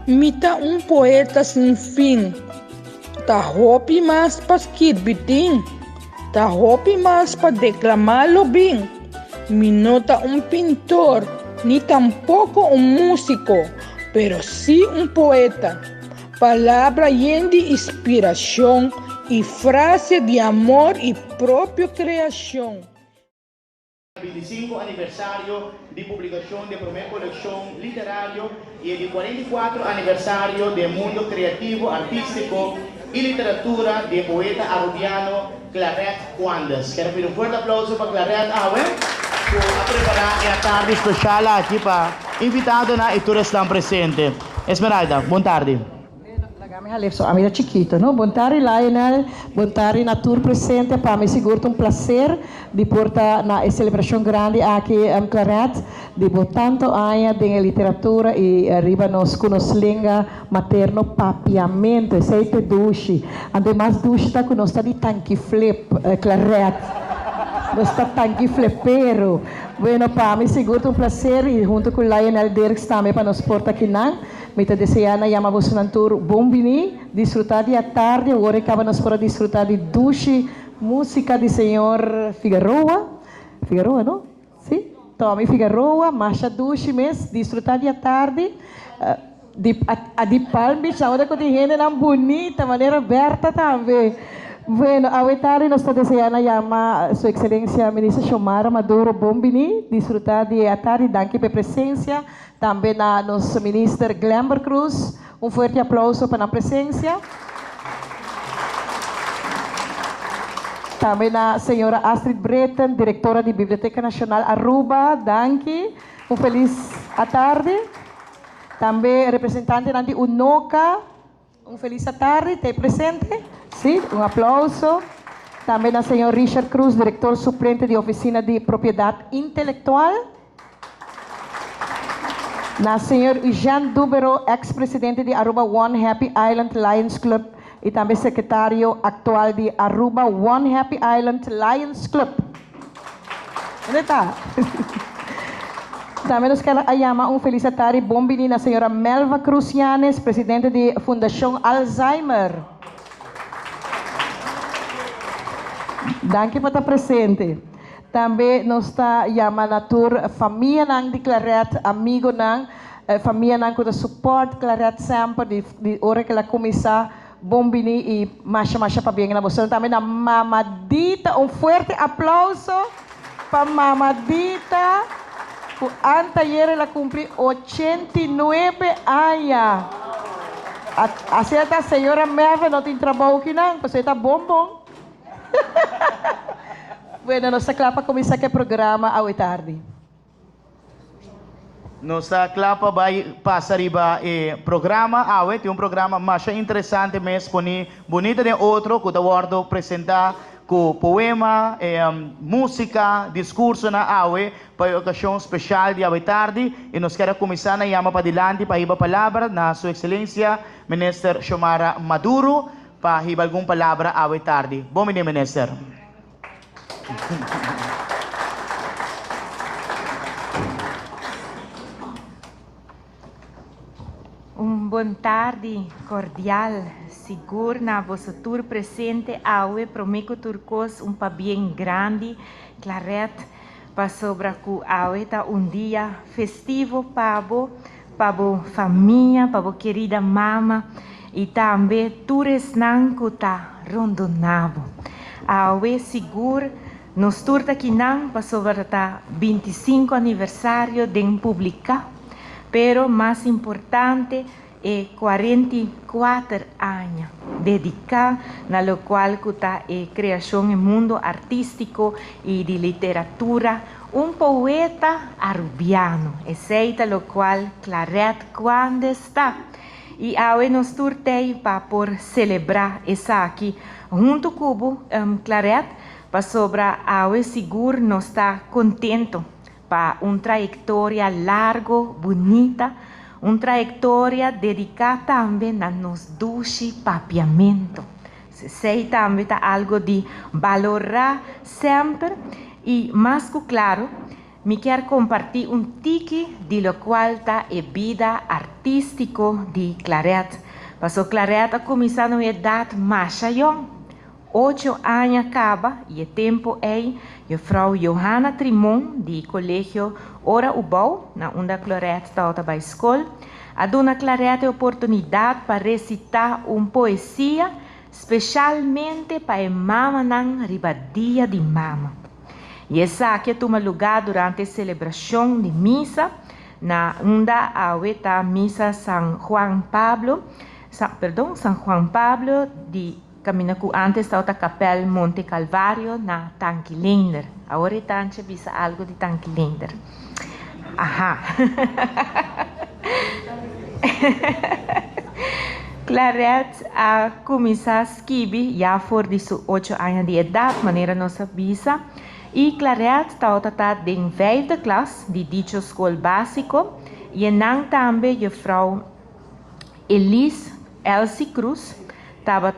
Mita poeta sem fim. Ta hopi mas pa escrever, ta hopi mas pa declamarlo bem. Minota pintor, ni tampoco músico, pero sí poeta. Palabra llena de inspiración y frase de amor y propia creación. 25 aniversario de publicación de primera colección literario y el 44 aniversario del mundo creativo, artístico y literatura de poeta arubiano Claret Cuandes. Quiero pedir un fuerte aplauso para Claret Awe por preparar la tarde especial aquí para invitado na e todos estão presentes. Esmeralda, boa tarde. Amiga chiquito, no? Boa tarde, Lionel. Boa tarde, na tour presente. Para mim, seguro um prazer de portar na celebração grande aqui em Claret, de tanto anos de literatura e arriba nos com nos língua materno papiamento, seite duche. Ademais, duche está com nós de tanque flip, Claret. Nós está tanque flipero. Bueno, para mim, seguro um prazer e junto com Lionel Dirks também para nos portar aqui na. Mita deseana llamamos un tour bombini, disfrutar de tarde, agora acabamos para disfrutar de duche, música de senhor Figueroa, não? Sim? Tommy Figueroa, marcha duche mes, disfrutar de tarde, de Palm Beach, a hora que tem gente não bonita, maneira aberta também. Bueno, a tarde nós está deseando chamar Sua Excelência Ministra Xiomara Maduro Bombini, disfrutar de tarde, danke pela presença. Também a nosso ministro Glamber Cruz, forte aplauso para a presença. Também a senhora Astrid Breton, diretora da Biblioteca Nacional Aruba, danke. Feliz tarde. Também representante da UNOCA, feliz tarde, está presente. Sim, aplauso. Também a senhora Richard Cruz, diretor suplente da Oficina de Propriedade Intelectual. Na senhor Jean Dubero, ex-presidente de Aruba One Happy Island Lions Club e também secretário atual de Aruba One Happy Island Lions Club. Onde está? Também nos quero chamar feliz tarde bombini na senhora Melva Cruz Yanes, presidente da Fundação Alzheimer. Danke por estar presente. Também nos está chamando a tour família nang de Claret, amigo nang, família nang com o suporte Claret sempre de hora que ela começar bombini e marcha para bem na bolsa. Também na Mamadita, forte aplauso para Mamadita. Anteayer ela cumpriu 89 anos. Assim a senhora Merve não tem trabalho aqui não, você está bom. Bueno, nossa clapa começa aqui o programa à tarde. Nossa clapa vai passar riba programa, tem programa mais interessante mesmo, bonito de outro, que eu vou apresentar com poema, música, discurso na para a ocasião especial de tarde, e nós queremos começar na chama para dilante, para riba palavra na Sua Excelência, Ministro Xiomara Maduro, para riba alguma palavra à tarde. Bom dia, Ministro. Boa tarde cordial, seguro na vossa tour presente aue prometo turcos pa bem grande, Claret, para sobra cu aue tá dia festivo para família, para querida mama e também tours nan ku tá rondonavo. Aue seguro nos turta aqui nan para sobra tá 25 aniversário de publicar, pero mais importante é 44 anos dedicado na lo qual está a criação no mundo artístico e de literatura poeta arubiano, aceita lo qual Claret quando está e hoje nos turtei para por celebrar essa aqui junto com Claret para sobra hoje seguro nos está contento para trajetória largo, bonita, trajetória dedicada também a nos duche papiamento. Sei também algo de valorar sempre e mais que claro, me quero compartilhar tique de lo qual está a vida artístico de Claret. Passou Claret a começar na idade mais jovem, 8 anos acaba, e o tempo é a Frau Johanna Trimon, de colégio Ora Ubau, na onde Claret estava na escola, a dona Claret a oportunidade para recitar uma poesia, especialmente para a mama na ribadia de mama. E essa aqui toma lugar durante a celebração de missa, na onde a missa São Juan Pablo, de caminho antes estava a capela Monte Calvário na Tanquilender. Agora está visa algo de Tanquilender. Aha. Claret a começar a escrever já por 18 anos de idade, maneira nossa visa. E Claret estava em 5ª classe de dicho escola básico. E não também a Frau Elsie Cruz estava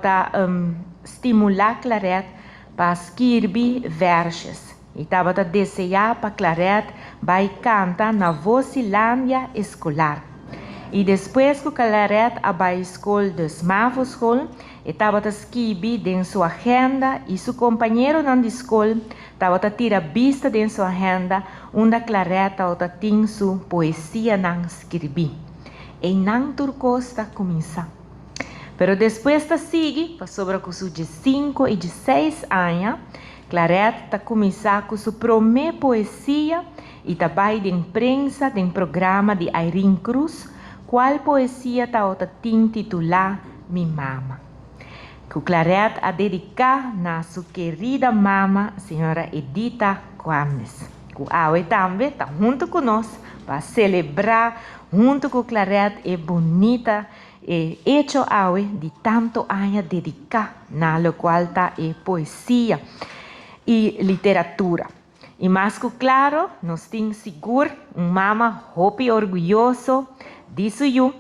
estimular Claret para escrever versos. E estava a desejar para Claret vai cantar na Vocilândia escolar. E depois que Claret vai à escola de Smavo School, estava a escrever em sua agenda e seu companheiro na escola estava a tirar vista em sua agenda onde Claret tinha sua poesia na escrever. E não turcos está começando. Pero depois da sigue, sobre com seus 5 e 6 anos, Claret está começando com sua primeira poesia e também de imprensa de programa de Irene Cruz, qual poesia está titular Mi Mama. Que Claret a dedicar na sua querida mama, senhora Edita Quames. Que ela também está junto conosco para celebrar junto com Claret e bonita hecho awe de tanto anos dedicar na lo qual está poesia e literatura. E mais que claro, nós temos seguro mama hope orgulhoso disso eu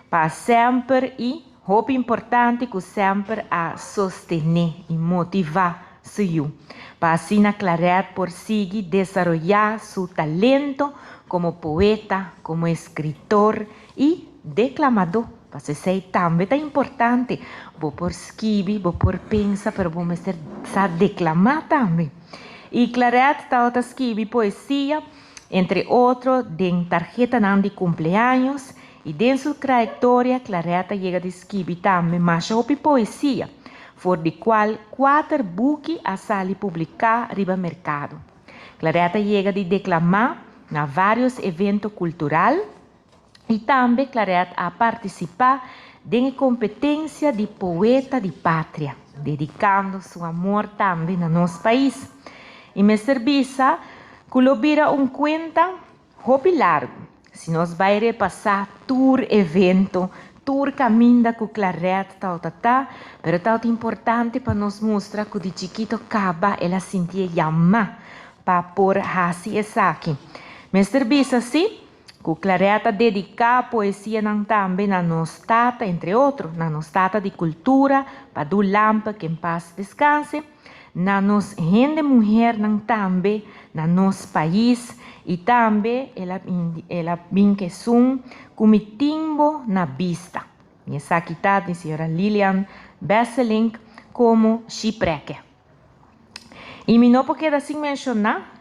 para sempre e hope importante que sempre a sostener e motivar eu para assim a Claret por seguir desenvolver seu talento como poeta, como escritor e declamador. Para ser também é importante, vou por escrever, vou por pensar, mas vou saber declamar também. E Claret está a escrever poesia, entre outros, de tarjeta de cumpleaños, e dentro sua trajetória, Claret chega a escrever também mais poesia, for de qual 4 buques a sair publicar riba mercado. Claret chega a declamar na vários eventos culturais, e também Claret a participar de competência de poeta de pátria, dedicando seu amor também no nosso país. E me serviça que lo vira conta hobby largo. Se nós vai repassar tour evento, tour caminho que Claret pero tal importante para nos mostrar que de chiquito acaba ela sentia chamar para pôr hasi essa aqui. Me serviça assim, que Claret dedicar a poesia também na nossa tata, entre outros, na nossa tata de cultura, para do lampa que em paz descanse, na nossa gente mulher também, na nosso país, e também ela vem que sum como timbo na vista. E essa aqui está a senhora Lilian Besseling como chipreque. E me não pode assim mencionar,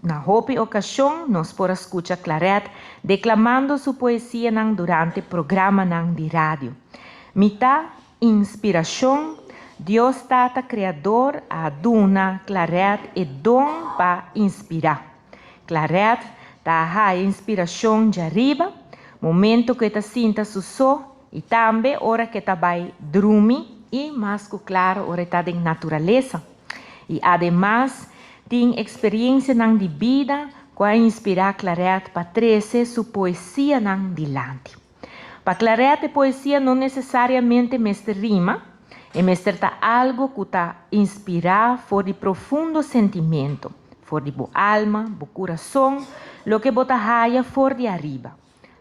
na outra ocasião, nós podemos escutar Claret declamando sua poesia durante o programa de rádio. Mita inspiração, Deus Tata Criador a dona Claret e dom para inspirar. Claret está a inspiração de arriba, momento que está sinta susso e também hora que está vai dormir e mais claro hora está em natureza. E además tem experiência de vida que a inspirar Claret para trazer sua poesia dilante. Para Claret, a poesia não necessariamente mestre rima, é mestre algo que está inspirar for de profundo sentimento, for de boa alma, boa coração, lo que bota raia for de arriba.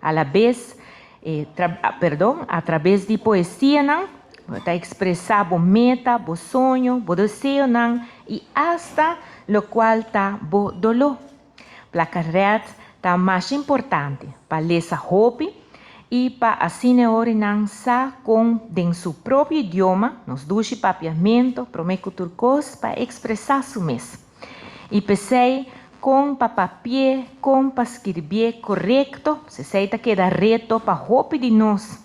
A la vez, através de poesia, está expressar boa meta, boa sonho, boa desejo, e hasta lo qual está bo dolor. Claret tá mais importante para essa roupa e para assim orinar com em seu próprio idioma, nos duche papiamento, promeco turcos para expressar su mes. E pensei com papapie, com para escrever correto, se seita que dá reto para roupa de nós.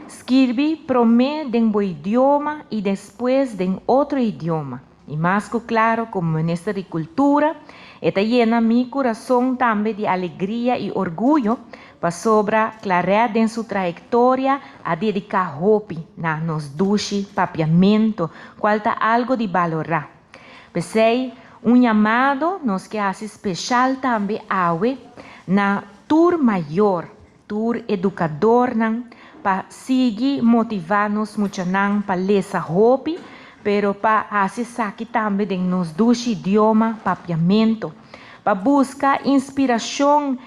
Escrevi promete em um idioma e depois em outro idioma. E mais claro, como ministra de Cultura, está llena meu coração também de alegria e orgulho para sobre Claret em sua trajetória a dedicar roupa na nos duche, papiamento, qual tá algo de valorar. Pensei, chamado nos que hace especial também awe na tour maior, tour educador, para seguir motivar-nos muito para ler essa roupa, pero para fazer aqui também em nos dois idiomas, papiamento, para buscar inspiração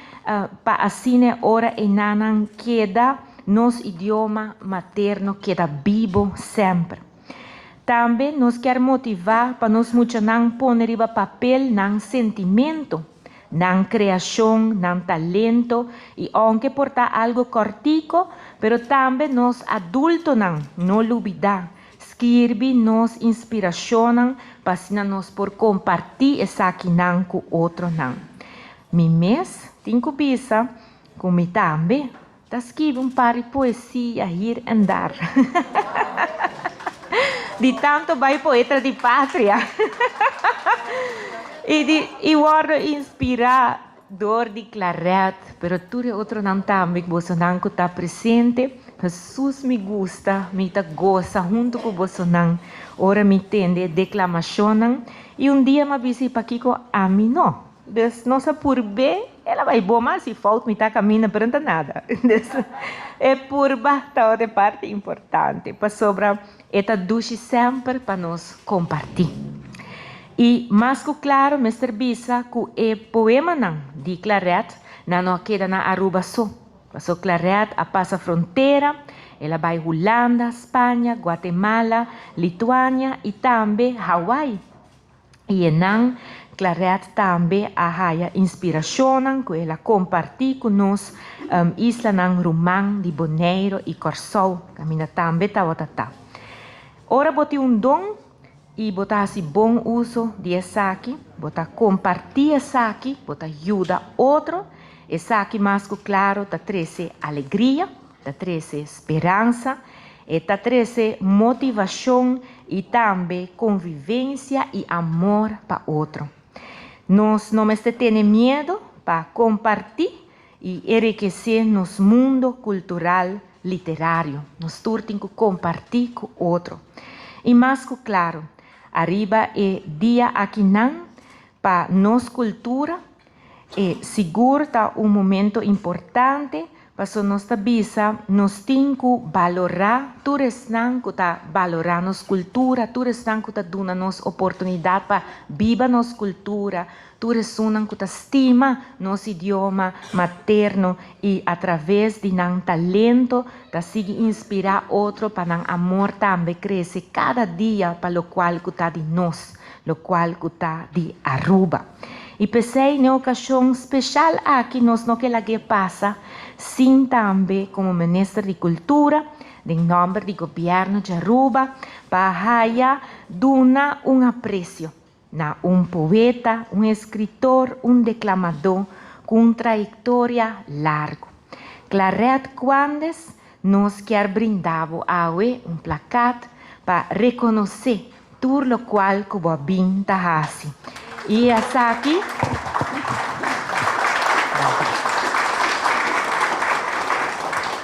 para assim ora e nanan queda nos idioma materno queda vivo sempre. Também nos quer motivar para nos muito não poner em papel não sentimento, não criação, não talento e aunque portar algo cortico, pero também nos adultos não olvidar. Escrever nos inspiração para nos por compartilhar essa aqui com outro não. Mi mês, tenho bisa, como também, tá escrevendo par de poesia ir andar. De tanto vai poeta de pátria. e guardo inspirador de Claret, pero tudo outro não também, que você não está presente. Jesus me gusta, me goza junto com você não. Ora me entende declamação e dia me visita aqui com a mim não. Des nossa por bem, ela vai bom, mas se falta me tá caminhando para nada. É por basta de parte importante para sobre esta duche sempre para nós compartilhar. E mais que claro, Mr. Bisa, que o poema não de Claret não queda na Aruba só. Passou Claret a passa fronteira, ela vai Holanda, Espanha, Guatemala, Lituânia e também Hawaii. E não Claret também a raia inspiração que ela compartilha com nós isla ng Romang, de Bonaire e Corsol, camina também tá. Ora boti dom e botar assim bom uso de essa aqui, botar compartilhar essa aqui, botar ajuda outro. Essa aqui mais claro, está trazendo alegria, está trazendo esperança, está trazendo motivação e também convivência e amor para outro. Nós não temos medo para compartilhar e enriquecer nosso mundo cultural literário. Nós temos que compartilhar com outro. E mais claro, arriba é dia aqui não para nossa cultura. E seguro está momento importante para nossa bisa, nós temos que valorar, tudo que está valorar nossa cultura, tudo que está dando nos oportunidade para viver nossa cultura, tudo que está estima nosso idioma materno e através de nosso talento, está seguir inspirar outro para nosso amor também cresce cada dia para o qual está de nós, o qual está de Aruba. E pensei na ocasião especial aqui nós não que lá que passa, sim também como ministra de Cultura, em nome do governo de Aruba, para dar apreço a poeta, escritor, declamador com trajetória larga. Claret Quandes nos quer brindar a placat para reconhecer tudo o qual que o bem está assim. E essa aqui,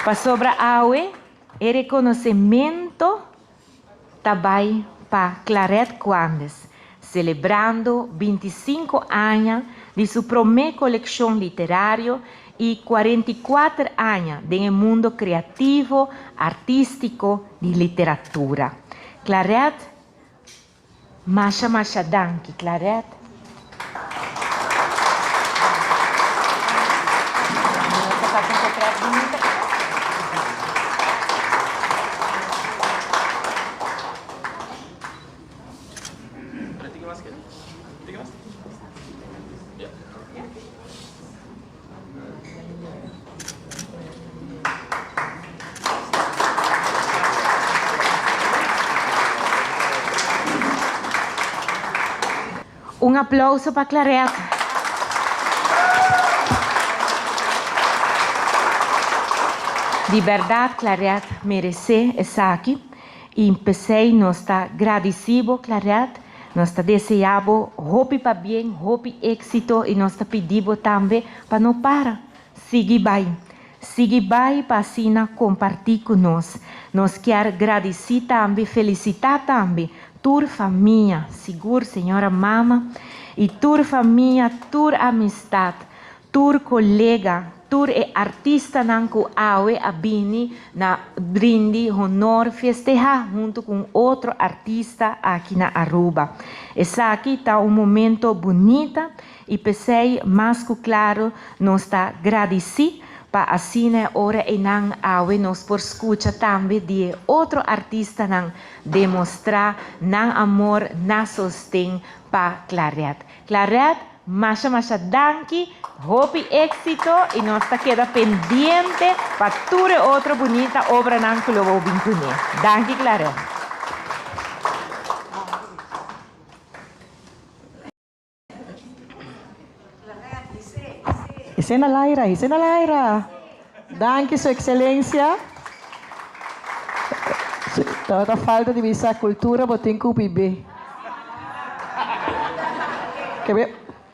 para sobre a e reconhecimento também para Claret Quandes, celebrando 25 anos de sua primeira coleção literária e 44 anos no mundo criativo, artístico de literatura. Claret, Masha danke, Claret. Un applauso para Claret. De verdade, Claret merece estar aqui. E empecei, nós está agradecido, Claret. Nós está desejando hope para bem, hope êxito. E nós está pedindo também para não parar. Siga bem. Siga bem para assim compartilhar conosco. Nós queremos agradecer também, felicitar também. Tua família, seguro, senhora mama. E tua família, tua amistade, tua colega, tua artista nanco awe abini na brinde honor festejar junto com outro artista aqui na Aruba. Essa aqui está momento bonito e pensei mais que claro, nós está agradecido para assim hora e não awe nós por escuta também de outro artista não demonstrar não amor, não sostém para Claret. Claret, masha danke, hope éxito e nós está queda pendiente para toda outra bonita obra não que eu vou vincular. Danke, Claret. Isena Laira. Danke, Sua Excelência. Toda falta de visa cultura, botem com o bebê.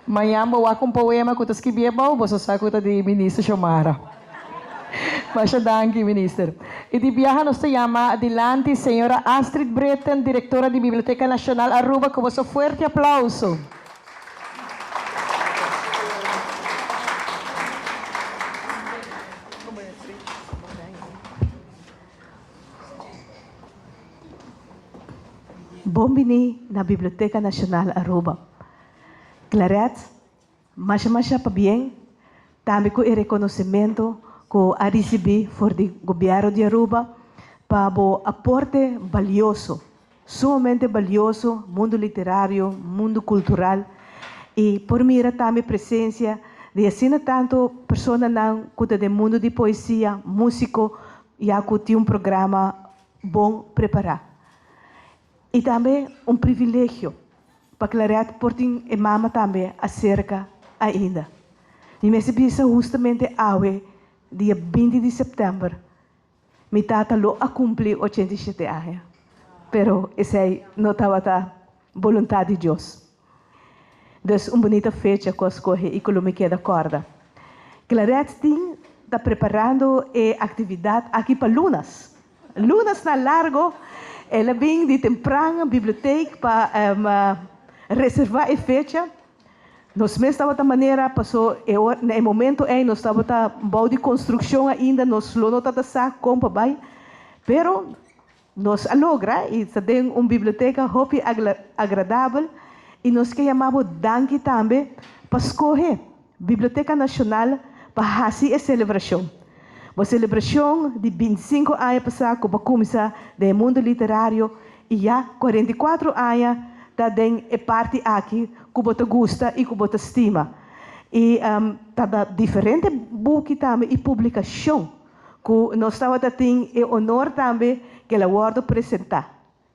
Amanhã vou com um poema que eu escrevi, você sabe que de ministro Xomara. Mas danke, ministro. E de viagem nos chama adelante, senhora Astrid Bretten, diretora da Biblioteca Nacional Aruba, com um forte aplauso. Bom-vindo na Biblioteca Nacional Aruba. Claret, mas para bem, também com o reconhecimento que a recebi por o governo de Aruba para o aporte valioso, sumamente valioso, mundo literário, mundo cultural e por mira também presença de assim tanto pessoas não que do mundo de poesia, músico e que tem programa bom preparado. E também privilégio para Claret por ter e mama também acerca ainda. E me bisa justamente hoje, dia 20 de setembro, mi tata lo a cumprir 87 anos. Pero essa não estava a vontade de Deus. Então, bonita fecha que eu escolhi e que eu me queda corda. Claret está preparando a atividade aqui para lunas. Lunas na largo. Ela vem de temprano à biblioteca para reservar a fecha. Nós mesmos estamos da maneira, passou, no momento nós estamos em de construção ainda, nós não estamos a comprar bem, pero nós logra e tem uma biblioteca hope agradável e nós que chamamos danke também para escolher Biblioteca Nacional para fazer a celebração. A celebração de 25 anos passada, que começar do mundo literário, e já 44 anos da parte aqui que você gosta e que você estima. E da diferentes buques também e publicação, que nós estamos tendo o honor também que ela vai apresentar,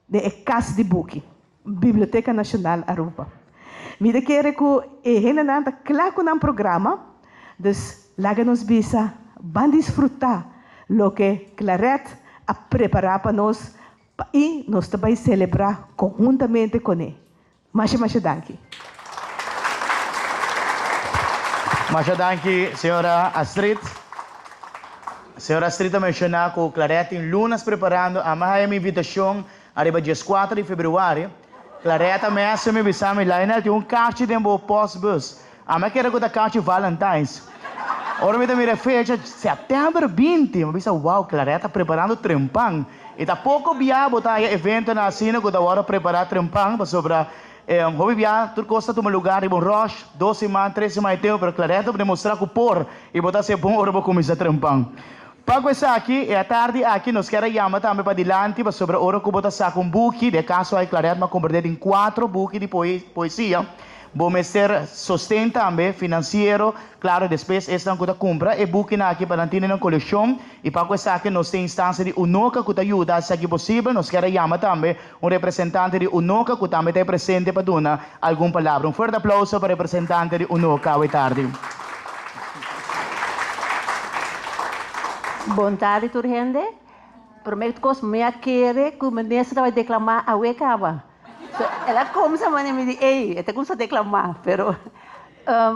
de casa de buque, Biblioteca Nacional Aruba. Me quero que a gente claro com um programa, então, lá nos visa van desfrutar lo que Claret ha preparado para nós e nós também celebrar conjuntamente com ele. Masha danke. Masha danke, senhora Astrid. Senhora Astrid mencionou que o Claret em lunas preparando a minha invitação arriba dia 4 de fevereiro. Claret também me avisou que lá tem caixa de post-bus. A minha quero que a caixa Valentine's. Ora me mira fecha setembro 20, me disse wow, Claret está preparando trempang. E está pouco via botar evento na cena que está preparar trempang para sobre hobby via tudo costa tu lugar e bom rush 2 semanas 3 semanas tempo para Claret para demonstrar que por e botar se bom hora para começar trempang. Para começar aqui é a tarde aqui nós queremos chamar também para dilante para sobre hora que botar saco book de caso aí Claret me converter em 4 book de poesia. Bom ser sostém também financeiro, claro, depois esta que compra e buque na aqui para manter na coleção e para coisa que nós tem instância de UNOCA que ajuda se é possível, nós queremos chamar também representante de UNOCA que também está presente para dar alguma palavra. Forte aplauso para o representante de UNOCA, boa tarde. Boa tarde, turgente. Prometo que me quer que o ministro vai declamar a Wekaba. Ela começa a me dizer, ei, ela começa a declamar, pero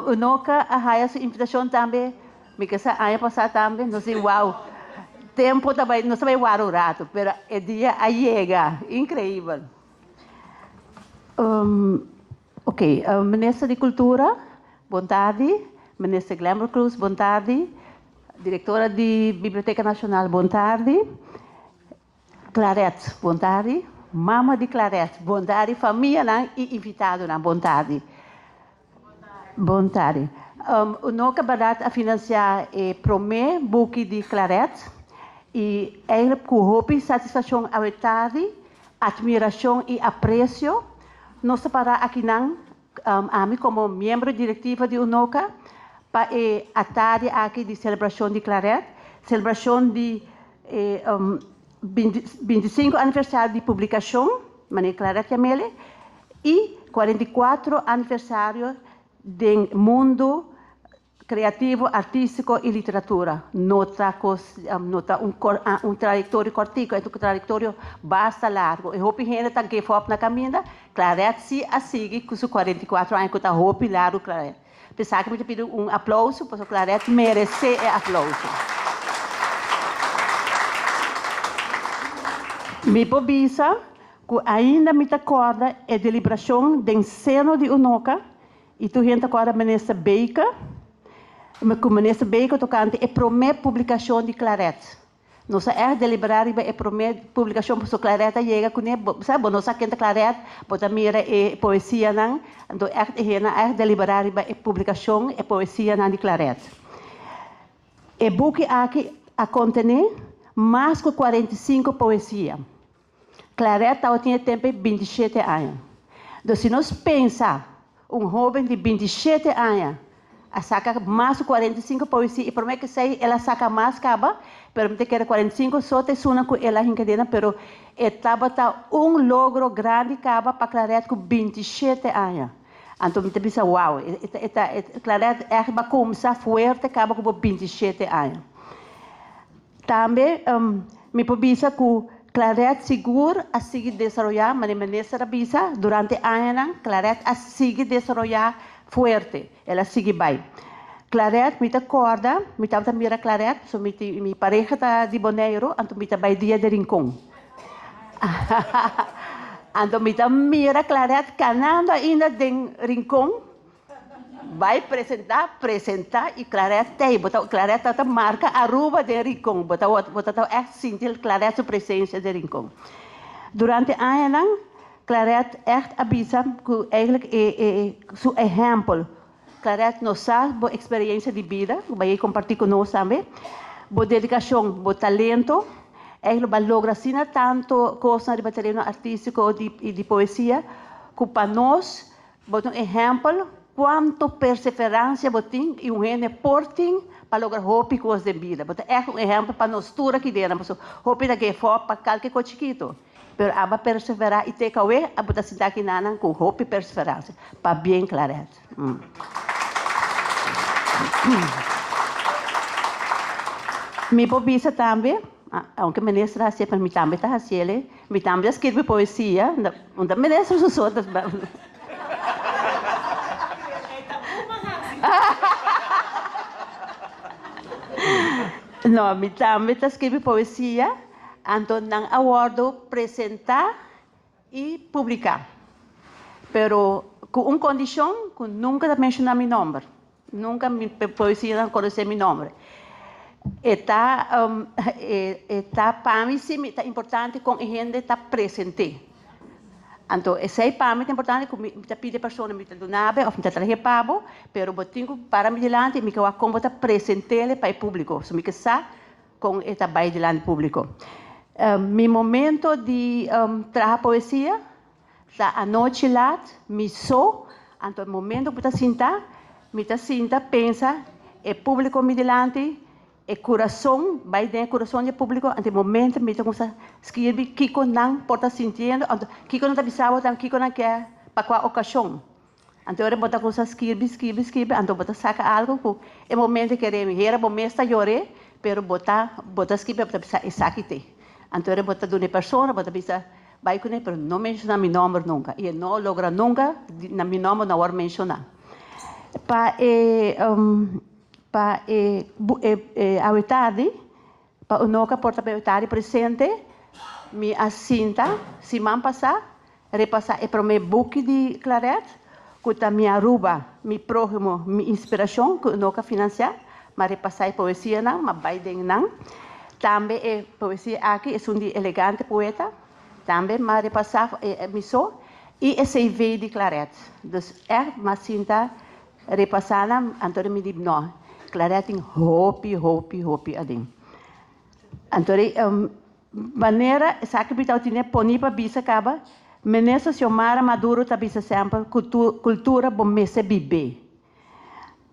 o Noca a sua invitação também, me que essa ano passado também, não sei, uau, tempo também, não sei o rato, pero o dia a chega, incrível. Ok, ministro de Cultura, boa tarde, ministro Glamour Cruz, boa tarde, diretora de Biblioteca Nacional, boa tarde, Clarete, boa tarde. Mama de Clarete, boa tarde, família e invitado, boa tarde. Boa tarde. O Noca Barat a financiar o primeiro book de Clarete e ele com satisfação à tarde, admiração e apreço, nós para aqui a mim como membro diretiva de Unoca para a tarde aqui de celebração de Clarete, celebração de 25 aniversário de publicação, Maria Clarete Amele, e 44 aniversário do mundo criativo, artístico e literatura. Nota trajetório curtico, um trajetório bastante largo. E hope gente está que na caminha, Clarete se a seguir com seus 44 anos, que está hope largo Clarete. Pensar que me pediu aplauso, porque Clarete merece aplauso. Me pobisa, que ainda me acorda a deliberação do seno de Unoca, e tu gente agora ministra Baker, que o ministro Baker tocante a primeira publicação de Clarete. Nós deliberar a primeira publicação porque Clarete chega com sabe, nós quem Clarete, bota mira a poesia não, então deliberar a publicação a poesia não de Clarete. O book aqui a conter mais que 45 poesias. Clarete tinha tempo de 27 anos. Então, se nós pensar jovem de 27 anos, a saca mais de 45 poesias, e por mais que sei, ela saca mais caba, pero me quer 45 só te suna com ela encadena, pero etapa logro grande caba para Clarete com 27 anos. Então, me pensa, uau, Clarete vai começar forte, acaba com 27 anos. Também, me pensa que Clarete seguro a seguir desenvolver, mas ministra avisa durante anos, Clarete a seguir desenvolver forte, ela sigue bem. Clarete me acorda, me tava mira Clarete, so me pareja tá de Bonaire, então me vai dia de Rincón. Então me mira Clarete canando ainda de Rincón, vai apresentar e Clarete tem, Clarete tá marca a rua de Rincón, bota sentir Clarete sua presença de Rincón. Durante anos, Clarete avisa que eigenlijk seu exemplo, Clarete nos sabe a experiência de vida, vai compartilhar conosco também, a dedicação, o talento, ele vai lograr tanto coisa de material artístico e de poesia, que para nós, um exemplo, quanto perseverança botin e gene porting para lograr hope coisas de vida. É exemplo para nós tudo aqui dentro, hope da que for para qualquer coisa chiquito. Pero aba perseverar e take away, a botar se aqui nanan com hope e perseverança, para bem Clarete. Me pobisa também, aunque ministra sempre me também tá assim, me também escreve poesia, onde ministra os outros. Não, me também escreve poesia. Então, não aguardo apresentar e publicar. Pero, com uma condição, que nunca mencionar meu nome. Nunca me poesia não conhecer meu nome. Está para mim, sim, é importante com a gente estar presente. Então, esse é para mim importante, que me pede a pessoa me donar, ou me trazer pago, pero botinho para mim delante, me quero como estar presente para o público. So, me quero com esta baile delante do público. Meu momento de trabalhar poesia, a noite lá, me sou, Então, no momento que me sinta, pensa, é público me delante, é coração, vai dentro do coração do público, no momento me começa escrever, Kiko não porta sentindo, Kiko não está bisavo, Kiko não quer, para qual ocasião. Então, eu botar coisas escrever, então botar saca algo, é momento que queremos, era momento está chorando, pero botar escrever, botar pensar, é saquite. Então, eu botar de uma pessoa, botar pensar, vai com ele, pero não menciona meu nome nunca, e não logra nunca, na meu nome não vai mencionar. Para a tarde, para o noca porta para a tarde presente, me assinta, semana passada, repassar para o meu book de Claret, que a minha Aruba, meu próximo, minha inspiração, que nunca financiar, mas repassar poesia não, mas Biden não. Também é poesia aqui, é um elegante poeta, também mas repassar missão e esse CV de Claret. Então, mas sinta repassar, então me diz não, Claret tem hopi adim. Então, maneira, sabe que eu tinha poni para bisa acaba. Menessa Xiomara Maduro tabisa sempre cultura bom mese bibe.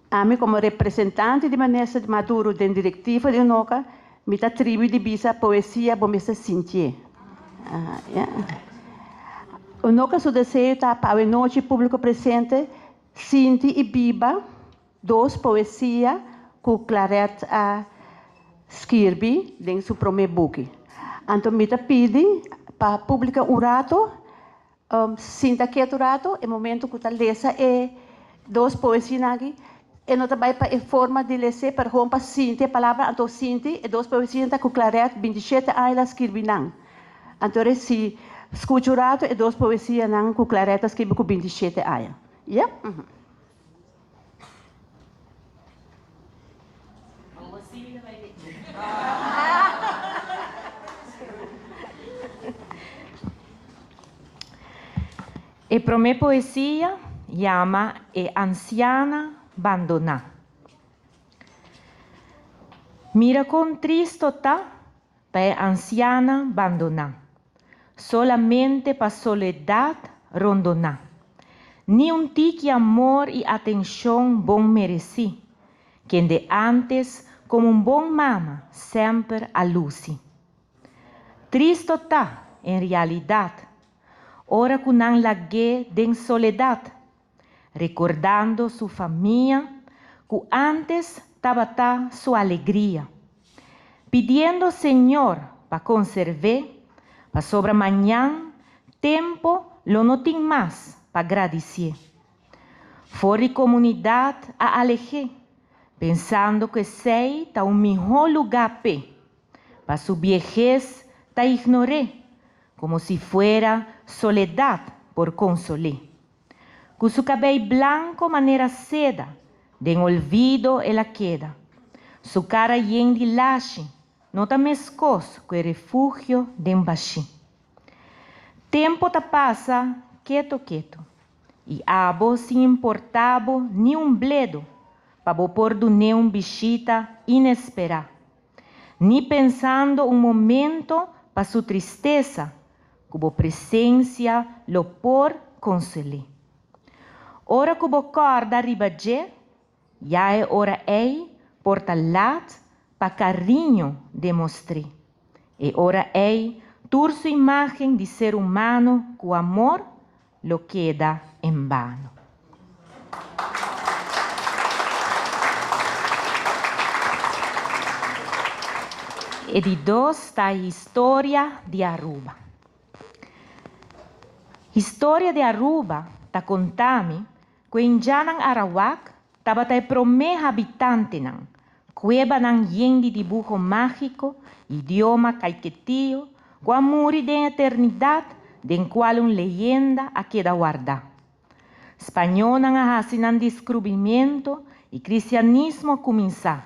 A mim como representante de Menessa Maduro da diretiva de Unoca, me tá tribo de bisa poesia bom mese sentir. Unoca seu desejo tá para a noite público presente, Sinti e Biba, duas poesias que Claret a escrever em seu primeiro book. Então me tá pedi para publicar um rato. Sinta que é rato, é momento que lesa é duas poesias aqui, e não trabalha para a forma de ler para romper sinta a palavra, então sinta e duas poesias que Claret 27 anos escreve não. Então se escuta o rato e duas poesias não que Claret escreve com 27 anos. Yeah? E para minha poesia chama E Anciana Abandonada. Mira con tristota para a anciana abandonada, solamente para soledad rondona. Ni un tique amor y atención bon mereci, quien de antes como un bon mama sempre a luci. Tristota en realidad, ora con la guerra de soledad, recordando su familia que antes estaba su alegría, pidiendo Señor para conservar, para sobre mañana, tempo lo no tem más para agradecer. Fora comunidad a alejé, pensando que sei está un mejor lugar para su viejez ta ignoré, como si fuera soledad por consolar. Con su cabello blanco manera seda, de olvido ela queda. Su cara llena de lache, no ta mescos que refugio de baixi. Tempo ta passa, quieto, e abo sin importabo ni un bledo, para por do um bichita inesperado, ni pensando un momento para su tristeza, como presencia lo por consolar. Ora que corda ribaje, já é hora porta lat para carinho demonstrar. E ora tur su imagen de ser humano com amor lo queda em vano. E de dos está a história de Aruba. História de Aruba está contando que em Janang Arawak estava o primeiro habitante nan, cueva nan yen de dibujo mágico, idioma caiquetío, com amor de eternidade, de qual uma leyenda a queda guardada. Espanhol nan hacinan descobrimento e cristianismo começar.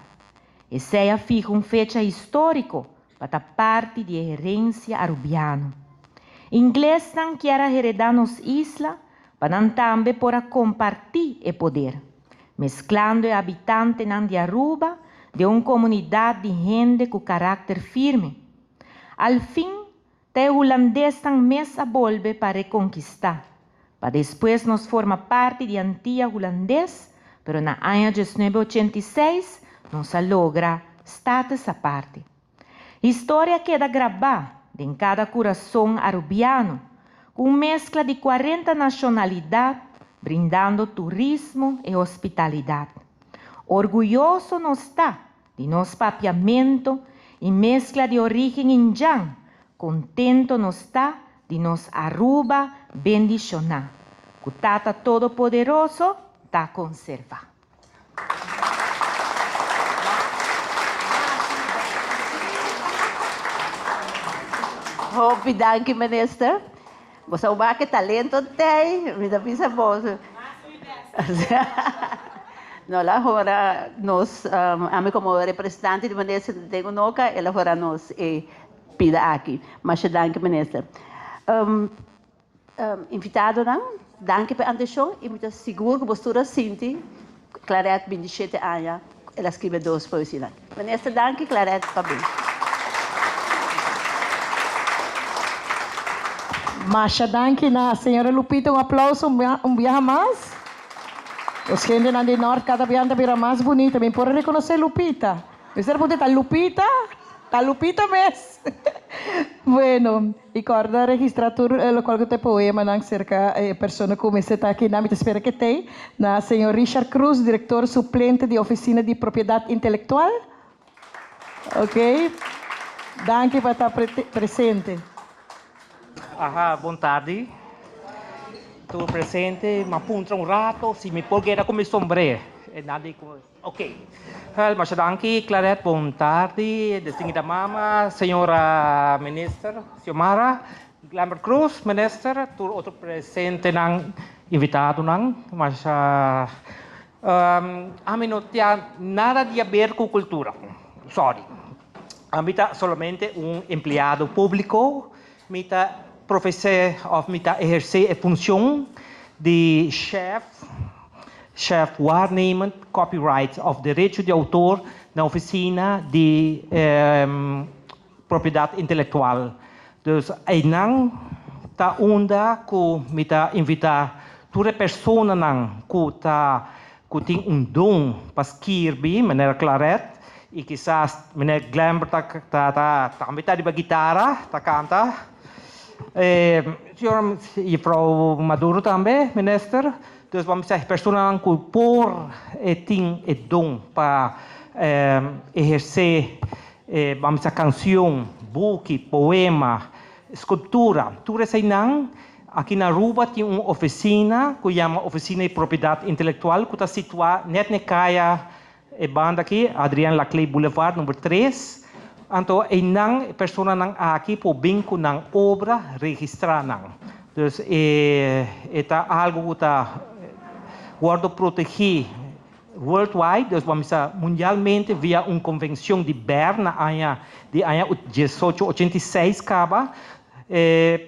Essa é fica fecha histórico para a parte de herência arubiana. Inglês não quer heredar nos isla, para também para compartilhar o poder, mesclando o habitante de Aruba de uma comunidade de gente com caráter firme. Al fim, o holandês também a volve para reconquistar, para depois nos forma parte de Antilha holandês, pero na ano 1986 nos logra status à parte. História queda gravada em cada coração arubiano, com mescla de 40 nacionalidades, brindando turismo e hospitalidade. Orgulhoso nos está de nosso papiamento e mescla de origem indiana, contento nos está de nos Aruba bendicionar. O Tata Todo-Poderoso está conservar. Hope, danke, minister. Você vai que talento tem, me dá visa boa. Não, lá agora nós, como representante do ministro de Unoca, ela agora nos pida aqui. Mas danke, minister. Invitado não, danke pela atenção e muito seguro que você sinti, Claret 27 anos, ela escreve 2 poesias. Minister, danke, Claret, para mim. Masha, danke na senhora Lupita, aplauso, viaja mais. Os gente na de norte, cada vianda vira mais bonita. Me pode reconhecer Lupita. Você pode estar Lupita? Está Lupita mesmo. Bueno, e corda registrar o qual que poema na cerca pessoa como você está aqui na minha espera que tem na senhor Richard Cruz, diretor suplente de oficina de propriedade intelectual. Ok? Danke por estar presente. Boa tarde. Estou presente, me apunta rato, se me pode com meu sombrero. Ok. Mas danke, Claret, boa tarde. Distinguida mama, senhora ministra, Xiomara, Lambert Cruz, ministra, outro presente não invitado não, mas a mim não tem nada a ver com cultura. Sorry. A mim está somente empleado público, me está professor me exercer a função de chef waarnemend copyright of direito de autor na oficina de propriedade intelectual. Dus aí não tá onda que me tá invitar toda pessoa não que tem dom para escrever maneira Claret e quizás maneira Glamour também tá de guitarra, tá canta. Senhor e Frau Maduro também, ministro. Então, vamos dizer, pessoas que por tem dom para exercer, vamos dizer, canção, book, poema, escultura, tudo isso não. Aqui na Aruba tem uma oficina que chama Oficina de Propriedade Intelectual, que está situada net na caia banda aqui, Adriano Laclay Boulevard, número 3. Então, não pessoa não aqui por bem com não obra registrar não. Então, é algo que está guarda proteger worldwide, então, vamos dizer, mundialmente via uma convenção de Berna de ano 1886 acaba.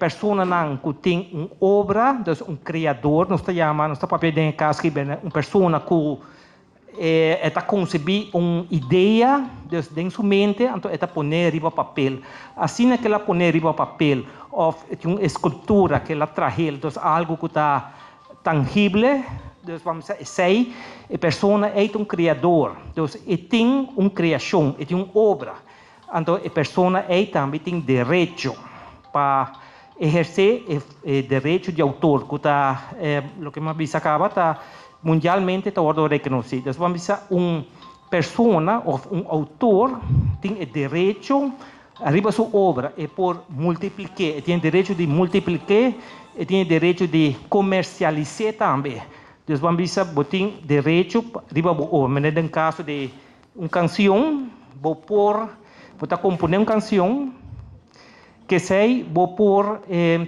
Pessoa não que tem uma obra, então, criador, nós chamamos, nós papel de casa que uma pessoa que está concebir uma ideia dentro da sua mente, então está poner riba papel. Assim que ela poner riba papel, ou uma escultura que ela traz, então algo que está tangível, então vamos dizer, a pessoa é um criador, então tem uma criação, tem uma obra, então a pessoa também tem direito para exercer o direito de autor, que está, o que mais acaba está mundialmente todo reconhecido. Então, vamos dizer, uma pessoa ou um autor tem o direito arriba a sua obra e por multiplicar, tem o direito de multiplicar e tem o direito de comercializar também. Então, vamos dizer, tem direito arriba a obra. Mas no caso de uma canção, vou componer uma canção que sei, vou pôr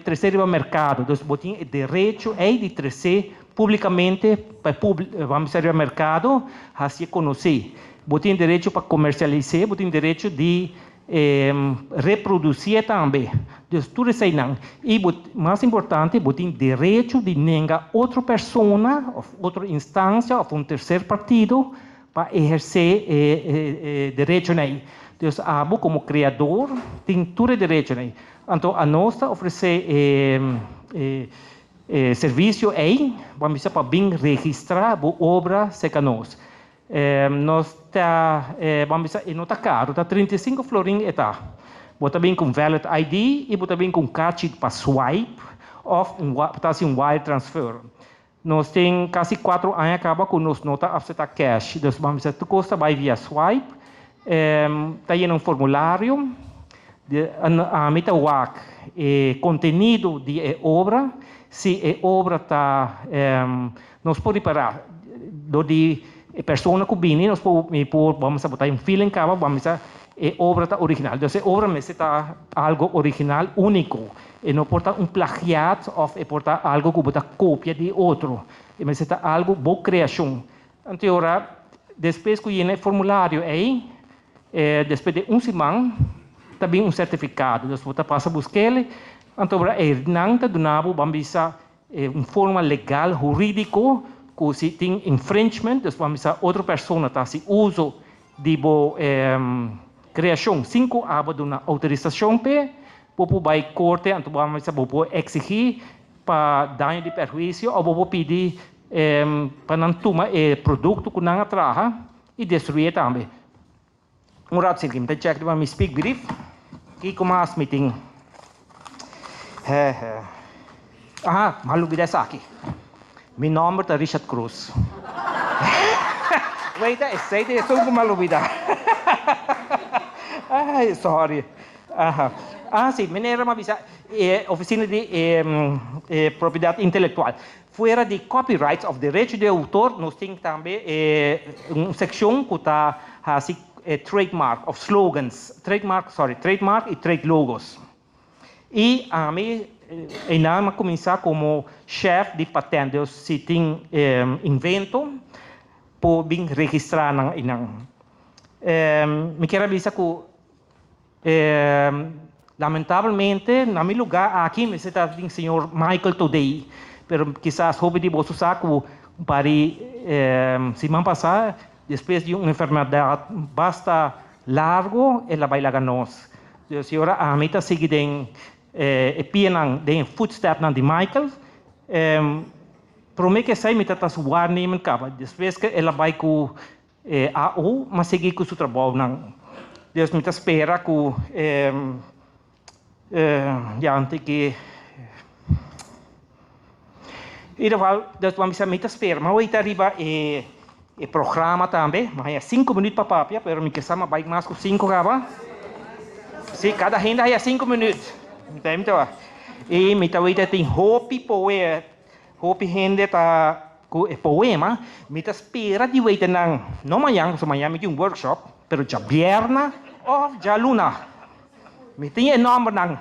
trazer ao mercado. Então, vou ter o direito de trazer publicamente para vamos dizer ao mercado a se conhecer. Vou ter direito para comercializar, vou ter direito de reproduzir também. Então, tudo isso aí não. E mais importante, vou ter direito de nenhuma outra pessoa, outra instância, ou um terceiro partido para exercer direito aí. Então, eu como criador tem todo o direito aí. Então, a nossa oferecer serviço aí, vamos para bem registrar a obra seca nós. Nós vamos não está caro, está 35 florin eta. Bota bem com valid ID e bota bem com card para swipe ou um wire transfer. Nós tem quase 4 anos acaba com nós nota aceitar cash. Então vamos tu custa vai via swipe. Tá aí um formulário a meta WAC conteúdo de obra. Se a obra está nós podemos parar do de pessoa que vem nós vamos a botar feeling cava vamos a obra está original. Então a obra necessita algo original único e não porta plagiado ou porta algo que bota cópia de outro. E necessita algo boa criação. Então ora depois que o formulário aí depois de semana também certificado. Então você passa a buscar ele. Então não está donado vamos a forma legal jurídico que se tem infringement, então vamos a outra pessoa tá se uso de criação 5 aba de uma autorização p popo vai corte então vamos a popo exigir para dano de perjuízo ou popo pedir para não tomar produto que não atraja e destruir também. Rato sih kita cek di mana speak brief, kita mas meeting. Malu biasa aqui. Meu nome é Richard Cruz. Wait, sei que estou com malu biasa. Ai, sorry. Sim, maneira uma visa oficina de propriedade intelectual. Fora de copyrights of direito de autor, nós temos também uma seção que está assim trademark of slogans, trademark e trade logos. E a mim ainda começar como chefe de patentes, se tem invento, por bem registrar na me quero dizer que lamentavelmente na meu lugar aqui me está o senhor Michael Today, pero quizás houve de você saco para semana passada depois de uma enfermidade basta largo ela vai lá nós. A senhora a mim está seguindo pienang de footstep de Michael. Promete que sai me está waarnemen capa. Depois que ela vai com AU, mas seguir com o seu trabalho não. Deus me espera que já antes que e Deus vamos me espera. Mas hoje arriba programa também, mas é 5 minutos para papia, pero me quer mais vai mais com 5 capa. Se cada gente é 5 minutos. Então, e me talvez tem hope gente tá com poema, me tá espera de ver não amanhã, so amanhã me tem workshop, pero já vierna ou já luna, me tem enorme não,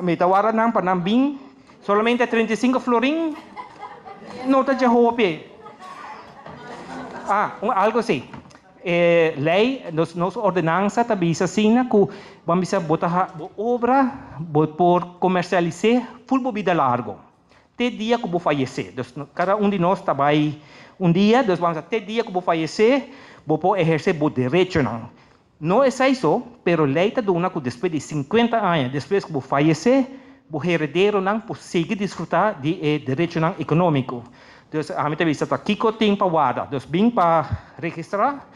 me tá agora não para não bem, solamente 35 florin, não tá já hope, algo assim. Lei, nossa ordenança também ensina que vamos botar obra por comercializar full vida largo. Até dia que vou falecer. Cada de nós trabalha dia, vamos até dia que vou falecer, vou exercer o direito não. Não é isso, pero lei está dando que depois de 50 anos, depois que vou falecer, o herdeiro não pode seguir desfrutar de direito não econômico. Então, a minha vista está aqui que tem para guardar. Então, bem para registrar.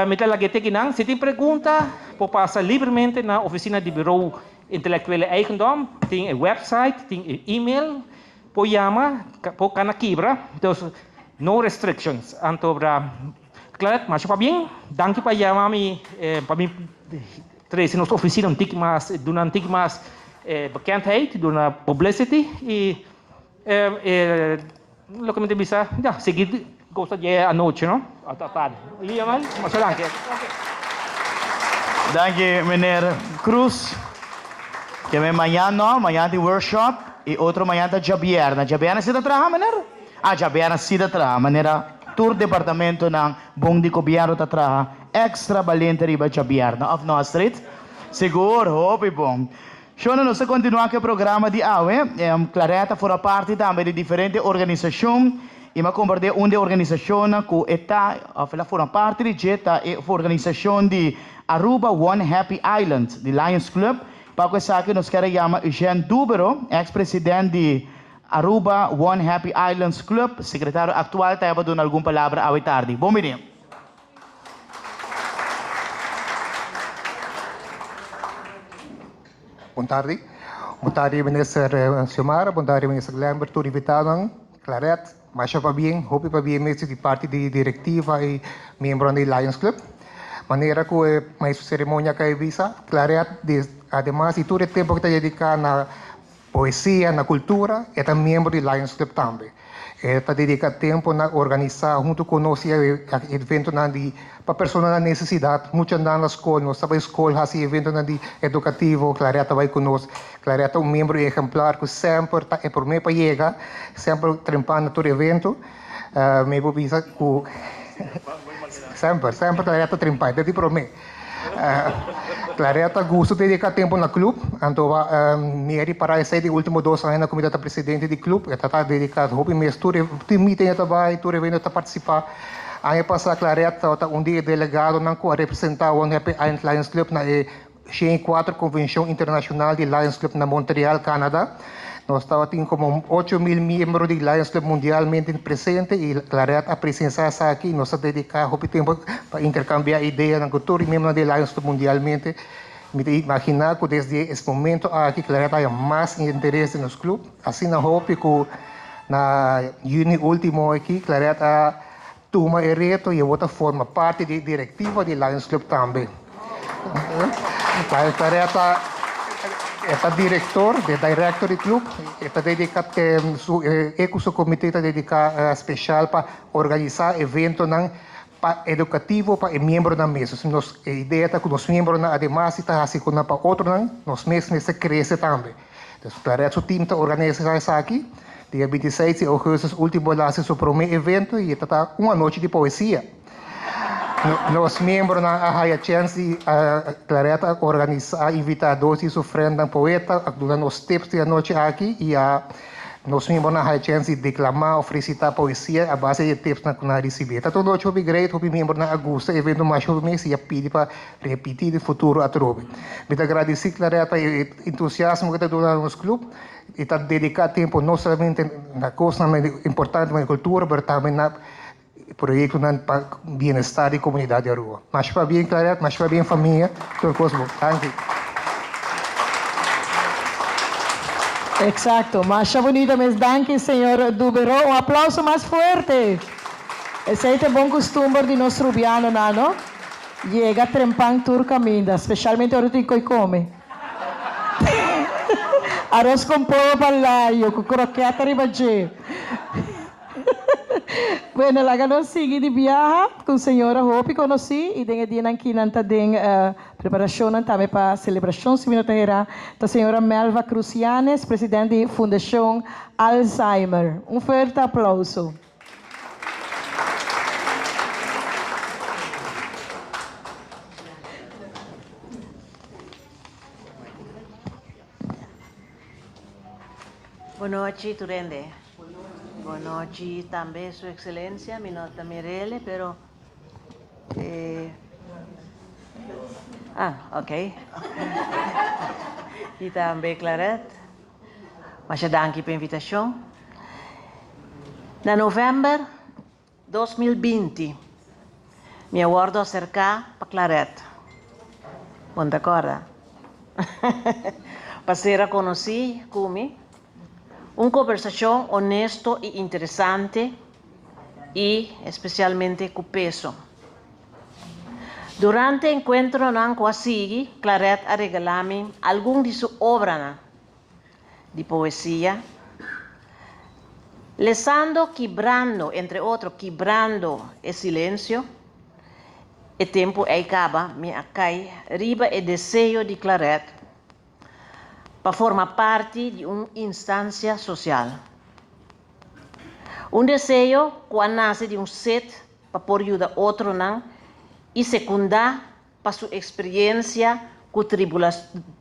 Me dá lagi tekinang, se tem pergunta, pode passar livremente na oficina de Bureau Intelectual Eigendom, tem website, tem e-mail, pode chamar, pode cana quebra, então, no restrictions. Então, claro, mas para bem, danke para chamar para mim, três nossa oficina um tic mais, dona um tic mais bekendheid, dona publicity e locamente bisa, já seguir gosta de à noite, não? À tarde. Liamal, mas danke. Danke, meneer Cruz. Que amanhã tem workshop e outro amanhã está Jabierna. Jabierna se trabalha, meneer? Jabierna se trabalha, maneira tour departamento ng bom de gobyerno ta trabalha extra valente riba Jabierna of North Street. Seguro, hope bom. Shona nós continuar com o programa de AUE. Clareta fora parte também de diferentes organizações. E me compartilhei uma organização que está fora parte de a organização de Aruba One Happy Island, de Lions Club. Para começar aqui, nós queremos chamar Jean Dubero, ex-presidente de Aruba One Happy Islands Club, secretário atual, estava dando alguma palavra à tarde. Bom dia. Boa tarde. Boa tarde, Minister Xiomara. Boa tarde, Minister Lambert. Tudo invitado, Claret. Mas para bem, hope para bem, mesmo de parte de diretiva e membro do Lions Club. Maneira que mais cerimônia que é visa, Claret, además, e todo o tempo que está dedicado na poesia, na cultura, é também membro do Lions Club também. Está dedicado tempo na organizar junto conosco evento para pessoas na necessidade. Muitos andam na escola, nós sabemos escola, assim evento educativo, Clareta vai conosco. Clareta é um membro exemplar que sempre está por mim para chegar, sempre trampando todo evento. Me vou pensar que sempre Clareta trampando, é por mim. Clareta gosta de dedicar tempo no clube, então me para esse de último 2 anos na comunidade presidente do clube, está dedicado ao mês todo meeting vai, todo evento está participar. Aí passa Clareta dia delegado não co representar o Lions Club na 4 convenção internacional de Lions Club na Montreal, Canadá. Nós estamos como 8.000 membros do Lions Club mundialmente presentes e Clareta a presença aqui, nós dedicamos tempo para intercambiar ideias com todos os membros do Lions Club mundialmente. Me imaginar que desde esse momento aqui Clareta há mais interesse nos clubes. Assim, na hope que na junho último aqui, Clareta toma o reto e outra forma parte da diretiva do Lions Club também. Clareta é diretor do clube, está dedicado seu comitê está dedicado especial para organizar eventos educativo para membros da mesa. A ideia é que os membros, además, estão assim para outros, nós mesmos crescem também. Então, Clareta, o time está organizando isso aqui. Dia 26 de agosto, último lá, seu primeiro evento, e está uma noite de poesia. Nós membros na a chance de Clareta organizar, invitar 12 sofrendo poeta, durante os tempos da noite aqui, e nós membros na a chance de declamar, oferecer poesia, a base de tempos que nós recebemos. Então, nós somos great, somos membros na Augusta, evento mais um mês, e pedir para repetir no futuro a trobe. Me agradecer, Clareta, o entusiasmo que está dando nos clubes, e está dedicado tempo não somente na coisa importante da cultura, mas também na projeto para o bem-estar da comunidade da rua. Mas para bem, Clareta, mas para bem a família, tudo coisa bom. Thank you. Exacto, Masha bonita, mes danke, señor Dubero. Un aplauso más fuerte. Ese es el buen costumbre de nuestro rubiano, ¿no? Llega trempang turca minda, especialmente ahora que come. Arroz con pollo pallaio, con croqueta ribagé. Bueno, la ganon sigue de viaje com a senhora Hope conosci e tem dia aqui nanta tem preparação também para celebração se minuto era da senhora Melva Crucianes, presidente da Fundação Alzheimer. Forte aplauso. Boa noite, Turende. Boa noite também, Sua Excelência, meu nome é Mirelle, pero... ok. E também Claret. Mas danke pela invitação. Na novembro de 2020, me aguardo acerca para Claret. Bom, de acordo? Para ser a conhecer comigo. Uma conversação honesta e interessante e especialmente com peso. Durante o encontro não consegui, Claret a regalar-me algum de suas obras de poesia, lesando, quebrando, entre outros, quebrando o silêncio. O tempo acaba, me acai, riba o desejo de Claret para formar parte de uma instância social. Desejo que nasce de set para por ajudar outro não e secundar para sua experiência com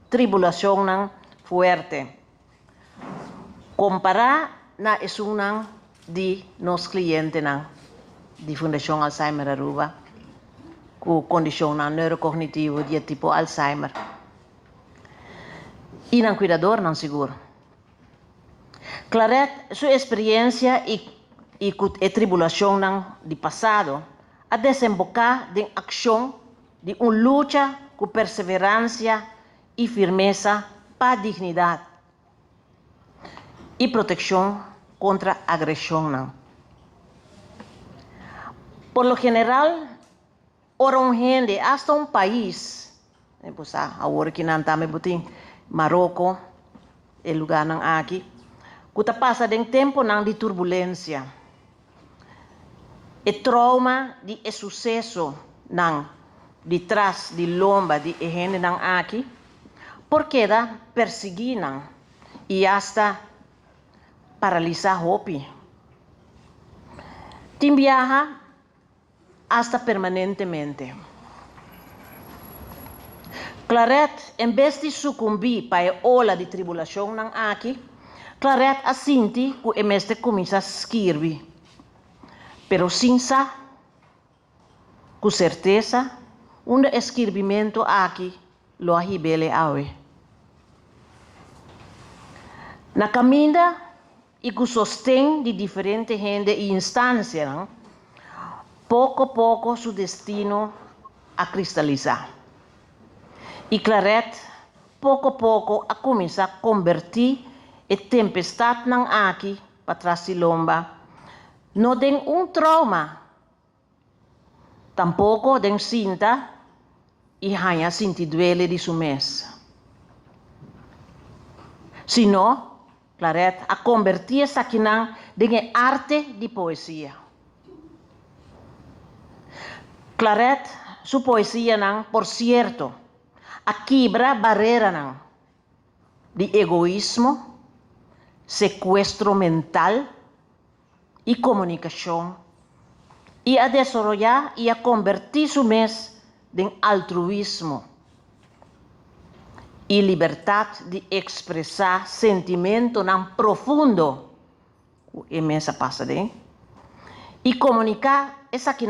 tribulação não forte. Comparar na esuna de nos clientes não de Fundação Alzheimer Aruba com condição neurocognitiva de tipo Alzheimer. Inang cuidador não seguro. Claret, sua experiência e tribulação de passado a desembocar em ação de uma luta com perseverança e firmeza para a dignidade e proteção contra a agressão. Por lo general, ora gente hasta um país, agora que não está me botin Marrocos, o lugar não aqui, que passa de tempo de turbulência. E trauma de sucesso de trás de lomba de gente não aqui, porque da perseguir e hasta paralisar hopi. Tim viaja hasta permanentemente. Claret, em vez de sucumbir para a ola de tribulação aqui, Claret assinti que o mestre começa a escrever. Pero sem sa, com certeza, escrevimento aqui lo ahibele awe. Na caminha e com sostém de diferente gente e instância, pouco a pouco seu destino a cristalizar. E Claret, pouco a pouco, a começar a convertir a tempestade aqui para trás de lomba, não tem trauma, tampouco tem cinta e hanya sinti duele de su mês. Sino, Claret a convertir essa aqui em arte de poesia. Claret, sua poesia por certo, a quebra barreira de egoísmo, sequestro mental e comunicação, e a desenvolver e a convertir su mês em altruísmo e liberdade de expressar sentimento profundo, que mês passa e comunicar essa aqui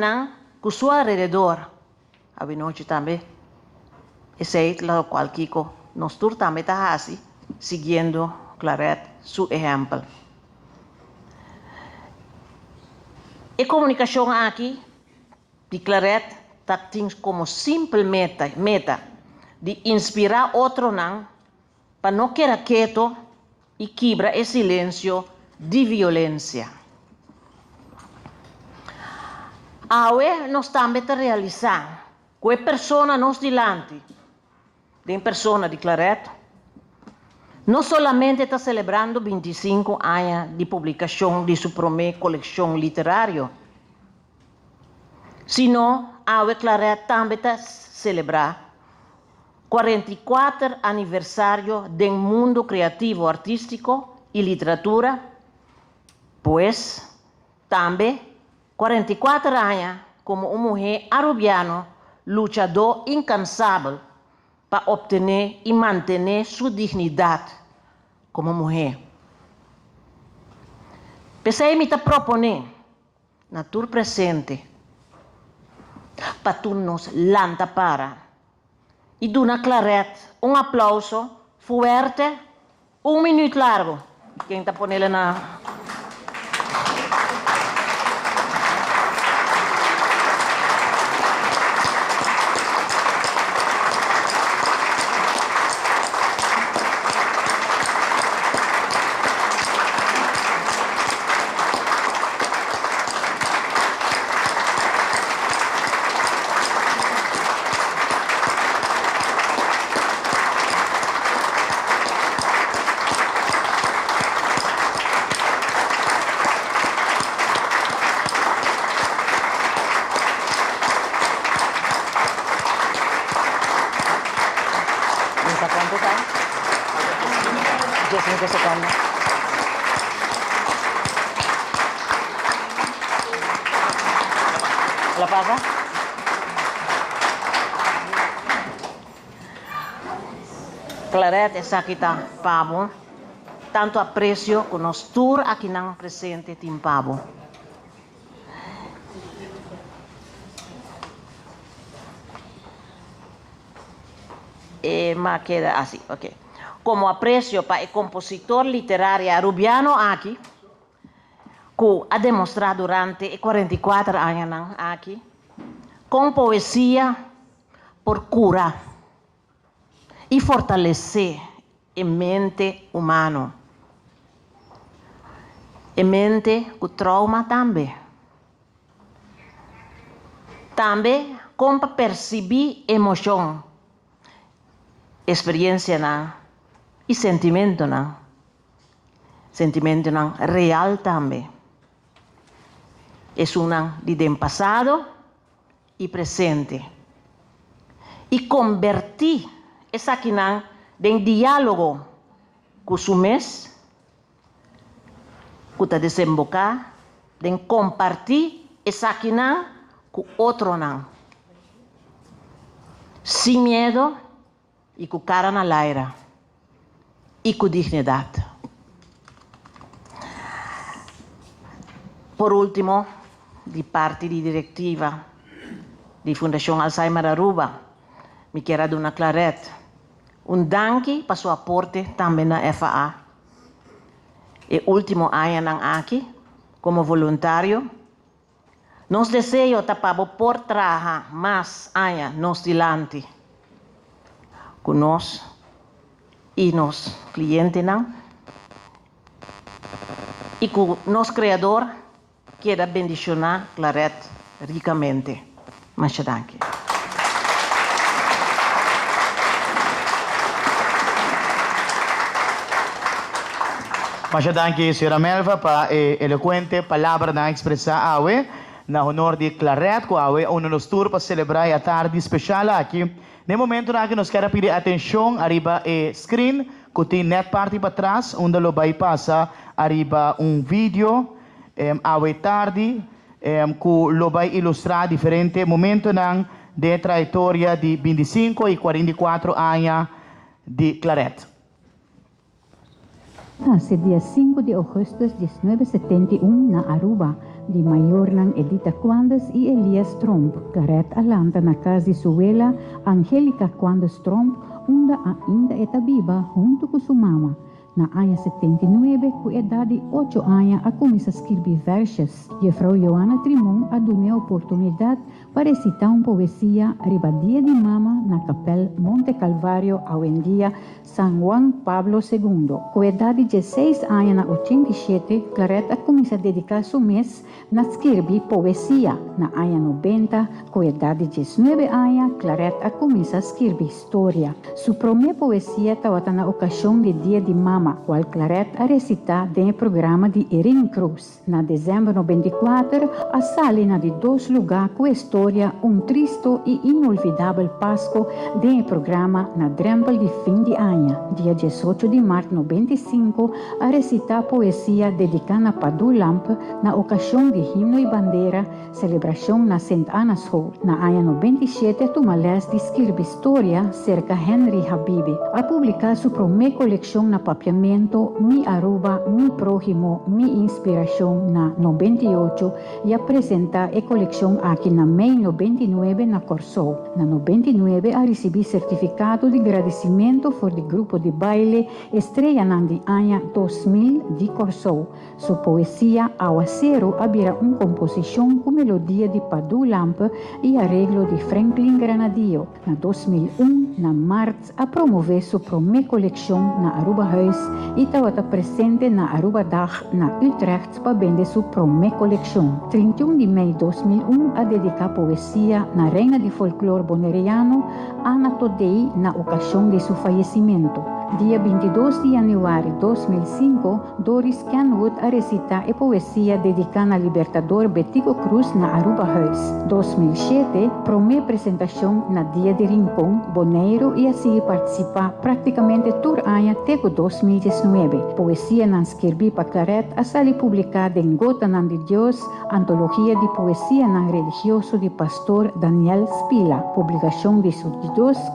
com seu alrededor. A noite também. Esse é o qual Kiko nós também está assim, seguindo Claret, seu exemplo. E comunicação aqui de Claret tem como simples meta de inspirar outro para não quedar quieto e quebrar o silêncio de violência. Agora nós também realizar que a pessoa nos dilante, de pessoa de Claret, não somente está celebrando 25 anos de publicação de sua primeira coleção literária, sino a Claret também está celebrando 44 aniversário do mundo criativo, artístico e literatura, pois também 44 anos como uma mulher arubiana, lutador incansável para obter e manter sua dignidade como mulher. Pensei me proponer na tur presente para tu nos lanta para e dona Claret aplauso forte, 1 minuto largo. Quem está ponendo na ¿La pasa? Claret essa aqui está pavo, tanto aprecio que nós tour aqui não presente tim pavo. Mas queda así, ok. Como aprecio para el compositor literario arubiano aquí, que ha demostrado durante 44 años aquí, con poesía por curar y fortalecer la mente humana. La mente con trauma también. También con percibir emoción, experiencia y sentimiento real también. Es una de pasado y presente. Y convertir esa quina en diálogo con su mes, que te desembocar, en compartir esa quina con otro sin miedo y con cara al aire y con dignidad. Por último, de parte de directiva de Fundación Alzheimer Aruba, me quiero dar una claret. Un danke para su aporte también a FA. El último año aquí, como voluntario, nos deseo tapar por trabajar más años nos delante con nos y nos clientes y con nos creador quiera bendicionar Claret ricamente. Muchas gracias. Muchas gracias, señora Melva, para elocuente palabra na expressar awe na honor de Claret, que awe nos tour para celebrar a tarde especial aqui. No momento na que nos quer pedir atenção, arriba screen, que tem net parte para trás, onde lo vai passar arriba vídeo awe tarde, que lo vai ilustrar diferentes momentos de trajetória de 25 e 44 anos de Claret. Hace dia 5 de agosto de 1971 na Aruba, de maior ng Edita Cuandes e Elias Tromp, Claret alanta na casa de sua abuela, Angélica Cuandes Tromp, onde ainda está viva junto com sua mama. Na ano 79, com idade de 8 anos, a começar a escrever versos. E a Frau Joana Trimon a deu a oportunidade para recitar uma poesia Ribadia de Mama na Capela Monte Calvário, ao em dia San Juan Pablo II. Com idade de 16 anos, na 87, Claret a começar a dedicar seu mês na escrever poesia. Na ano 90, com idade de 19 anos, Claret a começar a escrever história. Sua primeira poesia estava na ocasião de Dia de Mama, qual Claret a recitar no programa de Erin Cruz. Na dezembro de 94, a salina de 2 lugares com a história triste e inolvidável Páscoa no programa na Drempel de fim de ano. Dia 18 de março de 95, a recitar poesia dedicada a Padu Lamp na ocasião de Himno e Bandeira, celebração na St. Anna's Hall. Na ano 97, Tumalés de escrever história cerca Henry Habibi. A publicar sua primeira coleção na papel Mi Aruba, Mi Prójimo, Mi Inspiração na 98 e apresentar a coleção aqui na May 99 na Corsou. Na 99 a receber certificado de agradecimento por o grupo de baile estreia no ano 2000 de Corsou. Sua poesia Ao Acero havia uma composição com melodia de Padu Lamp e arreglo de Franklin Granadio. Na 2001, na março, a promover sua primeira coleção na Aruba Huis e estava presente na Aruba Dag na Utrecht para vender sua primeira coleção. 31 de maio de 2001 a dedicar poesia na reina de folclore boneriano Ana Todei na ocasião de seu falecimento. Dia 22 de januário de 2005, Doris Kenwood a recitar a poesia dedicada ao libertador Betico Cruz na Aruba Huis. 2007, primeira apresentação na Dia de Rincón, Boneiro e assim participar praticamente todo ano até 2019. Poesia não escrevi para Claret a ser publicada em Gota Nan de Deus, antologia de poesia não religioso de pastor Daniel Spila, publicação de sua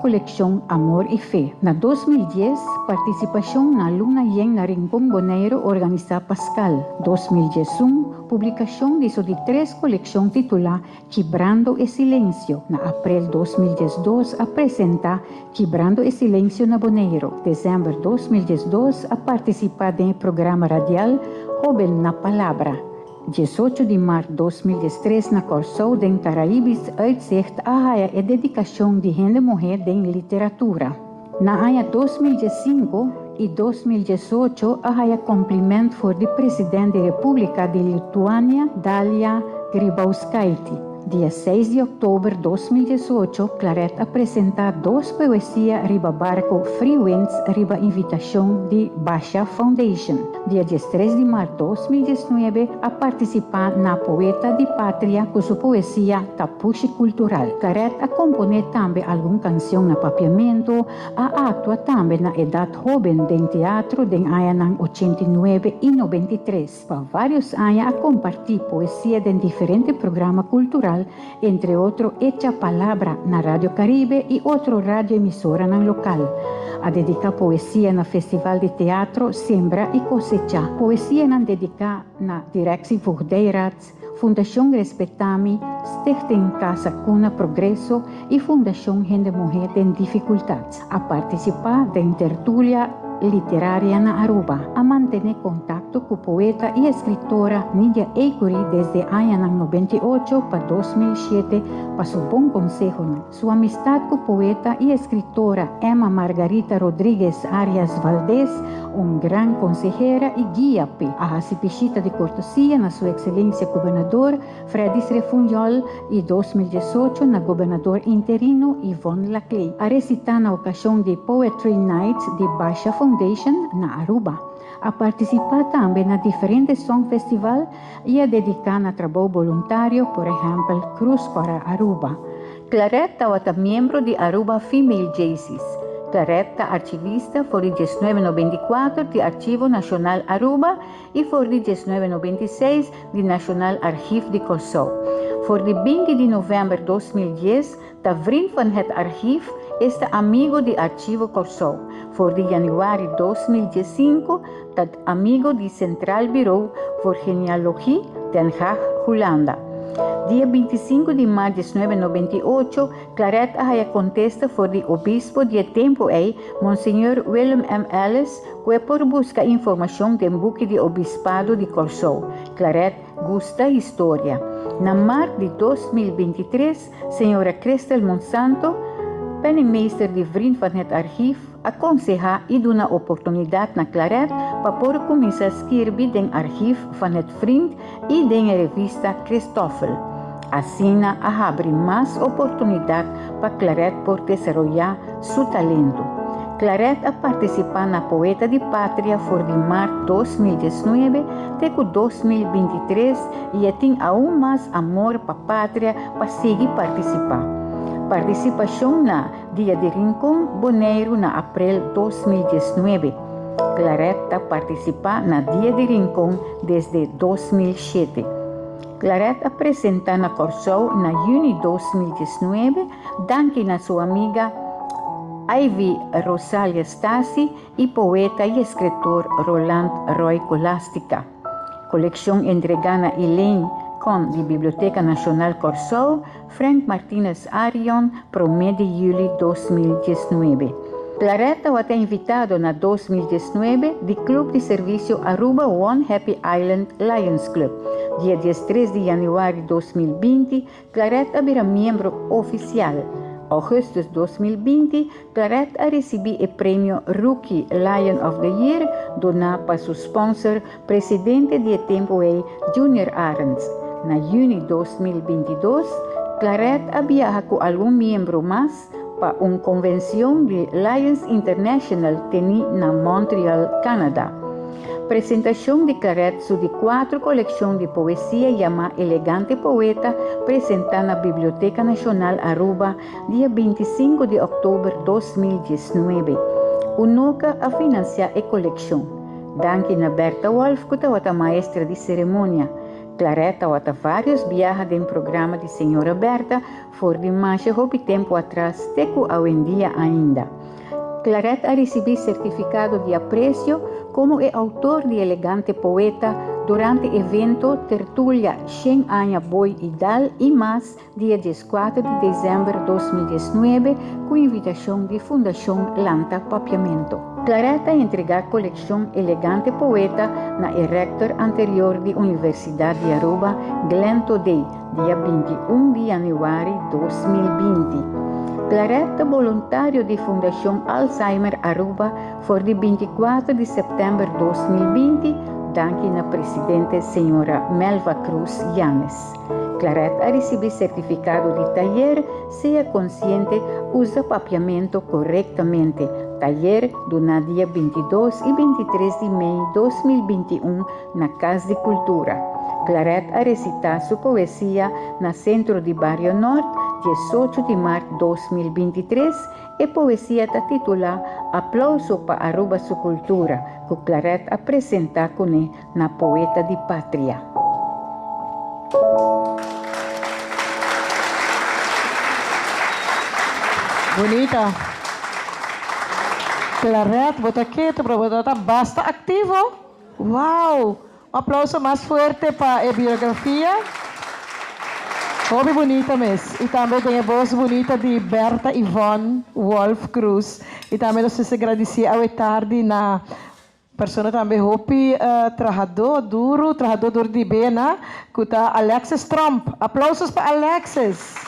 coleção Amor e Fé. Na 2010, participação na Luna Yen na Rincón Bonaire organiza Pascal. 2011, publicação de sua de 3 coleção titular Quebrando o Silêncio. Na abril 2012, apresenta Quebrando o Silêncio na Bonaire. Dezembro 2012, a participar do programa radial Joven na Palavra. 18 de março de 2013, na Corsou, em Caraíbes, uitzicht a dedicação de gente mulher em literatura. Na ano 2015 e 2018, a cumprimento for de presidente da República de Lituânia, Dalia Grybauskaitė. Dia 6 de outubro de 2018, Claret apresenta 2 poesias riba barco Free Winds riba invitação de Basha Foundation. Dia 13 de março de 2019, a participar na Poeta de Pátria com sua poesia Tapuxi Cultural. Claret a componer também alguma canção na papiamento, a atua também na idade jovem em teatro de anos 89 e 93. Para vários anos a compartir poesia em diferentes programas culturais, entre outros Hecha Palavra na Rádio Caribe e outro rádio emissora no local. A dedicar poesia no Festival de Teatro Sembra e Cosecha. Poesia não dedicar na Directie Voogdijraads, Fundação Respetami, Stichting Casa Cuna Progresso e Fundação Gente Mulher em Dificuldades. A participar da tertúlia literária na Aruba, a manter contato com o poeta e escritora Nidia Eikuri desde ano 98 para 2007 para seu bom conselho. Sua amistade com o poeta e escritora Emma Margarita Rodrigues Arias Valdés, grande consejera e guia a recipichita de cortesia na sua excelência governador Fredis Refunjol e 2018 na governador interino Yvonne Laclay. A recitar na ocasião de Poetry Night de Basha Foundation na Aruba. A participar também na diferentes song festival e a dedicar na trabalho voluntário, por exemplo, Cruz para Aruba. Claret é membro de Aruba Female Jaycees. Claret é arquivista for de 1994 de Arquivo Nacional Aruba e for de 1996 de Nacional Archivo de Corsou. For de 20 de novembro de 2010, da vriend van het archief is de amigo de Archivo Corsou. For de januário de 2015, dat amigo de Central Bureau for Genealogie Den Haag, Holanda. Dia 25 de março de 1998, Claret a contesta for de obispo de tempo Monsenhor Willem M. Ellis, que por buscar informação do buque de obispado de Corsou. Claret gusta história. Na março de 2023, Senhora Cristel Monsanto, penningmeester de vriend van het archief, aconseja e dá oportunidade na Claret para por começar a escrever den archief van het vriend e den revista Christoffel. Assim, a abre mais oportunidade para Claret por desenvolver seu talento. Claret a participar na Poeta de Pátria for de março de 2019 até 2023 e tem ainda mais amor para a pátria para seguir participar. Participação na Dia de Rincón Bonaire na abril 2019. Claret a participar na Dia de Rincón desde 2007. Claret apresenta na Corsou na junho de 2019, danke na sua amiga Ivy Rosalia Stasi e poeta e escritor Roland Roy Colastica. Coleção entregada a Elaine Con de Biblioteca Nacional Corsou, Frank Martínez Arion, pro mês de julho de 2019. Claret foi invitado na 2019 do Clube de Serviço Aruba One Happy Island Lions Club. Dia 13 de januário de 2020, Claret era membro oficial. Agosto de 2020, Claret a recebido o prêmio Rookie Lion of the Year, donado para seu sponsor, presidente de tempo Junior Arends. Na junho de 2022, Claret a viaja com algum membro mais para uma convenção de Lions International teni na Montreal, Canadá. Apresentação de Claret sobre 4 coleções de poesia chamada Elegante Poeta, apresentada na Biblioteca Nacional Aruba, dia 25 de outubro de 2019. Unoca a financiar a coleção. Danke na Berta Wolf, que é a maestra de cerimônia. Claret tem vários viagens em programa de Senhora Berta, for de mais houve tempo atrás, teco hoje em dia ainda. Claret ha recibido certificado de aprecio como el autor de elegante poeta durante el evento Tertulia 100 años Boi y Dal y más, día 14 de diciembre de 2019, con invitación de Fundación Lanta Papiamento. Claret ha entregado colección Elegante Poeta na el rector anterior de Universidad de Aruba, Glenn Todey, día 21 de januari 2020. Claret, voluntário de Fundação Alzheimer Aruba, for de 24 de setembro de 2020, danke na presidente senhora Melva Cruz Yanes. Claret ha recebido certificado de taller, seja consciente, usa papiamento corretamente. Taller do dia 22 e 23 de maio de 2021 na Casa de Cultura. Claret ha recitado sua poesia na Centro de Barrio Norte, 18 de março de 2023, e poesia está titulada Aplauso para Aruba Sua Cultura, que Claret apresenta com ele na Poeta de Pátria. Bonita. Claret, bota quieto, pero bota basta activo. Wow! Um aplauso mais forte para a biografia. Muito bonita mesmo. E também tem a voz bonita de Berta Yvonne Wolf Cruz. E também nós se agradecer ao tarde na pessoa também hopi trabajador duro de bena, que está Alexis Trump. Aplausos para Alexis.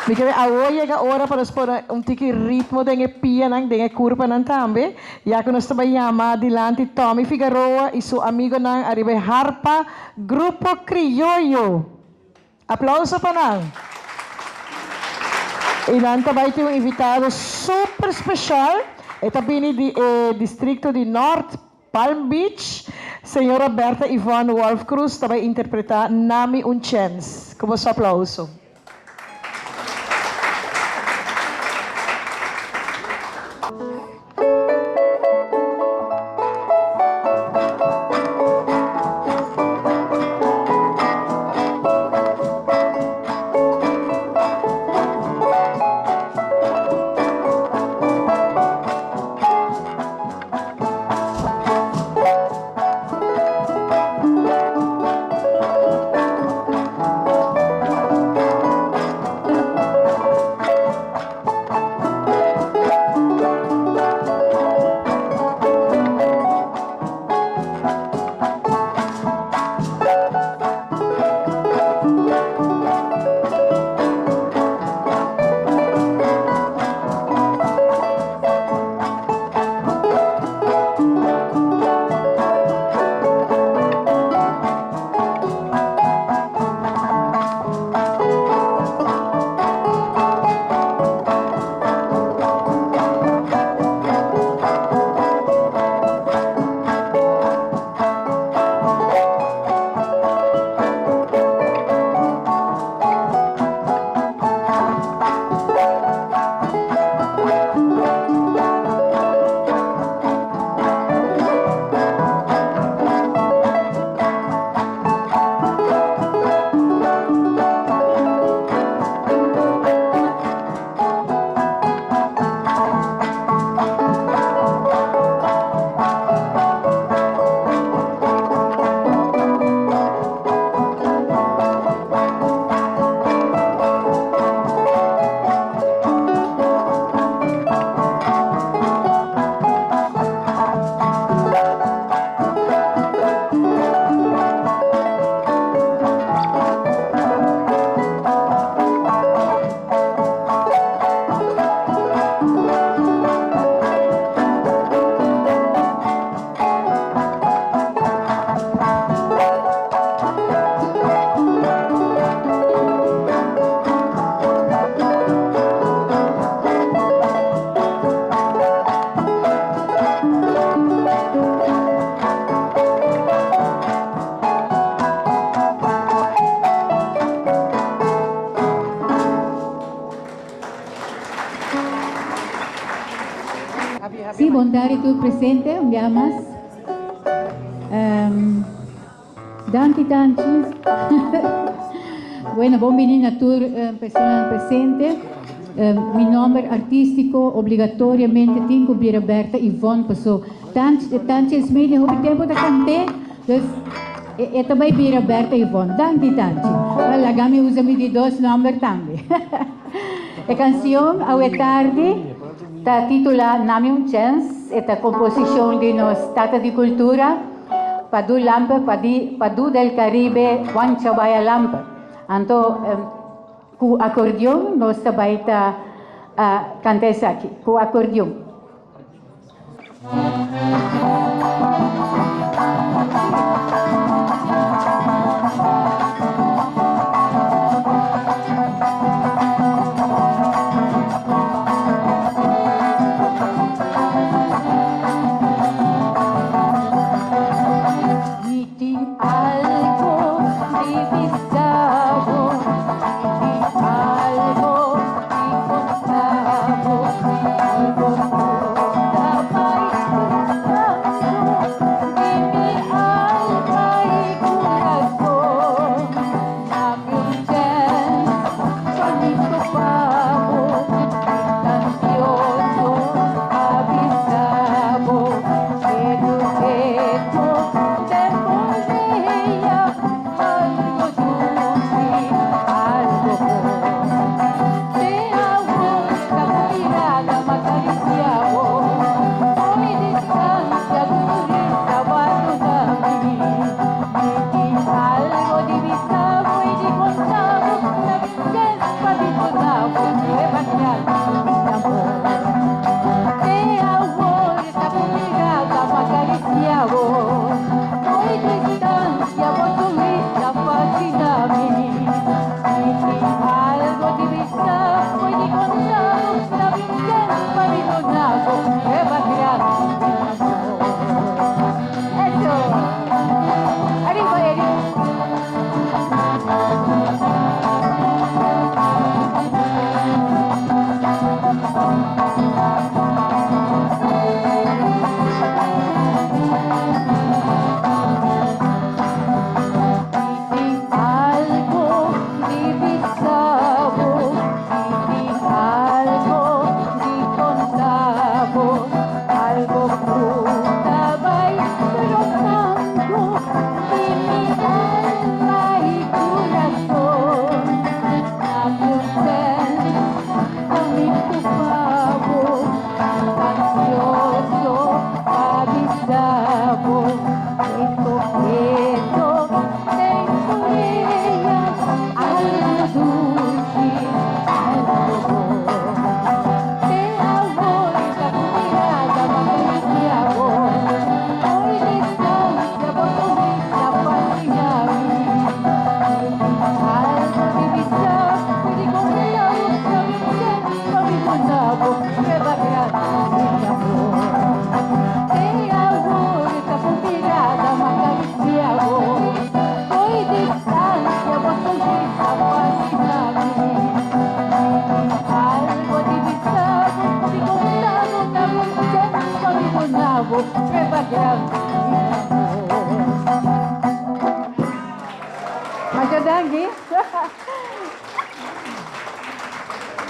Porque agora chega a hora para nós pôr tiki ritmo de pia, de curva também. Já que nós estamos chamando adiante Tommy Figueroa e seu amigo arriba harpa Grupo Criollo. Aplauso para nós. E nós também temos um invitado super especial. É também do distrito de North Palm Beach. Senhora Berta Yvonne Wolf Cruz também interpretar Nami Un Chance. Como seu aplauso. Sí, bondade tu presente, un día más. Danke, danke. Bueno, bom menino a tu persona presente. mi nombre artístico obligatoriamente tiene que ser Berta Yvonne, paso tantos media hobby tempo da cante, dus e também bira Berta Yvonne, danke tanti. La gami usa mi di dos number tambi. E canción a tarde ta titula Nami un chance, e ta composición di nos Tata di Cultura, Padu Lampe, Padu del Caribe, Juan Chabaya Lampe. Anto cu acordeon nos tabaita cantesa aqui, cu acordeon.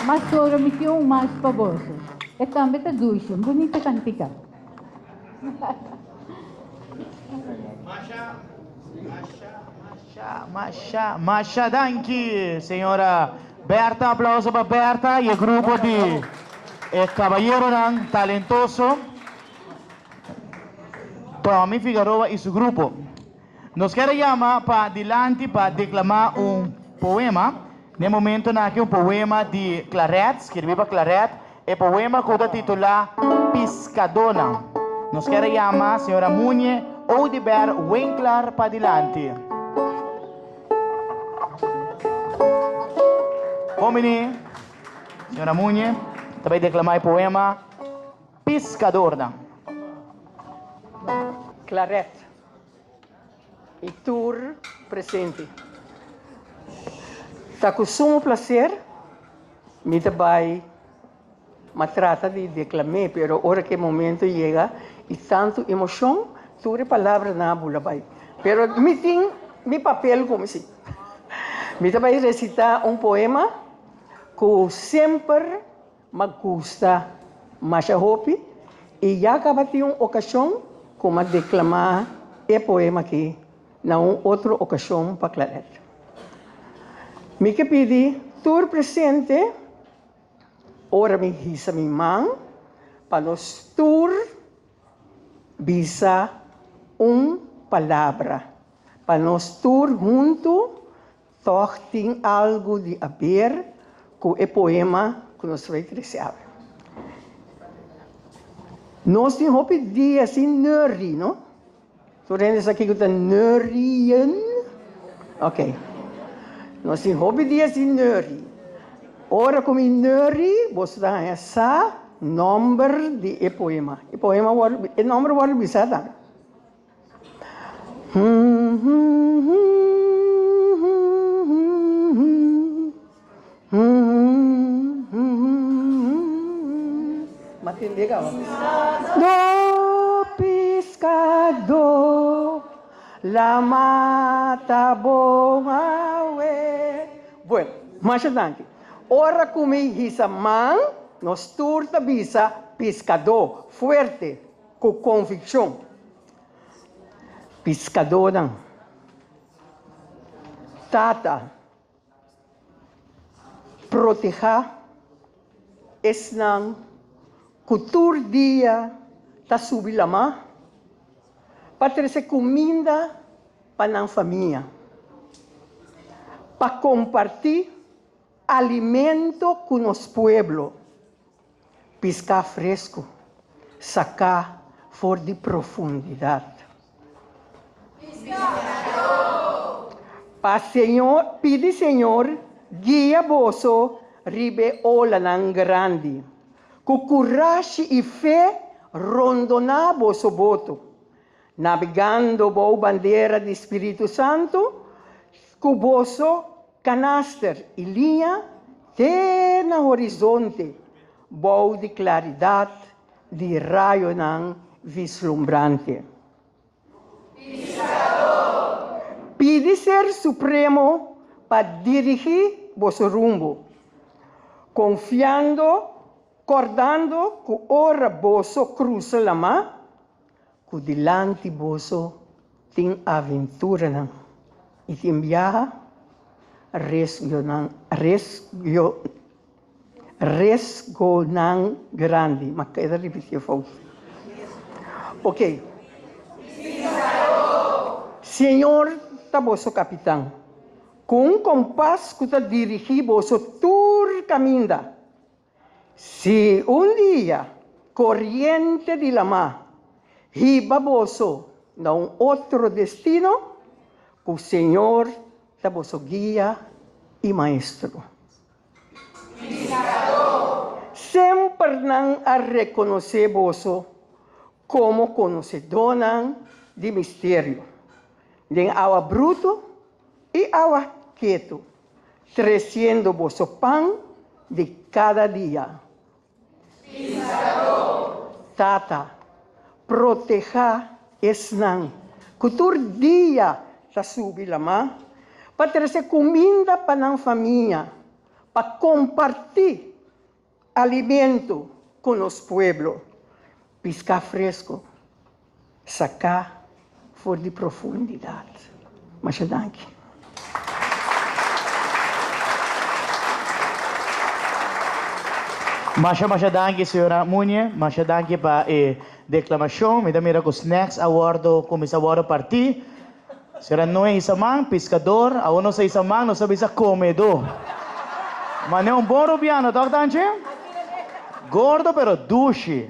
Mas sora me tinha mais pavoso. E também tá ducho, bonita cantica. Masha, danke, senhora Berta. Aplauso para Berta e o grupo de Caballero Talentoso. Tommy Figueroa e seu grupo. Nos quer chamar para adelante para declamar poema. No momento aqui poema de Claret, escrevi para Claret, poema que titula Piscadona. Nos quer chamar a senhora Munye ou de Ber Winkler para adelante. Homem, senhora Munye, também declamar o poema Piscadona. Claret, e tour presente. Está com sumo prazer, me também me trata de declamar, pero ahora que momento chega e tanto emoção, tudo palavra na bula vai. Pero me tem mi papel como assim. Me também recitar poema que sempre maggusta Masha Hopi e já acaba de uma ocasião como declamar e poema aqui na outra ocasião para Claret. Me que pedi tur presente ora me hisa mi mãe para nós tur bisa palavra para nós tur junto tem algo de a ver com o poema que nós vai crescer. Nós temos hopi dia assim nerdy, não? Tu rendes aqui com o nerdien? Ok. Nós temos hopi dia assim nerdy. Ora como nerdy, você dá essa número de poema. O poema o número vai bisa tá? No pescador, la mata boawe. Bueno, mais adiante. Ora como hisa man, nos turta bisa pescador, fuerte, com convicção. Pescador não. Tata, proteger, esnang, cultur dia, ta subir lama, para trazer comida para a família, para compartilhar alimento com os pueblos, pescar fresco, sacar fora de profundidade. Para Senhor, pede Senhor, guia vosso ribe ola nan grande, com coragem e fé rondonar vosso voto, navegando boa bandeira do Espírito Santo, com vosso canaster e linha até no horizonte, boa de claridade, de raio nan vislumbrante. Pede ser supremo para dirigir vosso rumbo, confiando, acordando que ora vosso cruza la mar, que delante vosso tem aventura não, e tem viaja resgo não grande, mas queda repetir fogo. Ok. Senhor, tá vosso capitão, com compás que tá dirigir vosso tur caminho. Se dia corrente de la mar riba vosso a outro destino, o Senhor é vosso guia e maestro. Sempre não a reconhecer vosso como conhecedora de mistério, de água bruto e água quieto, trazendo vosso pão de cada dia. Tata, proteja esnan, cultur dia sa subi lama, para trazer comida para a família, para compartilhar alimento com os pueblos, pescar fresco, sacar fora de profundidade. Mas danke. Masha danke, senhora Munye. Masha danke para a declamação. Me dá mira com snacks, aguardo como se aguardo partir. Senhora não é isamang, pescador. A uno sa isamang, não sabe sa comedor. Mas não é bom rubiano, tá, Tanche? Gordo, pero duche.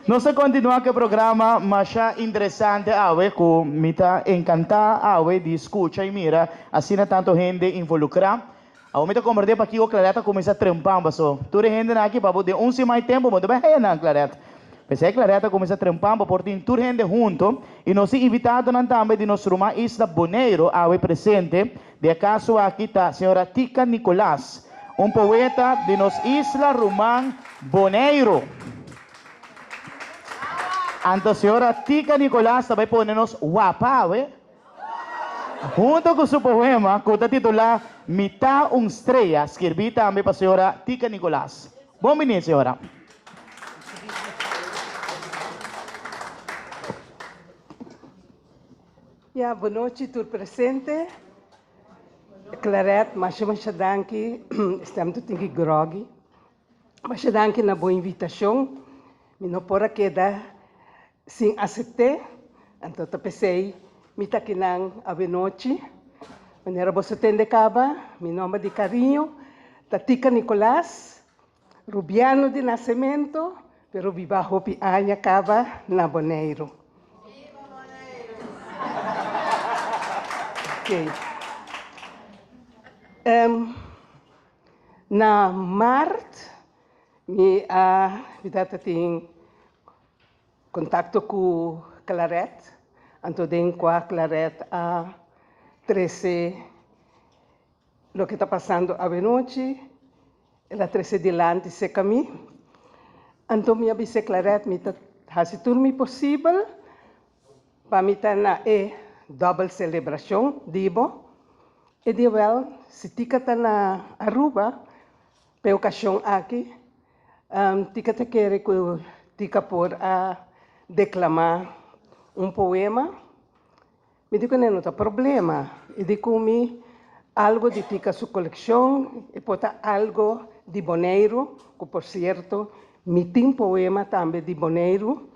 Nós continuamos com o programa, mas interessante, awe, que me está encantado, awe, de escuta e mira, assim tanto gente involucrada. A me está convertindo para que o Clareta comece a trampar, so. Toda gente aqui para poder mais tempo, mas também é na Clareta. Pensei que Clareta comece a trampar para portar toda gente junto e nós invitado também de nosso irmão Isla Boneiro, awe presente, de acaso aqui está a senhora Tica Nicolás, poeta de nossa Isla Román Boneiro. Então, a senhora Tica Nicolás também põe-nos guapa, junto com seu poema, que está titulado Mita estrella, escrevi também para a senhora Tica Nicolás. Bom menino, senhora. Boa noite, tudo presente. Claret, mas danke, estamos tudo aqui groggy. Mas danke na boa invitação. Me não pode quedar sem aceitar. Então, eu pensei, me tá aqui na noite. Maneira você tem de caba, meu nome de carinho, Tatica Nicolás, Rubiano de nascimento, pero viva hopi aña caba na Boneiro. Ok. Na Mart, me tem contato com Claret, então tem com a Claret a 13, lo que está passando a noite, ela 13 delante se caminho. Então, minha bicicleta me faz tudo possível para me estar na double celebração, digo. E de well, se tica está na Aruba, para ocasião aqui, tica te quer que tica por a declamar poema. Me digo, não tem problema. E digo, algo de tica sua coleção, e pode algo de Boneiro, que, por certo, me tem poema também de Boneiro,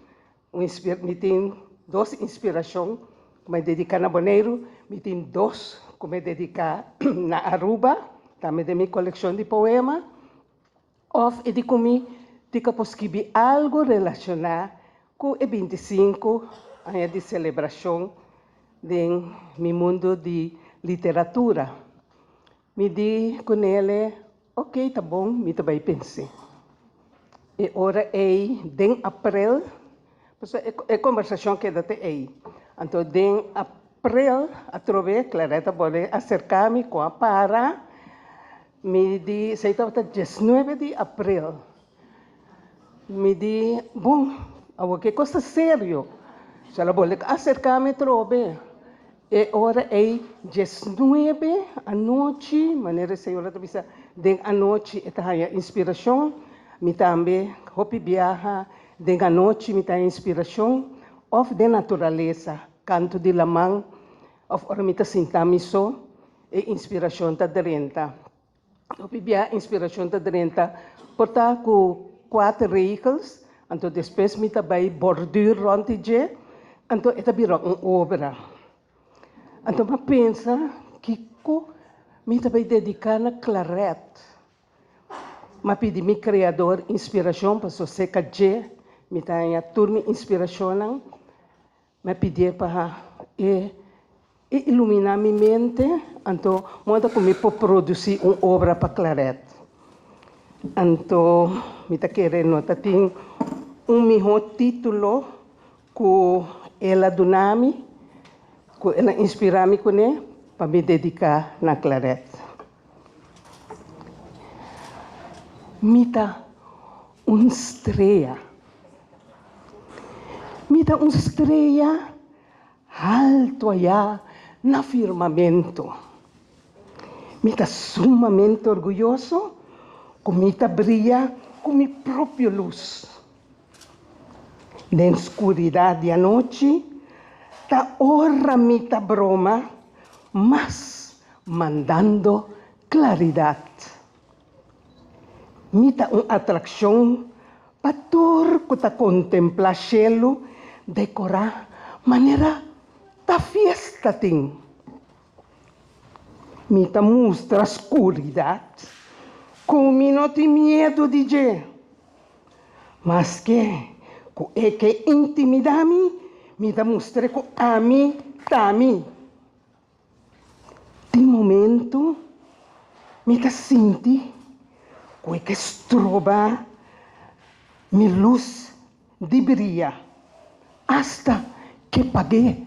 me tem 2 inspirações, que me dedicar na Boneiro, me tem 2 que me dedicar na Aruba, também de minha coleção de poema. E digo, tica posso escrever algo relacionado com o 25 anos de celebração do meu mundo de literatura. Me di com ele, ok, tá bom, me também pensei. E ora em abril, é conversação que dá aí. Então, em abril, através, Clareta pode acercar-me com a para, me di, sei que está 19 de abril. Me di, bom, que coisa sério. Se ela pode acercar-me, trove. E ora é 19 à noite, maneira se eu também den à noite é a inspiração, me também hopi viaja den à noite me tem inspiração of de natureza, canto de lamang of ora me sinta miso e inspiração ta derenta. Hopi viaja inspiração ta derenta, porta com 4 veículos, então depois me também bordur rontige, então é também uma obra. Então, eu penso que eu me dedicar a Claret. Eu pedi meu criador inspiração para você que me tenha turma inspiração. Eu pedi para iluminar minha mente. Então, eu como para produzir uma obra para Claret. Então, eu quero ter melhor título que ela donami. Ela inspira-me com ele para me dedicar na Claret. Mita estrela. Mita estrela alto allá no firmamento. Mita sumamente orgulhoso, que mita brilha com minha própria luz. Na escuridão da noite, ta ora mita broma, mas mandando claridade. Mita uma atração para todo que ta contempla cielo, decorar maneira ta fiesta ting. Mita mostra escuridade, como não tem medo de dizer, mas que intimidade me mostra que a mim, também. De momento, me senti que trova minha luz de brilha, hasta que paguei.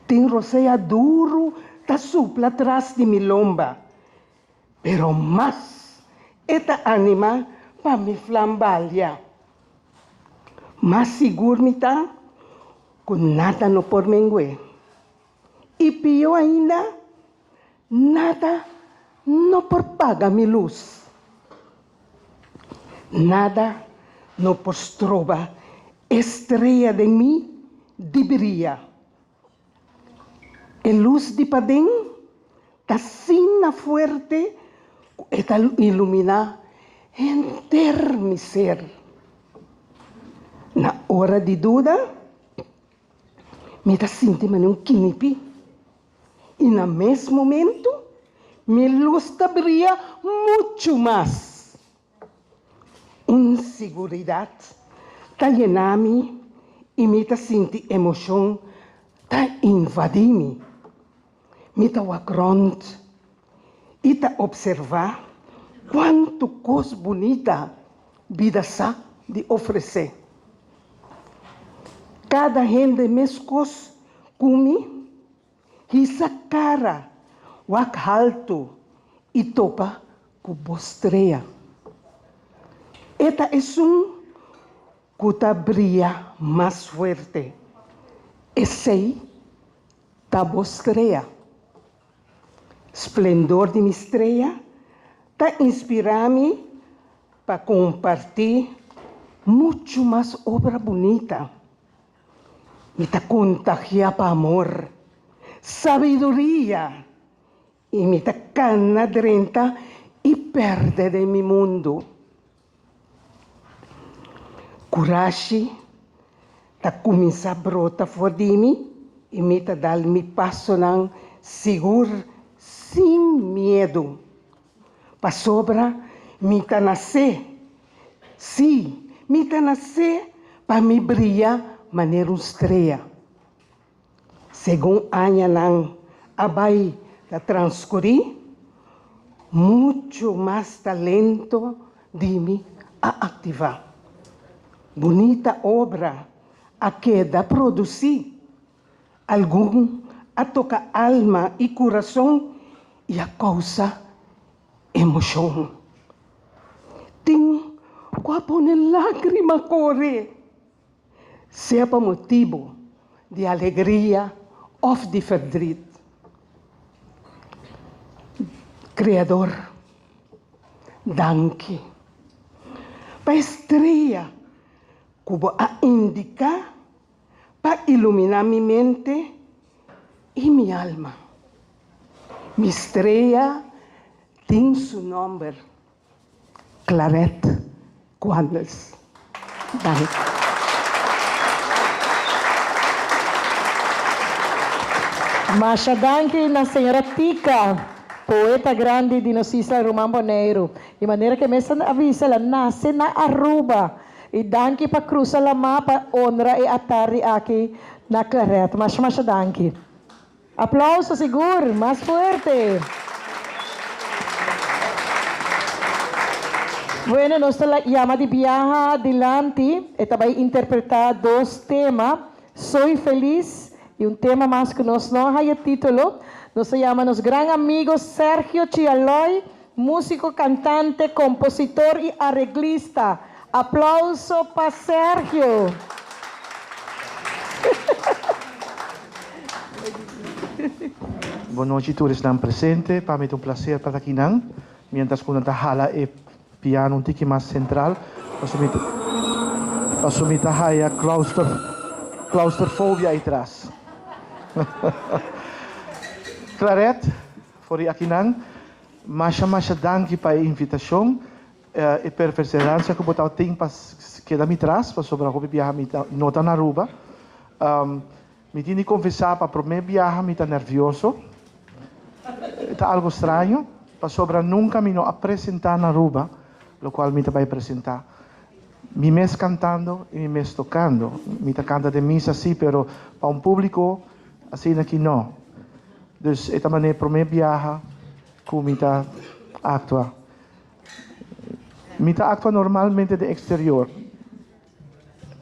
Tem roceia duro, tá supla atrás de minha lomba, pero mais, esta anima para me flambalha. Mas seguro me tá, com nada no pormengue. E pior ainda, nada não propaga minha luz. Nada não postrova estrela de mim de brilha. A luz de Padem está sina fuerte e está ilumina inteiro meu ser. Na hora de dúvida, me está sentindo um quinipi. E no mesmo momento, minha luz está brilha muito mais. Inseguridade está llenando-me e me está sentindo emoção, está invadindo-me. Me está walkando e está observar quanto coisa bonita vida sa de oferecer. Cada gente mes coisas come, essa cara, wak alto e topa com bostreia. Esta é que brilha mais forte. Esse é bostreia. Esplendor de minha estrela está inspirando-me para compartilhar muito mais obra bonita. Me está contagiando para amor, sabedoria e me está canadrenta e perde de meu mundo. Coragem está começando a brotar fora de mim e me está dando passo seguro, sem medo. Para sobra, me está nascer. Sim, me está nascer para me brilhar maneira estrela. Segundo Anya nang abay da transcorrer, muito mais talento de me a ativar. Bonita obra a queda produzir. Algum a tocar alma e coração e a causa emoção. Tem qua pone lágrima correr. Seja por motivo de alegria ou de verdade. Criador, danke. Para estrela, como a indicar, para iluminar minha mente e minha alma. Minha estrela tem seu nome, Clarette Quandles. Danke. Masha danke na senhora Tica, poeta grande de nossa isla Romão Boneiro. De maneira que mesa avisa, ela nasce na Aruba. E danke para cruzar a mapa, honra e atari aqui na Clarette. Masha danke. Aplauso seguro, mais forte. Bueno, nós llama de viaja adelante e vai interpretar dois temas. Soy feliz. E tema mais que nós não há título, nós chamamos gran amigo Sergio Chialoy, músico, cantante, compositor e arreglista. Aplauso para Sergio. Boa noite a todos que estão presentes. Para mim é prazer estar aqui. Mientras que nós hala e piano um tique mais central, assumir a claustrofobia atrás. Clarette, voor aqui masha danke para a invitação e per perseverança que botar o tempo para quedar me atrás para sobre a viagem me nota na Aruba. Me tinha confessar para o primeiro viagem me tá nervioso, tá algo estranho, para sobre nunca me não apresentar na Aruba, o qual me vai apresentar. Me mês cantando e me mês tocando, me tá canta de missa assim, pero para público assim aqui não. Dus esta maneira primeiro viaja como me tá actua. Me tá actua normalmente de exterior.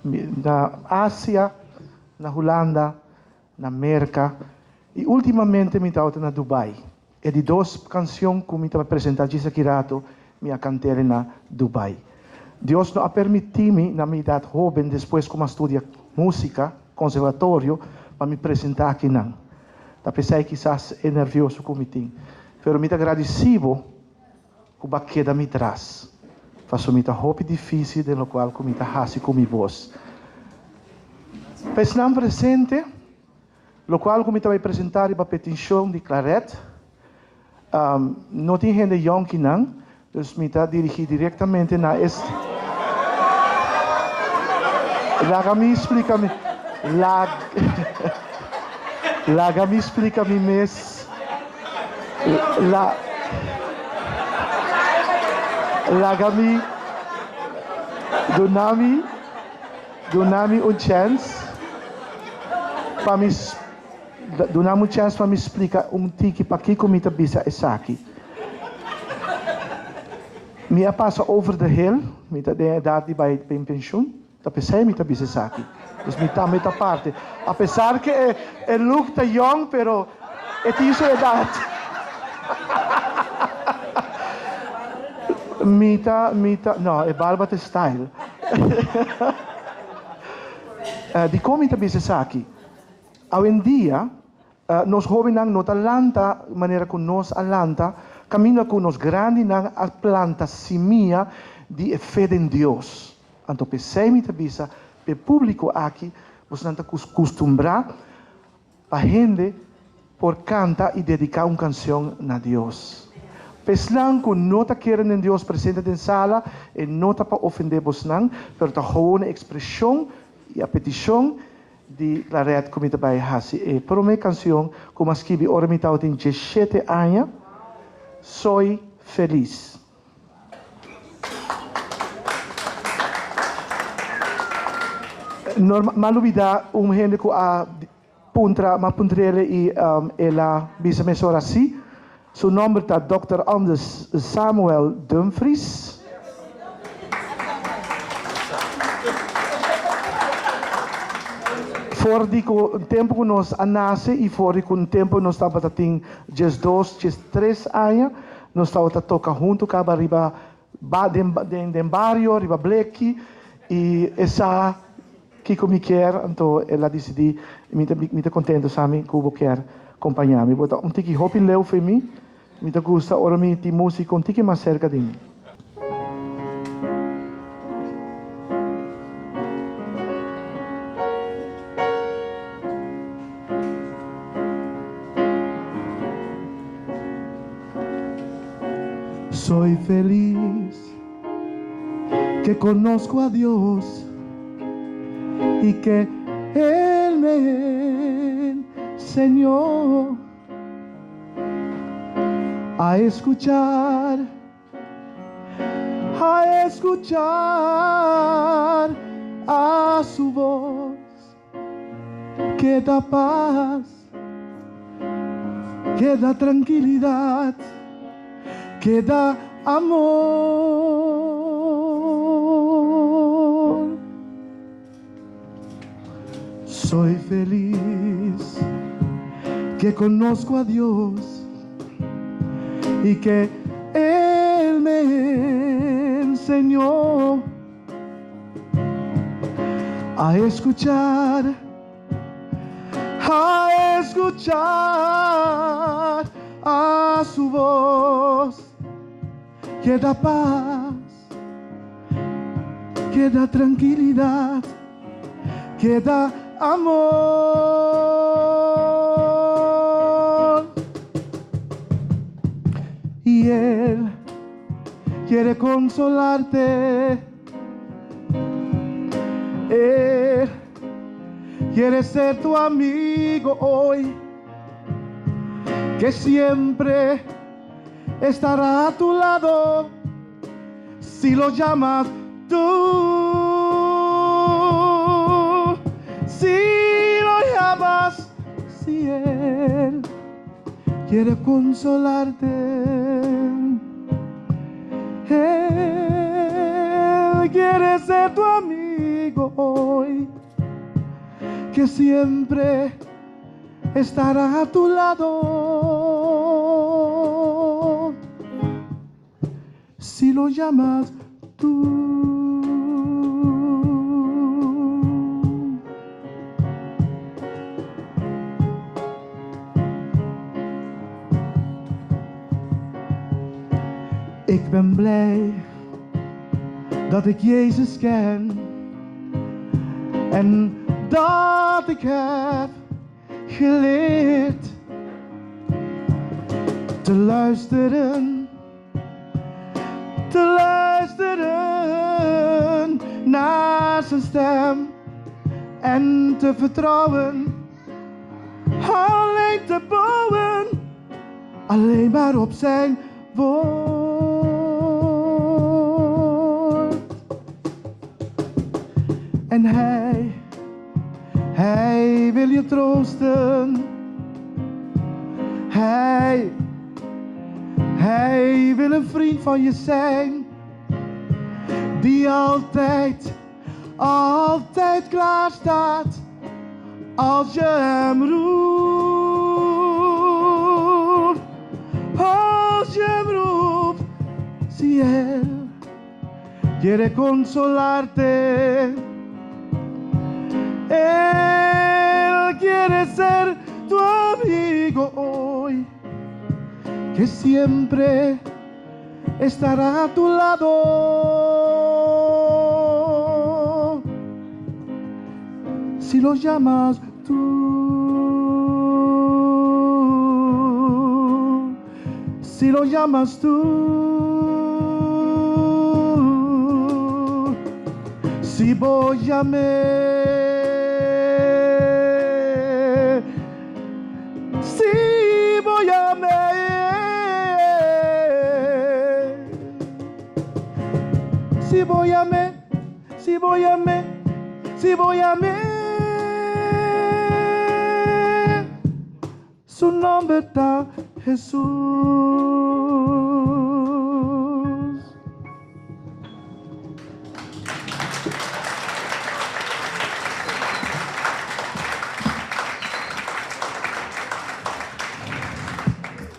Na Ásia, na Holanda, na América e ultimamente me tá na Dubai. E de duas canções que me tá apresentar Gisa Kirato, me cantei na Dubai. Deus não permitiu-me na minha idade jovem, depois como estudia música, conservatório, para me apresentar aqui não. apesar quizás é nervioso com meeting. Pero me agradecido com a queda me traz. Faço muita roupa difícil, de lo qual com muita raça com minha voz. Pesnam presente, lo qual como vai apresentar a petição de Claret. Não tem gente yonki não, dus me está dirigir diretamente na este. Laga me explica-me. Laga me explica-me mes. Laga me. Donami um chance. Para me. Donami um chance para me explicar tiki para que comida bisa é aqui. Me passa over the hill, me tá de idade para pensioen. Dat pensei me bisa aqui. Dus me tá parte. Apesar que look tá young, pero isso é idade. Não, é barba de style. De como está bisa aqui? Hoje em dia, nós jovens não alanta, maneira que nós alanta, caminha com nós grandes não a planta semilla de fé em Deus. Então, pensei me bisa, o público aqui, você não está acostumbrar a gente por cantar e dedicar uma canção a Deus. Peslang que não está querendo em Deus presente na sala, e não está para ofender você não, mas está uma expressão e a petição de Claret como está vai fazer. Para minha canção, como escrevi, ora me tem 17 anos, sou feliz. Malubida gente que a puntrele e ela bisa mesora assim. Seu nome está Dr. Anders Samuel Dumfries. Fora o tempo que nós nasce e fora o tempo que nós estamos a ter 2, 3 anos, nós estamos a tocar junto com a riba de barrio, riba Bleki, e essa que me quer, então ela decidiu, me está contente, sabe, que eu quero acompanhar-me. Um tiki hopi leu para mim, me gusta, ora me tem música um tiki mais cerca de mim. Soy feliz que conozco a Dios y que Él me enseñó a escuchar a su voz que da paz, que da tranquilidad, que da amor. Soy feliz que conozco a Dios y que Él me enseñó a escuchar a su voz que da paz, que da tranquilidad, que da amor. Y Él quiere consolarte. Él quiere ser tu amigo hoy, que siempre estará a tu lado si lo llamas tú. Si lo llamas, si Él quiere consolarte. Él quiere ser tu amigo hoy, que siempre estará a tu lado si lo llamas tú. ik Jezus ken en dat ik heb geleerd te luisteren naar zijn stem en te vertrouwen, alleen te bouwen, alleen maar op zijn woord. En hij wil je troosten, hij wil een vriend van je zijn, die altijd klaar staat als je hem roept. Als je hem roept, si él quiere consolarte. Él quiere ser tu amigo hoy, que siempre estará a tu lado. Si lo llamas tú, si lo llamas tú, si voy a si voy a su nombre está Jesús.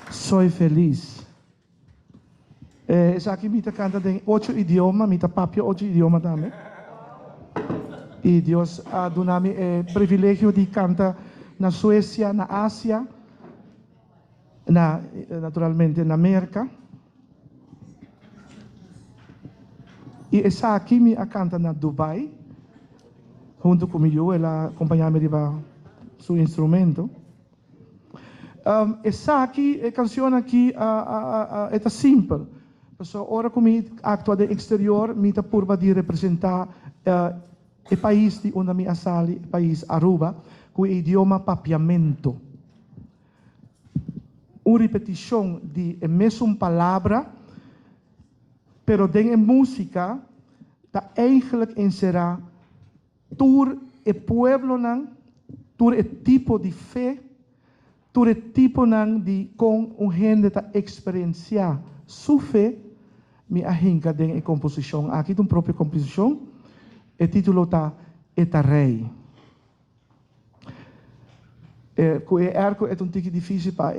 Soy feliz. Aquí mita canta en 8 idiomas, mita papio 8 idiomas también. Y Dios ha dado el privilegio de cantar en Suecia, en Asia, naturalmente en América. Y esa aquí me canta en Dubai, junto conmigo, ella acompañaba su instrumento. Esa aquí, canción aquí, es simple. So, ahora como actúa de exterior, me está por representar el país de onde me asali, el país Aruba, con el idioma papiamento. Una repetición de la misma palabra, pero de música, está eigenlijk encerrar todo el pueblo, todo el tipo de fe, todo el tipo de con un gente que experiencia su fe, me ahinca de la composición. Aquí es una propia composición. El título está Eta Rey. El arco es un poco difícil para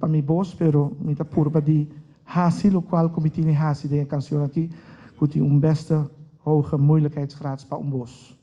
mi voz, pero me está purba de hasi, lo cual como tiene hasi de la canción aquí, que tiene un beste hoge moeilijkheidsgraad para un voz.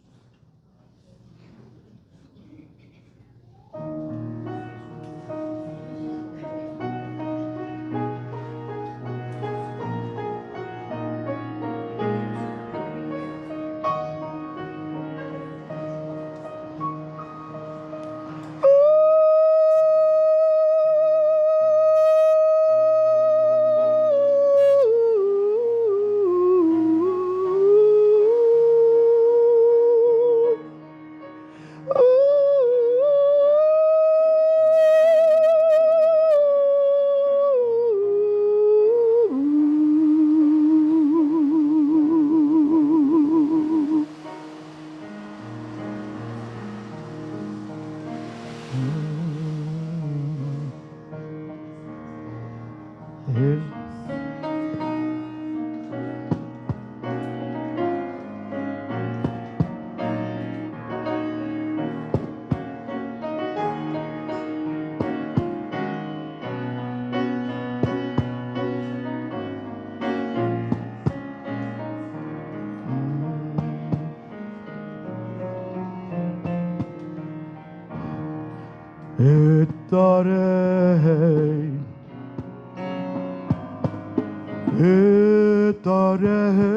Etarei, etarei.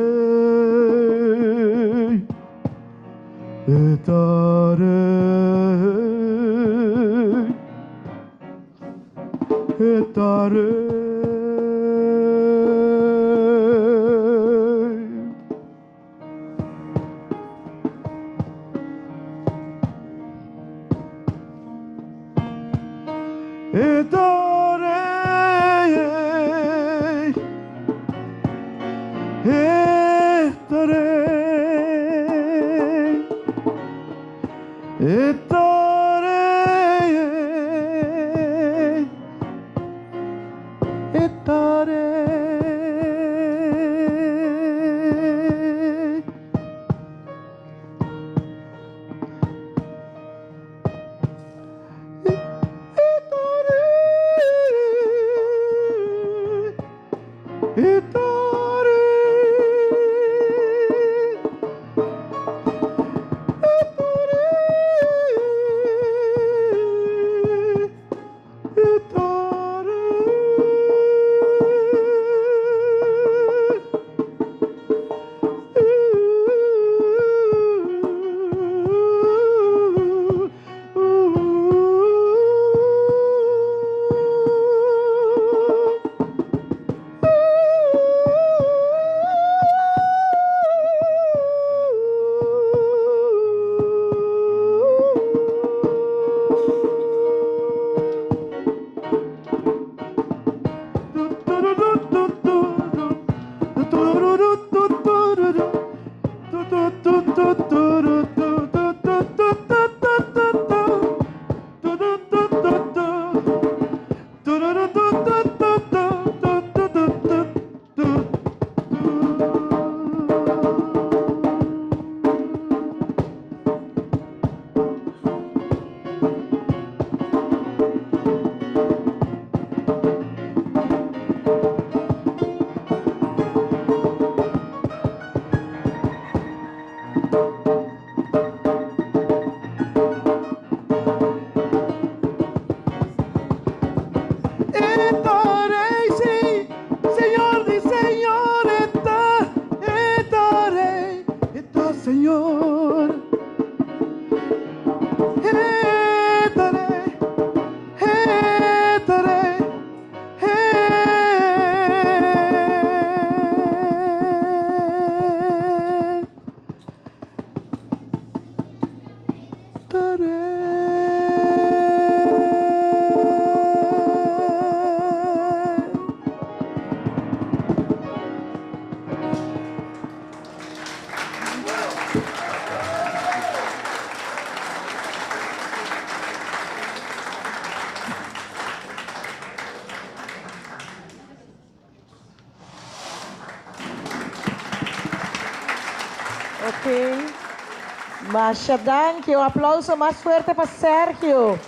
Masha, danke. Um aplauso mais forte para Sérgio.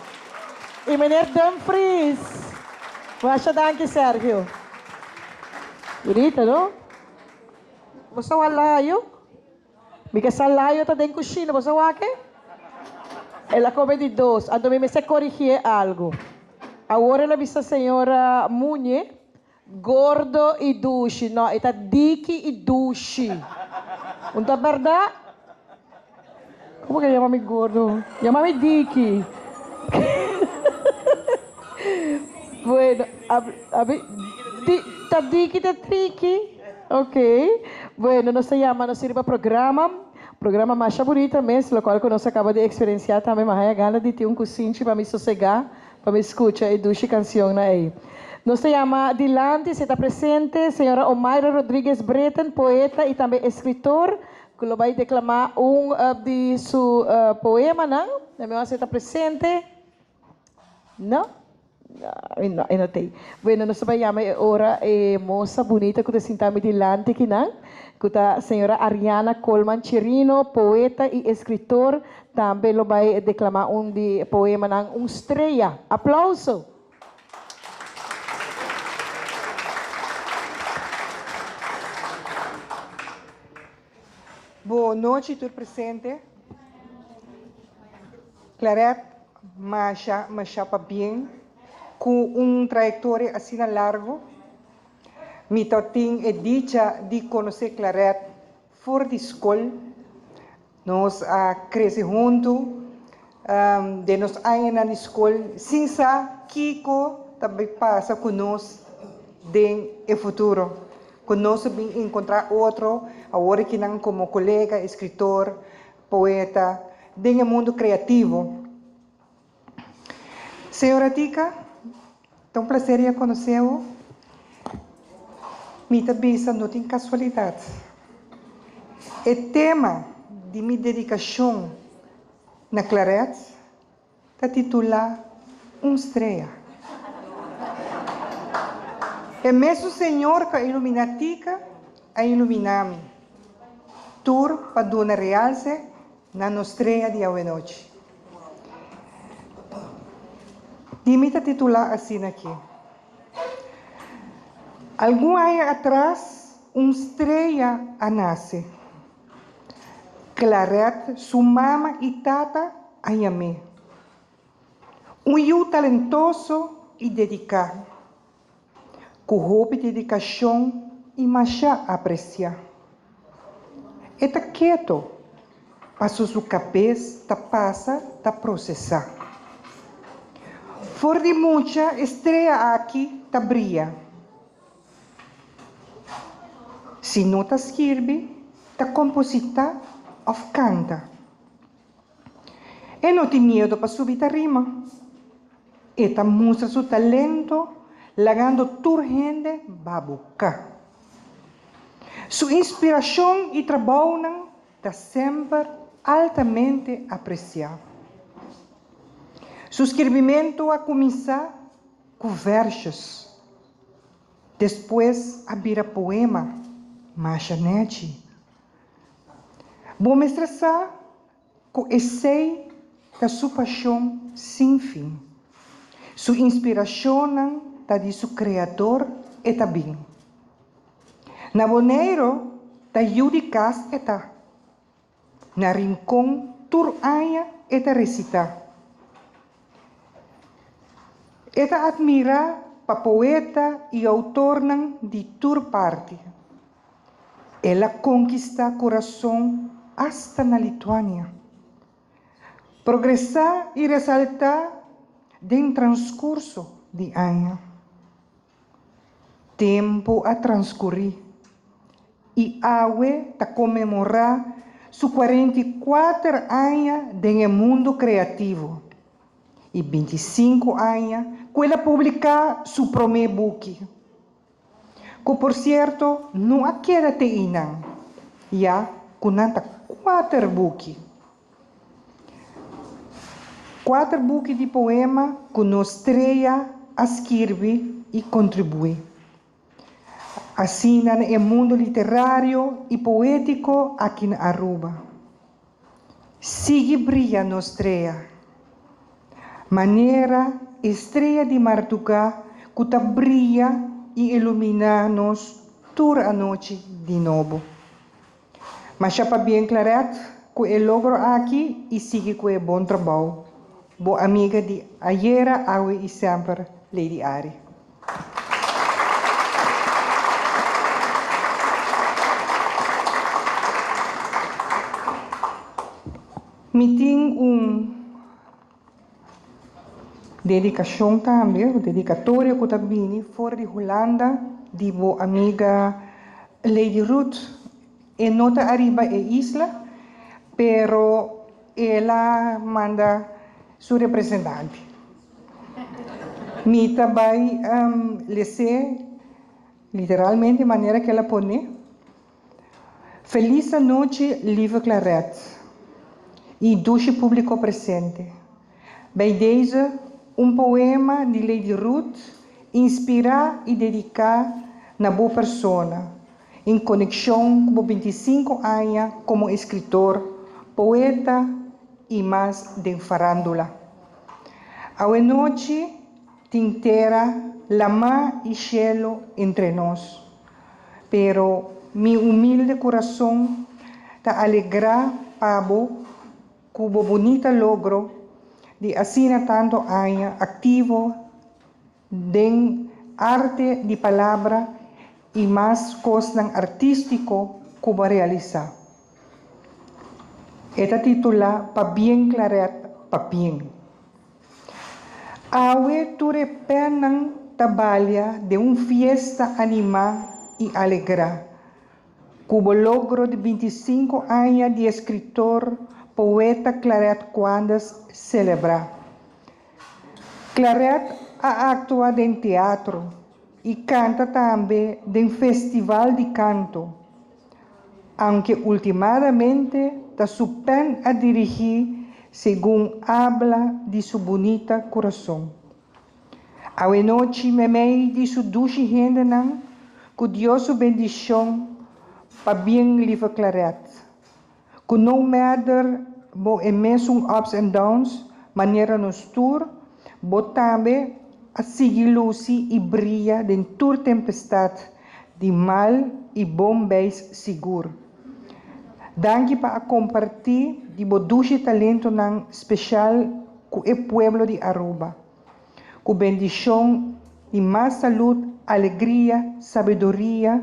E meneer Dumfries. Masha, danke, Sérgio. Bonito, não? Você vai laio? Porque se laio está dentro da cozinha, você vai aqui? Ela come de dois. Então, me se corrigir algo. Agora, ela vista a senhora Munhe, gordo e duche. Não, está dique e duche. Não é verdade? Como que chama-me gordo? Chama-me Dicky. Bueno, tá Dicky, tá tricky. Ok. Bueno, nos llama, nos sirve programa Masha Bonita mesmo, o qual nós acaba de experienciar também, mas é gana de ter um cozinho para me sossegar, para me escutar e duche canção aí. Nos chama adelante, se está presente, senhora Omaira Rodrigues Breton, poeta e também escritor, que vai declamar de seu poema, não? Você está presente? Não? Não tem. Bueno, nós vamos chamar agora a moça bonita que está sentada delante aqui, não? Que a senhora Ariana Colman Chirino, poeta e escritor, também vai declamar de poema, não? Estrela. Aplauso. Boa noite, tudo presente. Claret, Masha para bem, com trajetória assim largo. Me tenho a dicha de conhecer Claret fora de escola. Nós cresce junto, de nós aí na escola, sinsa Kiko também passa conosco no futuro. Conosco bem encontrar outro, agora que não como colega, escritor, poeta, no mundo criativo. Senhora Tica, é um prazer conhecê-lo. Minha bisa não tem casualidade. O tema de minha dedicação na Claret está titulado Estreia. É mesmo o Senhor que iluminatica a iluminar-me. Tur para dar realce na nossa estreia de hoje noite. Dime está titular assim aqui. Algum ano atrás, estreia nasce. Claret, sua mama e tata a mim. Eu talentoso e dedicado. Com roupa de dedicação e machá apreciar. Eta quieto, passou sua cabeça, ta passa, ta processar. For de muita estreia aqui, ta brilha. Se não ta escreve, ta composita ou canta. E não tem medo para subir a rima. E ta mostra seu talento, lagando toda gente babuca. Sua inspiração e trabalho está sempre altamente apreciado. Seu escrevimento a começar com versos, depois a vira poema, machanete. Vou me estressar com essay da sua paixão sem fim. Sua inspiração está de seu criador e também. Na Boneiro, está Yudicas eta. Na Rincón, Turanha eta recita. Eta admira para poeta e autor de tur parte. Ela conquista coração hasta na Lituânia. Progressar e ressaltar de transcurso de ano. Tempo a transcorrer. E Aue está comemorar seus 44 anos no mundo criativo. E 25 anos, que ela publicar seu primeiro book. Que, por certo, não há queda te inang. Já, com 4 books. 4 books de poema que nos estreia a escrever e contribuir. Assim, no mundo literário e poético aqui na Aruba. Sigue brilha nos estreia. Maneira estreia de Martuca que ta brilha e ilumina-nos toda a noite de novo. Mas já para bem claret que eu logro aqui e sigue com o bom trabalho. Boa amiga de Ayera, Aue e sempre, Lady Ari. Me tem dedicação também, dedicatória que também fora de Holanda, de boa amiga Lady Ruth. E nota arriba é isla, pero ela manda seu representante. Me também lê literalmente a maneira que ela põe. Feliz noite, Lieve Claret. E doce público presente. Bij deze poema de Lady Ruth inspirar e dedicar na boa persona, em conexão com 25 anos como escritor, poeta e mais de farándula. A noite tintera la mar e cielo entre nós, pero mi humilde coração te alegra pabo cubo bonita logro de assina tanto años activo en arte de palabra y más cosas artístico como realizar. Esta titula Pa bien claret, pa bien. Awe ture penang trabalha de fiesta anima e alegra, cubo logro de 25 anos de escritor, poeta Claret Quandas celebra. Claret ha actuado em teatro e canta também em festival de canto, aunque ultimamente está supen a dirigir según habla de su bonita corazón. A noite memei de su dulce gente nan, que Dios su bendición pa bien lieve Claret. Que no matter bo imenso ups and downs, maneira nos tour, bo tambe a seguir luci e brilha den tour tempestade, de mal e bom bens seguro. Danke para compartilhar de boduche talento nan especial com o pueblo de Aruba. Com bendição e mais saúde, alegria, sabedoria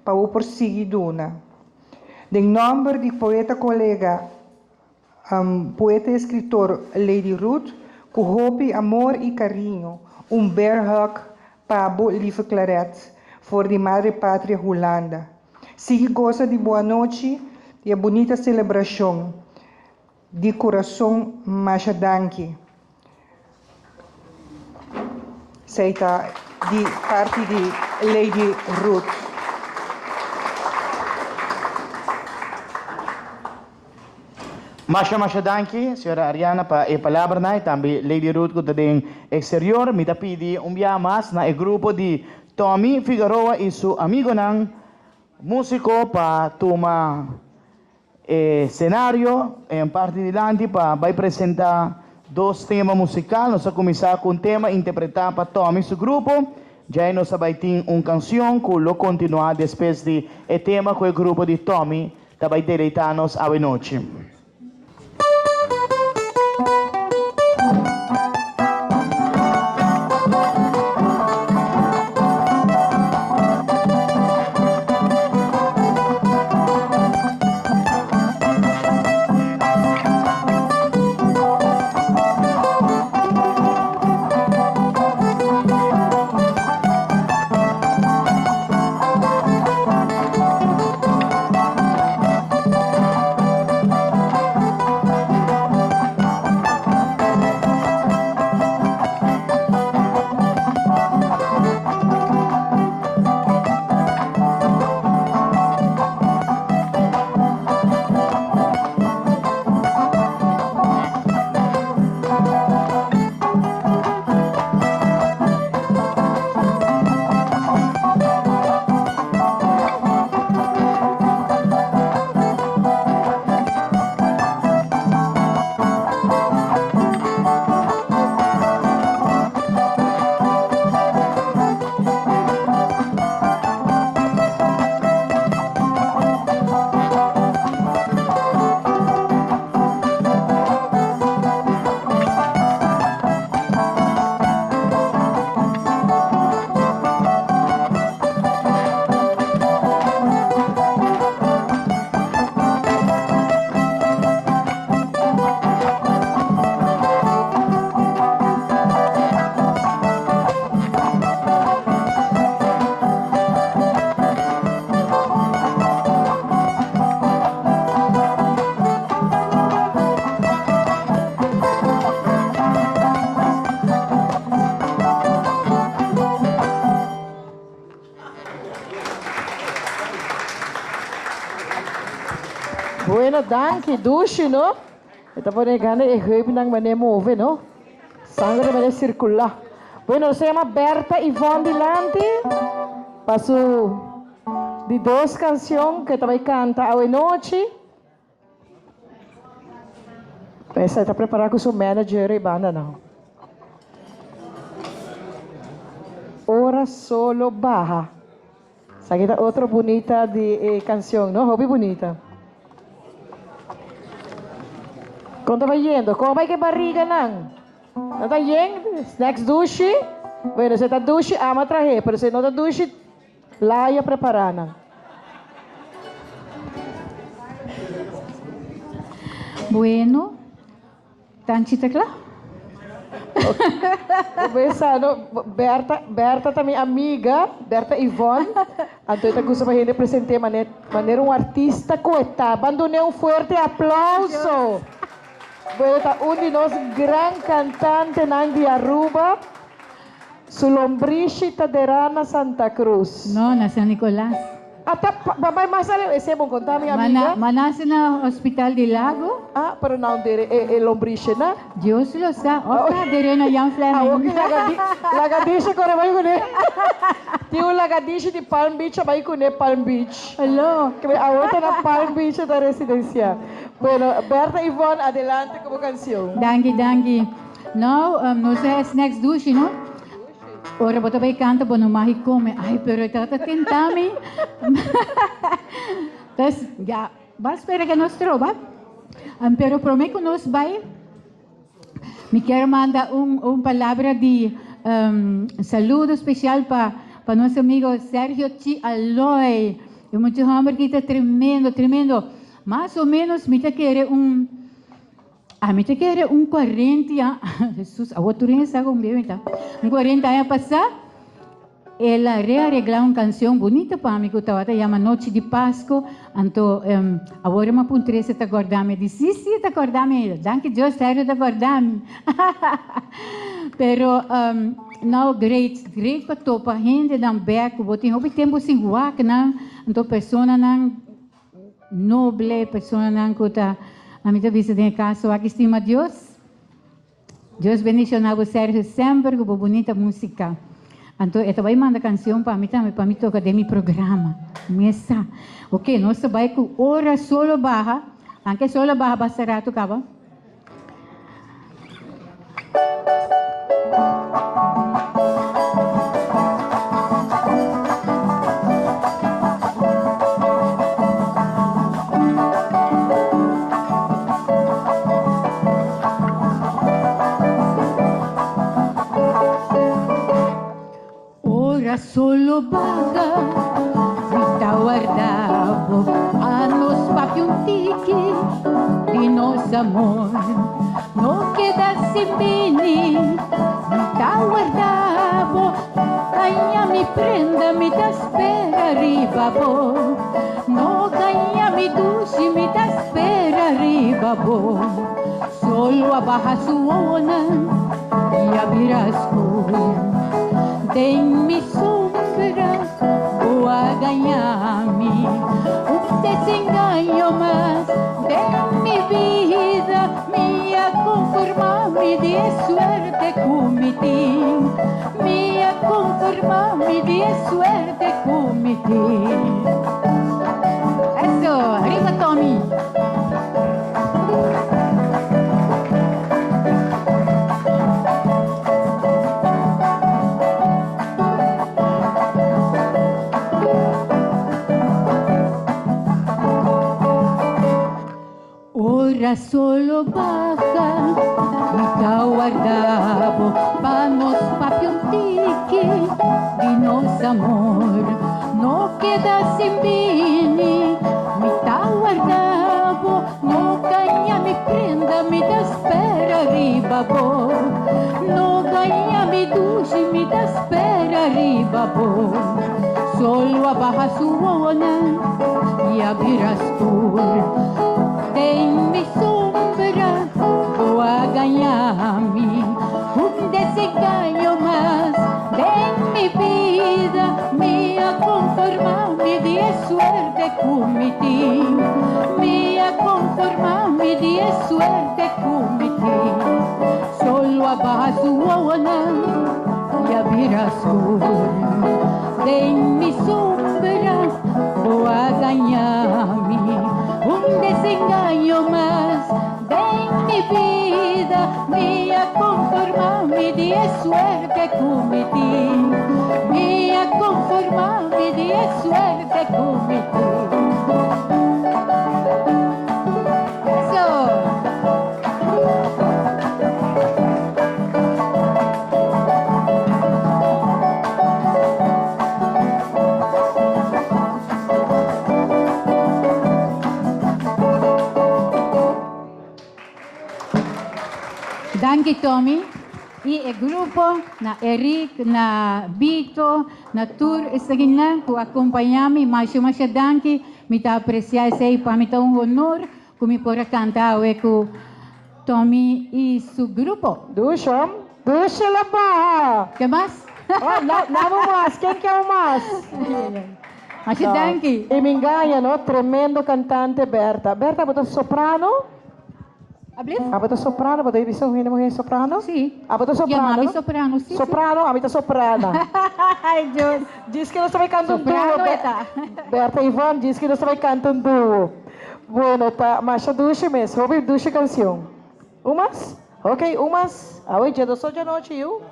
para o prosseguiduna. Em nome de poeta colega, poeta e escritor Lady Ruth, com hope, amor e carinho, bear hug para a lieve Claret, for de Madre Pátria Holanda. Siga goza de boa noite e a bonita celebração de coração Masha Danke. Seita de parte de Lady Ruth. Masha danke, senhora Ariana, para a palavra e também Lady Ruth que está em exterior. Me pedi dia mais na grupo de Tommy Figueroa e seu amigo nan músico para tomar cenário em parte de diante para vai apresentar dois temas musicais. Nós vamos começar com um tema interpretado para Tommy e seu grupo. Já nós vamos ter uma canção que lo continuar depois de tema com o grupo de Tommy. Vai deleitar-nos a noite. Bueno, danke, dushi, no? Ito po na gana, ihip ng move, no? Sangre mane circular. Bueno, se llama Berta Ivonne Dilante. Paso de dos canciones que também canta a noite. Essa está preparada com o seu manager e banda, não. Ora solo baja. Essa aqui é outra bonita de canção, não? Hobby bonita. Como está yendo? Como vai que barriga, não? Não está yendo? Next dushi? Bueno, se está dushi, ama traje. Pero se não está dushi, lá ia preparada. Bueno, tanchita kla? Besado, Berta também amiga, Berta Ivonne. Então, eu gosto de representar maneira um artista coeta. Abandonei um forte aplauso. Berta, de nós gran cantante de Aruba, su lombrice taderana Santa Cruz. No, na San Nicolás. Até babay masale, esse é bom contar minha amiga. Manasi na Hospital de Lago. Ah, pero não dere lombrice na. Dios lo sa. Oka dere na yang Ah, Fleming. okay, lagadiche ko na ba yun eh? Tiyo lagadiche di Palm Beach, abay ko ne Palm Beach. Hello. Kami awata na Palm Beach da residencia. Bueno, Berta Ivonne, adelante como canción. Danke. No, no sé, next douche, no? Ora bota vai canta bono mahi come. Ai, pero tata tentami. Pues ya, va espera que nos trova. Pero prometo nos vai. Me quero mandar palavra de saludo especial para nosso amigo Sérgio Chi Aloy. É muito homem que está tremendo. Mais ou menos, me quer me quer 40 Jesus, a outra sabe como bem tá. 40 anos passar, ela rearreglar uma canção bonita para mim que estava chama Noite de Páscoa. Então, agora uma puntresa tá acordando, disse, sim, tá acordando. Danke Deus, sério tá acordando. Pero now great para topa gente dan beco, botin hobi tempo sem guac na, então pessoa nan noble, pessoa nan kota a mim vista tem caso aqui estima Deus. Deus bendicionar você sempre com bonita música. Então, eu vai mandar canção para mim também, para mim tocar de meu programa. Mesa. Ok, nós vai com hora solo barra, anche solo barra bastará tocava. Solo baga, vita guardavo a nos papiuntiki di nos amor. No quedasse bene, vita guardavo, ganha mi prenda, mi da spera ribabo. No ganha mi duci, mi da spera ribabo. Solo abaja suona e abirasco. Tem mi sombra o a ganhar-me desenganho, mas de mi vida me a conformar-me de suerte cometi, me a conformar-me de suerte cometi. Eso, arriba Tommy. Ora solo baja, vita guardavo, pa nos papiuntiki di nos amor. No quedasse bene, vita guardavo, no ganha mi prenda, mi da spera ribabo. No ganha mi duci, mi da spera ribabo. Solo abaja suona e abirastur. Tem mi sombra o a ganhar-me desenganho, mas de mi vida me a conformar-me de suerte cometi, me a conformar-me de suerte cometi. Solo abaixo ona e abirasco. Tem mi sombra o a ganhar-me desenganho, mas de mi vida me a conformar-me de suerte cometi, me a conformar-me de suerte cometi. Danke, Tommy. E o grupo, na Eric, na Vito, na Tur, essa guiná, que acompanhamos, mas danke, me tá apreciar esse para me tá honor, que me pode cantar com Tommy e seu grupo. Duxa lá pa! Que mais? Oh, não mais, quem quer mais? Mas danke. E me engana, no? Tremendo cantante Berta. Berta, você soprano? Hablis? Abata soprano, ba daí bisong hindi mo yung soprano? Sim. Abata soprano? Mami soprano, sim. Soprano, amita soprana. Ai, Diyos. Diz que não sabem cantar Soprano, duo. eta. Berta Ivan, diz que não sabem cantar duo. Bueno, tá, mas a duche mesmo. Houve duche canção. Umas? Ok, umas. Awe, dia do sol de noite, eu.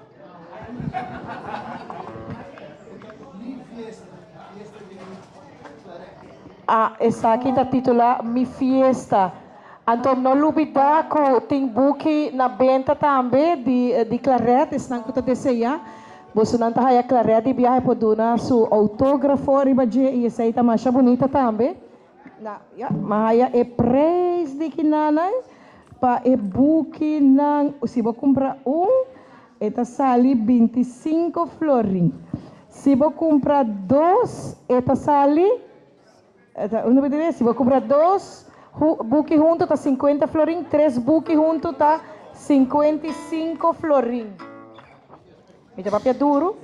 Essa aqui está titulada Mi Fiesta. Então, não lubida ko ting buki na benta também de Claret, isnang ko ta deseja. Você não tá aí Claret de viaje por dona su autógrafo riba je e essa ita mais bonita também. Na, ya, mahaya e preço de kinanay pa e buki nang se você comprar eta sali 25 florin. Se você comprar dois, eta sali se você comprar dois buki junto está 50 florin, 3 buki junto está 55 florin. Mira papel duro.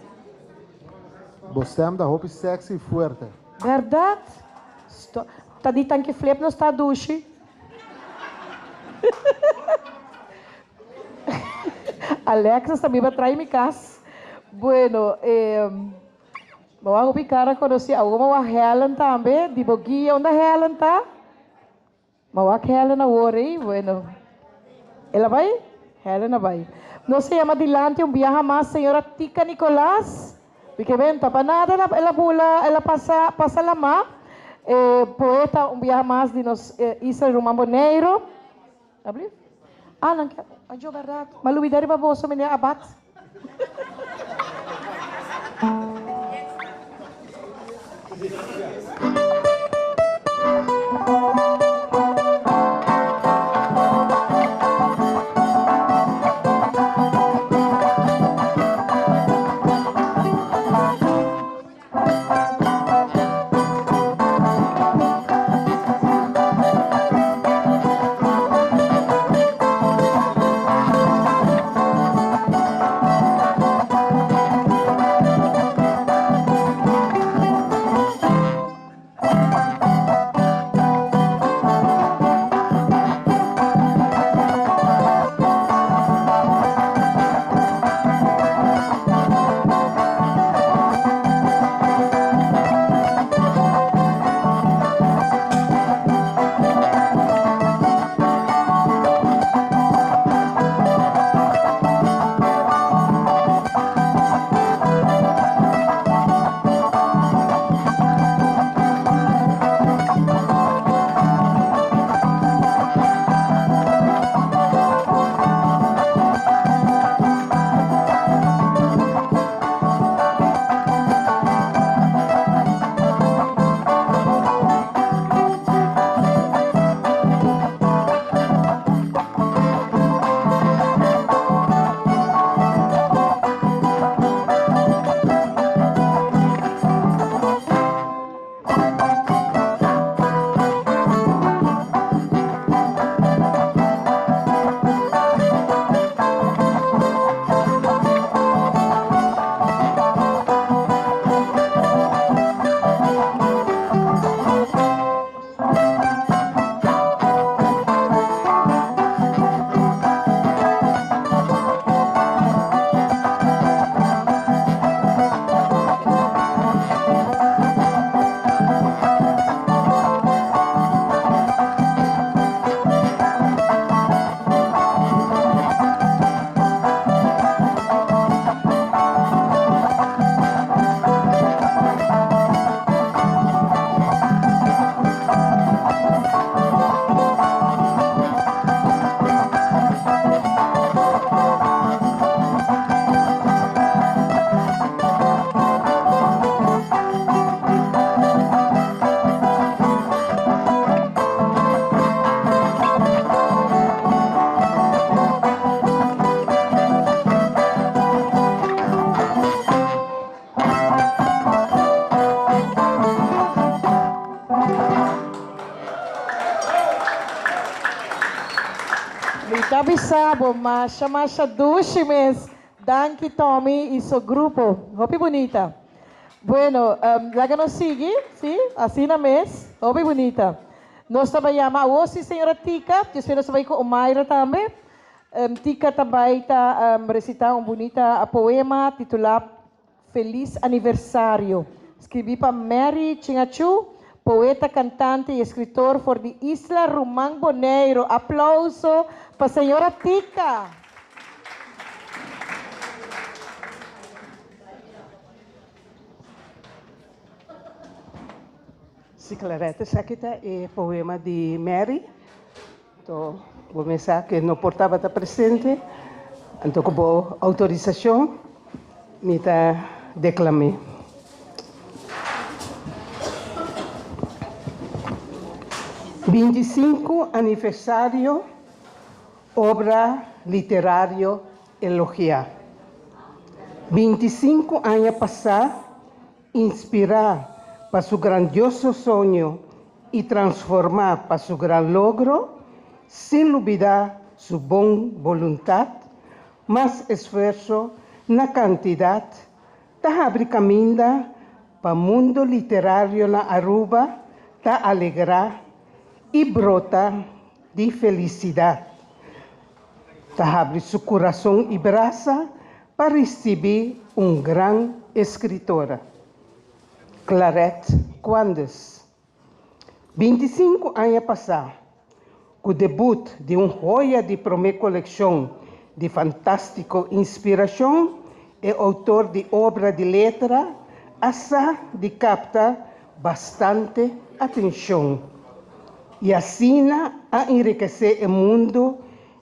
Gostamos da roupa sexy e forte. Verdade? Tá de tanque flip não está duche. Alexa também vai trair me casa. Bueno, vamos a cara conhecer alguma Helen também, de Boguia, onde Helen tá? Mawak Helena worry, bueno. Ela vai? Helena vai. No se llama adelante un viaje más, señora Tica Nicolás. Porque ven, tapa nada, ela pasa la más. Poeta, un viaje más de nos Isla Román Boneiro. ¿Abrir? Ah, não quero. Yo, verdade. Malubidari baboso, menina abat. Mitabi sabo, masha dushimes, danke Tommy e seu grupo. Hopi bonita. Bueno, láganos sigue, sim? Assim na mês. Hopi bonita. Nós trabalhamos hoje, senhora Tika, eu espero que com o Mayra também. Tika também está recitar bonita poema titulado Feliz Aniversário. Escrevi para Mary Chingachu, poeta, cantante e escritor for de Isla Román Boneiro. Aplauso para a senhora Tika. Si Clarete, sakita é poema de Mary. Então, vou começar que não portava estar presente. Então, com autorização, me declamei. "25 aniversário, obra literária elogiar. 25 anos passar, inspirar para su grandioso sonho e transformar para su gran logro, sem olvidar su boa vontade, mas esforço na quantidade, ta abre caminho para o mundo literário na Aruba, ta alegrar e brota de felicidade. Ta abre su coração e braça para receber gran escritora. Clarete Quandes. 25 anos passados, com o debut de joia de primeira coleção de fantástico inspiração e autor de obra de letra, essa de capta bastante atenção. E assim a enriquecer o mundo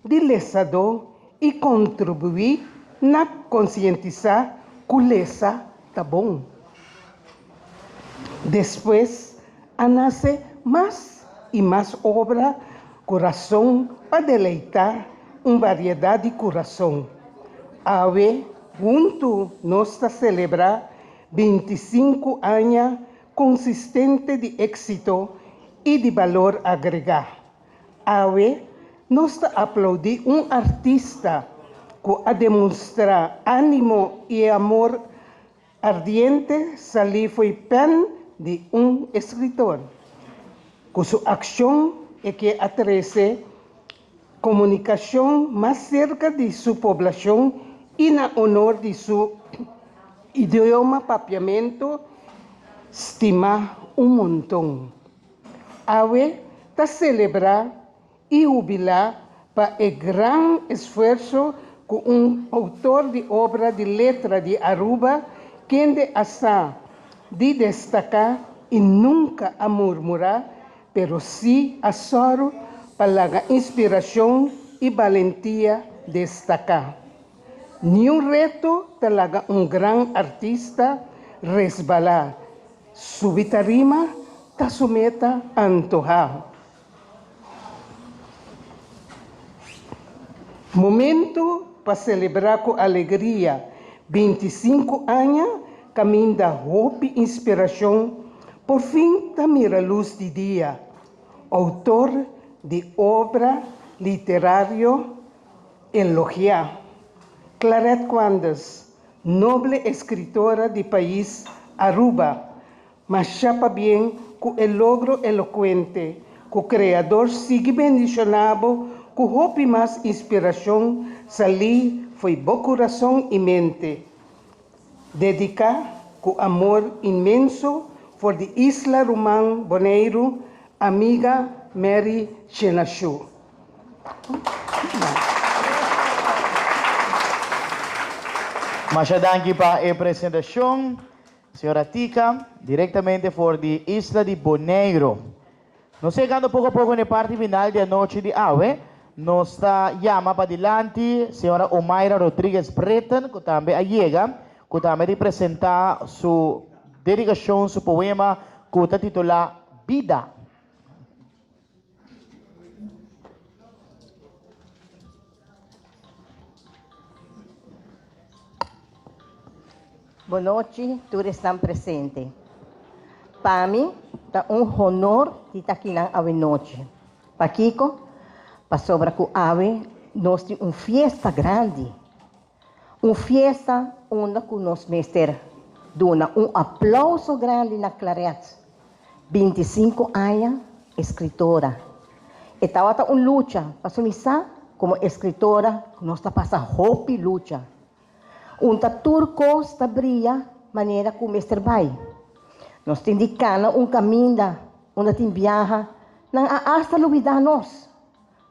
de lesador e contribuir na conscientizar que lesa tá bom. Depois, nasce mais e mais obra, coração para deleitar uma variedade de coração. Ave, junto, nós celebrar 25 anos consistente de êxito e de valor agregado. Ave, nós aplaudir artista que a demonstrar ânimo e amor ardiente, sali foi pen de escritor, com sua ação é que atrece comunicação mais cerca de sua população e na honor de seu idioma papiamento, estima montão. Ave ta celebrar e jubilar para o grande esforço com autor de obra de letra de Aruba, quem de asa de destacar e nunca a murmurar, pero sim a soro para a inspiração e valentia destacar. Nenhum reto talaga grande artista resbalar. Subita rima ta sumeta antojar. Momento para celebrar com alegria 25 anos, caminho da hope e inspiração, por fim da mira luz de dia. Autor de obra literária elogiar. Clarete Quandes, noble escritora de país Aruba, mas chapa bem com o logro eloquente, com o criador sigue bendicionado, com hope mais inspiração, sali foi bom coração e mente. Dedicar com amor imenso for de Isla Román Boneiro, amiga Mary Chingachu. Muchas danke para a apresentação, senhora Tika, diretamente por de Isla de Boneiro. Nos chegando pouco a pouco na parte final da noite de Ave, nos está chama para adelante senhora Omaira Rodrigues Breton, que também chega, que também de apresentar sua dedicação, seu poema, que está titulado Vida. Boa noite, todos estão presentes. Para mim, é honor de estar aqui na noite. Para Kiko, para sobra com ave, nós temos uma festa grande. Uma festa onde nós mestre dona um aplauso grande na Claret. 25 anos, escritora. E estava uma luta para sumissar como escritora, nós está passando hope luta. Turco está brilha maneira como mestre vai. Nós te indicando um caminho onde te viaja, não hasta olvidar nós.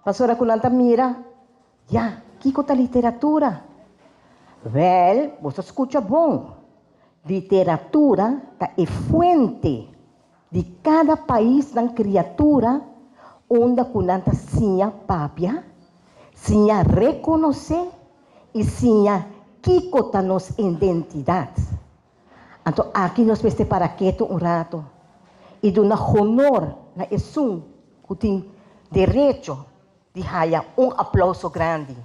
Pastora com nanta mira, que a literatura. Well, você escuta bom. Literatura é fonte de cada país da criatura onde com nanta sinha papia, sinha reconhecer e sinha que cota nos identidade. Então, aqui nós vamos para quieto rato e do honor na esum que tem direito de ganhar aplauso grande.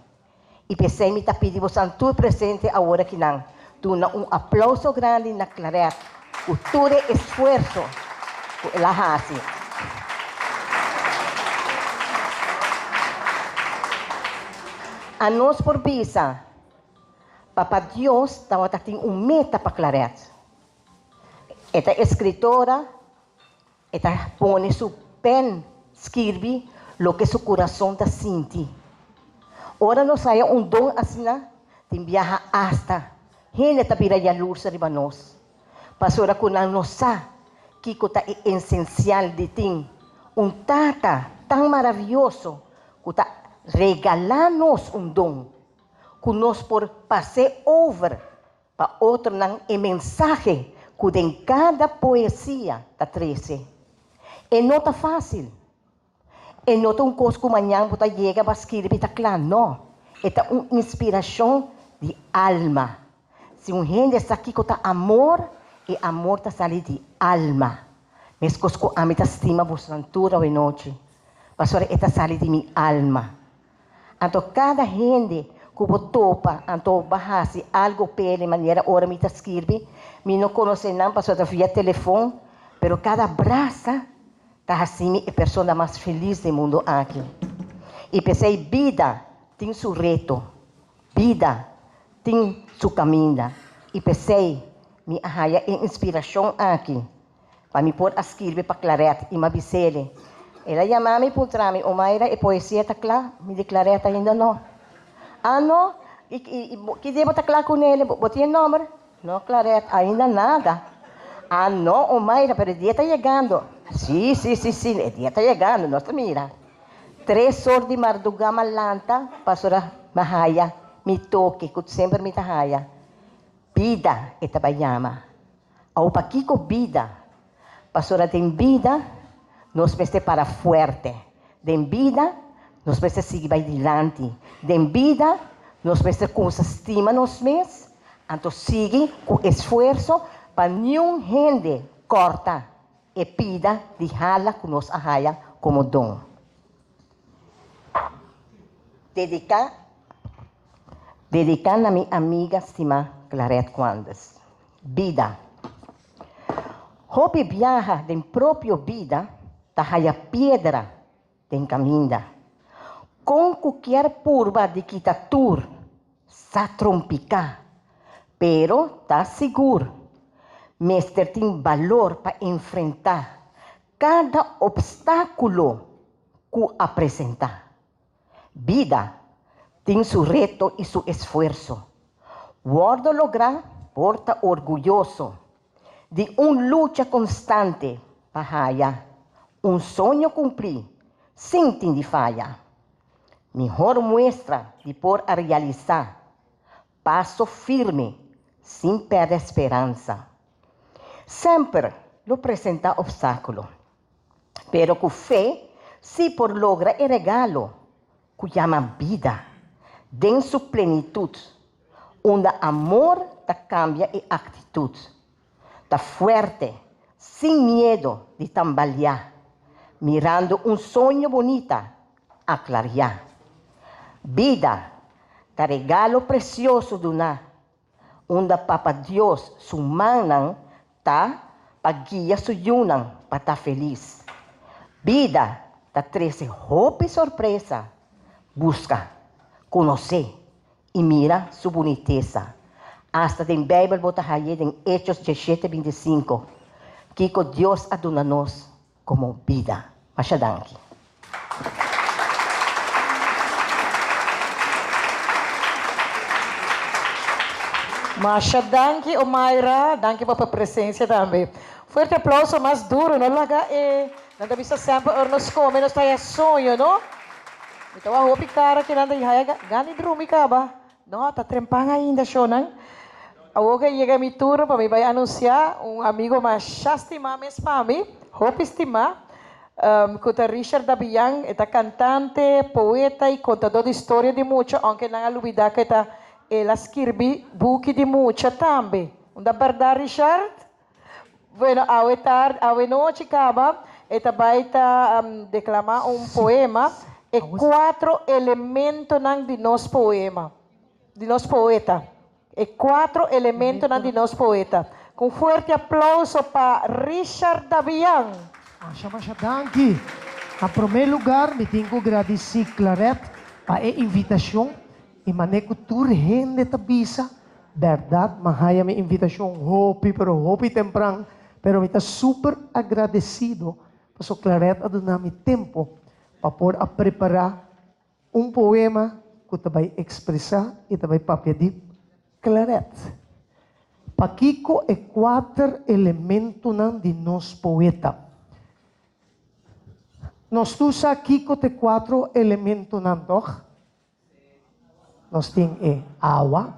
E pensei me tá pedindo você tudo presente agora que não. Duna aplauso grande na Claret. O todo esforço que ela faz. A nós por visa, Papa Deus estava tendo meta para Claret. Esta escritora, esta põe seu pen, escreve o que seu coração está sentindo. Ora nós saia dom assim, tem viaja hasta, gente tá vira a luz riba nós. Pastora com nós sa, que é essencial de ting, tata tão maravilhoso, que tá regalar-nos dom, que nós por passe over para outro não é mensagem que em cada poesia tá 13. E não tá fácil. E não é coisa que amanhã você chega para escrever, está claro, não. É uma inspiração de alma. Se um gente está aqui com amor, e amor está saindo de alma. Mas coisa que a minha estima por santura ou noite. Pastor, está saindo de minha alma. Então, cada gente que você topa, então, bahasi algo pela maneira, ora me escreve, me não conhece não, pastor, via telefone, pero cada braça, tá assim é a pessoa mais feliz do mundo aqui. E pensei, vida tem seu reto, vida tem seu caminho. E pensei, me arraia inspiração aqui, para me pôr a escrever para Claret e me avisei. Ela chamava-me para trás, o Mayra e poesia está claro, me de Claret ainda não. Ah, não? Que devo estar claro com ele? Botei o número? Não, Claret, ainda nada. Ah, não, o Mayra, pero o dia está chegando. Sim, o dia está chegando, nós mira. 3 horas de madrugada lanta, pastora Mahaya, me toque, que sempre me tahaya. Vida, esta bayama. Ao paquico vida, pastora tem vida, nós vamos para fuerte. Tem vida, nós vamos seguir adiante. Tem vida, nós vamos com estima nós mesmos, então siga com esforço para nenhum gente corta e pida de jala que nos ahaya como dom. Dedicar a minha amiga estima Claret Quandas. Vida. Hope viaja de própria vida, tahaya pedra de caminho. Com qualquer curva de quitatur, sa trompica, pero tá seguro. Mestre tem valor para enfrentar cada obstáculo que apresentar. Vida tem seu reto e seu esforço. Guardo lograr, porta orgulhoso de luta constante para hallar, sonho cumprir, sem ter de falha. Melhor muestra de por a realizar, passo firme, sem perder esperança. Sempre lo presenta obstáculo, pero com fé, se por logra e regalo, que chama vida, den sua plenitude, onde amor ta cambia e atitude, ta fuerte, sem medo de tambalear, mirando sonho bonito a clarear. Vida, ta regalo precioso duna, onde Papa Deus sumanang ta pagguia suyunang para ta feliz. Vida, ta trece hope e surpresa, busca, conoce y mira su boniteza. Hasta en Biblia bota ahí en Hechos 17:25. Kiko Dios adunanos como vida. Mashadanki. Masha, danke, Omaira. Danke pela presença também. Forte aplauso mais duro, não laga não deve ser sempre nos come, nos tá sonho, não? Então a roupa cara que nanda ia gani drumi kaba. Não, tá trempang ainda shonan. Agora chega mi turno para me vai anunciar amigo mais estimado mes mami, roupa estimar. Kuta Richard Dabiang, eta cantante, poeta e contador de história de muito, aunque não alubida que eta ela escreve buchi di mucha também. Não verdade, Richard? Bueno, a noite acaba, eta vai declamar poema e 4 elementos de nos poema, de nos poeta. E 4 elementos de nos poeta. Com forte aplauso para Richard Dabiang. Masha, danke. Em primeiro lugar, me tenho que agradecer Clarette para a invitação e maneco tur gente tabisa. Verdade, mahaya minha invitação hopi temprano, pero me está super agradecido por Clarette a dar-me tempo para poder preparar poema que eu vai expressar e vai para pedir Clarette. Para Kiko é 4 elementos de nos poeta. Nós temos aqui 4 elementos nandoch. Nós temos água,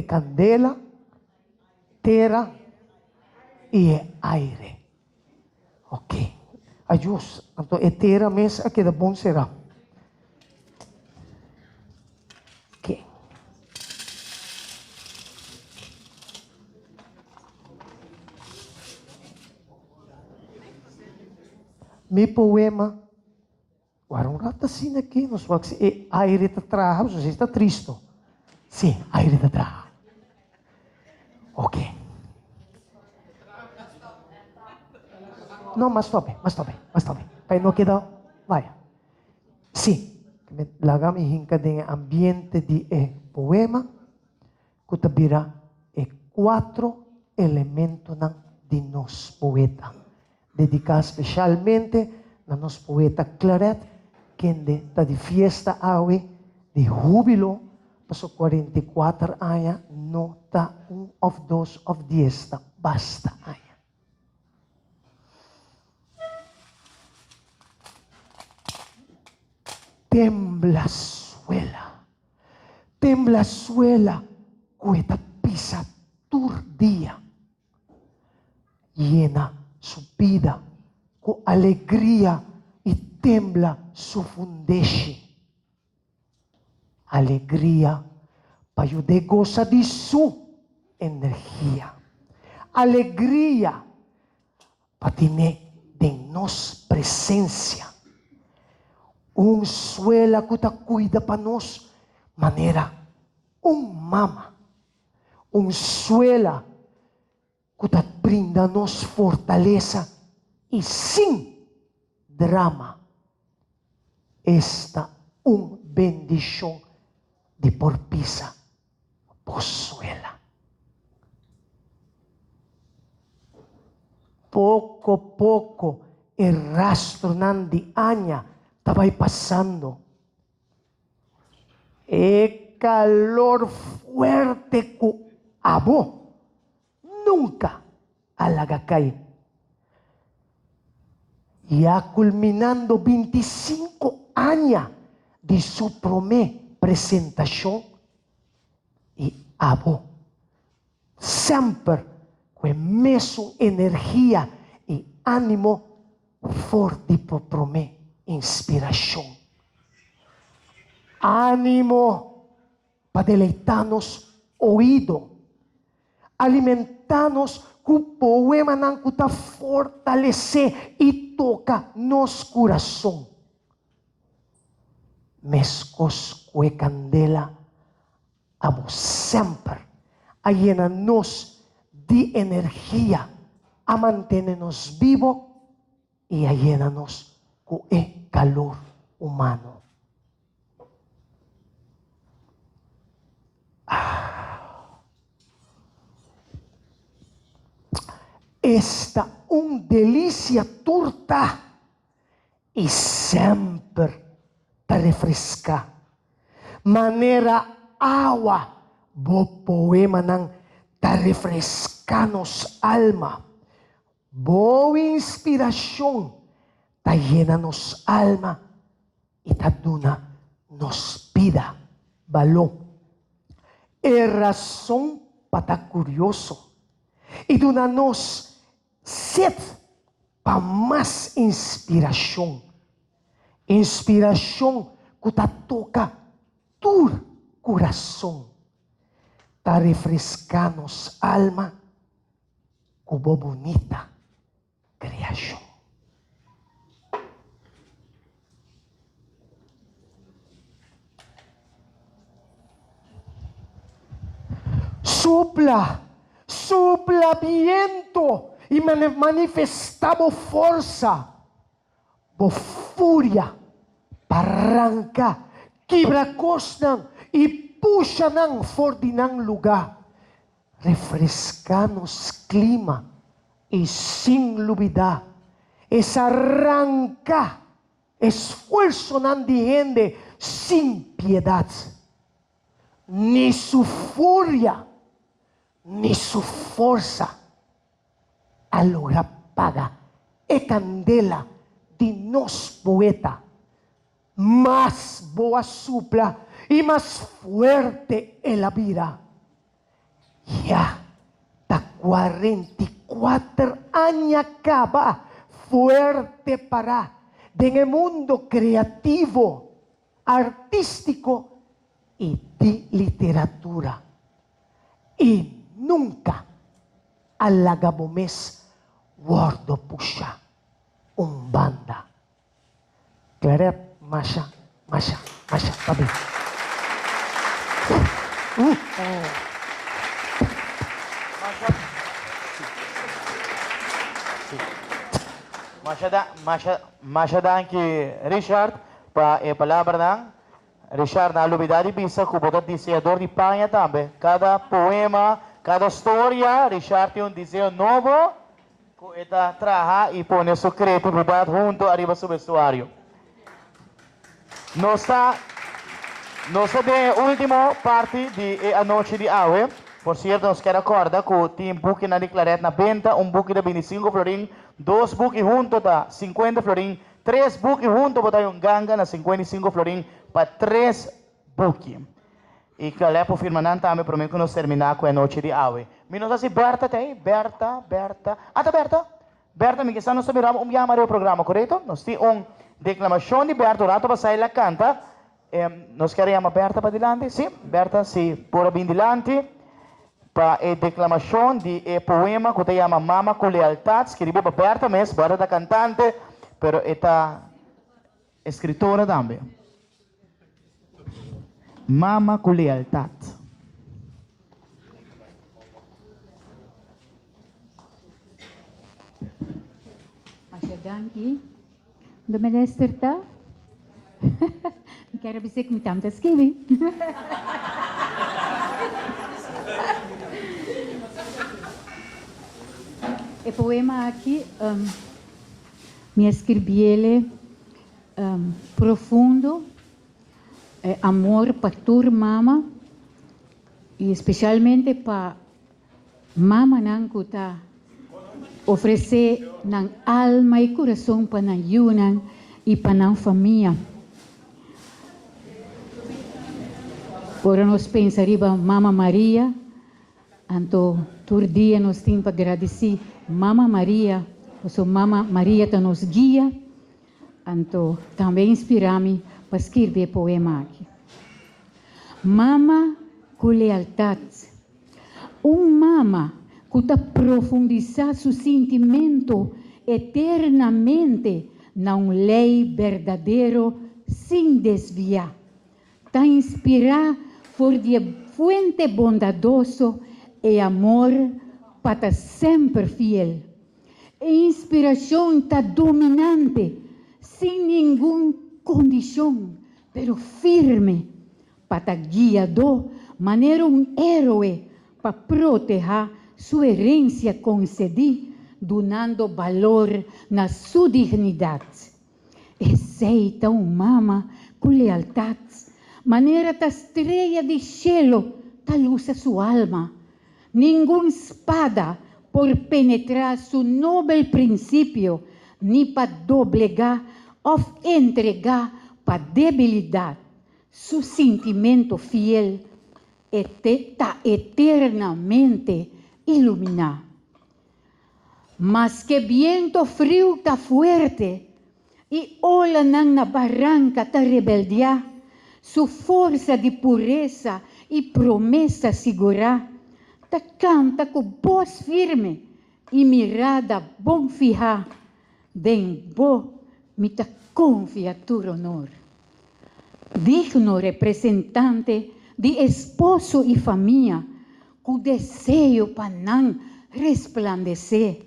candela, terra e aire. Ok. Ajus. Então, terra mesmo aqui da bom será. Ok. Meu poema, agora rata assim aqui, nós vamos dizer, aire está atrás, você está triste. Sim, aire está atrás. Ok. Não, mas está bem. Para não quedar, vai. Sim, lagamos em cada ambiente de poema, que tabira 4 elementos de nós poeta. Dedicado especialmente a nosso poeta Clarette, que está de fiesta hoje, de júbilo, passou 44 anos, não está 1 ou 2 ou 10, basta anos. Tembla suela, cueta pisa todo dia, llena su vida con alegría y tembla su fundeche. Alegría para ayudar goza de su energía. Alegría para tener de nos presencia. Suela que te cuida para nos manera mama. Suela que te brinda nos fortaleza y sin drama. Esta bendición de por pisa posuela. Poco a poco el rastro de aña estaba pasando. El calor fuerte que abo nunca alagacay. Ya culminando 25 años de su presentación y abo siempre con mesma energia e ânimo forte por inspiração. Ânimo para deleitar-nos ouvido, alimentar-nos com o poema que está fortalecer e toca nos coração. Mescos com candela, amo sempre a llenar-nos de energia, a mantenernos vivos y a llenarnos con el calor humano. esta delícia turta e sempre ta refresca. Maneira água, bo poema nang ta refresca nos alma. Boa inspiração ta llena nos alma e ta duna nos vida, balão. É razão para ta curioso e duna nos sede para mais inspiração. Inspiração que ta toca tu coração, ta refresca nos alma como bonita criação. Sopla, sopla viento e manifestamos força, por fúria, para arrancar, quebra costas e puxa nang for di nang lugar. Refrescanos clima e sem lubida, es arranca esfuerzo nan di gente sin piedad, ni su furia, ni su fuerza, a lograr paga e candela de nos poeta, más boa supla y más fuerte en la vida. Ya, da 44 años acaba fuerte para en el mundo creativo, artístico y de literatura. Y nunca halagamos guardo puxa banda. Claret, Masha, papi. Danke, Richard, para a palavra ng Richard na lubidade bisa kubotat diseñador de panha também. Cada poema, cada história, Richard tem desenho novo, que está traja e põe sua criatividade junto arriba do vestuário. Nossa de última parte de a noite de hoje. Por cierto, nos quero acordar que tem book na Claret na venta, book de 25 florin, 2 book junto da 50 florin, 3 book junto para ganga na 55 florin para 3 book. E Claret por firmar também para mim que nós terminar com a noite de hoje. Menos assim, Berta tem, Berta. Berta, me questão nós sabemos chamar o programa, correto? Nós temos declamação de Berta, o rato para sair la canta. Nós queremos chamar Berta para dilante, sim? Berta, sim, por bem dilante. Para a declamação de poema que se chama Mama com Lealtad, escrito por Berta mesmo, Berta é cantante, mas é escritora também. Mama com Lealtad. Danke. Do minister ta? Quero dizer que me tanta escrever. O poema aqui, me escrevi ele profundo, amor para tua mama, e especialmente para mama não que está oferecer na alma e coração para na Yunan e para na família. Agora nós pensaríamos Mama Maria, então todo dia nós temos para agradecer Mama Maria, porque Mama Maria está nos guia, então também inspiramos para escrever poema aqui. Mama com lealtad, mama que está profundizar seu sentimento eternamente na lei verdadeiro sem desviar, está inspirar por de fuente bondadoso e amor para sempre fiel. E inspiração está dominante, sem nenhuma condição, pero firme, para guiado, maneira herói para proteger sua herência concedida donando valor na sua dignidade. Aceita mama com lealdade, maneira da estrela de cielo da luz a sua alma. Nenhuma espada por penetrar seu nobre princípio, nem para doblegar ou entregar para debilidade. Seu sentimento fiel está eternamente iluminado. Mas que viento frio está forte e ola na barranca da rebeldia, sua força de pureza e promessa segura, ta canta com voz firme e mirada bom fija, den bo me ta confia tu honor. Digno representante de esposo e família, com desejo para não resplandecer,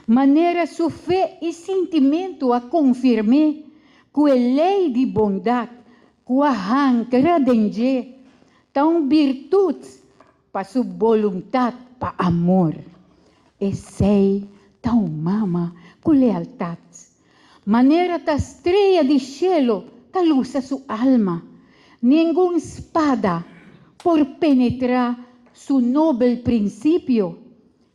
maneira sua fé e sentimento a confirmar, com a lei de bondade, com a rancra de tão virtude para sua vontade, para amor. E sei tão mama com lealdade, maneira da estrela de cielo da luz a sua alma. Nenhuma espada por penetrar seu nobre princípio,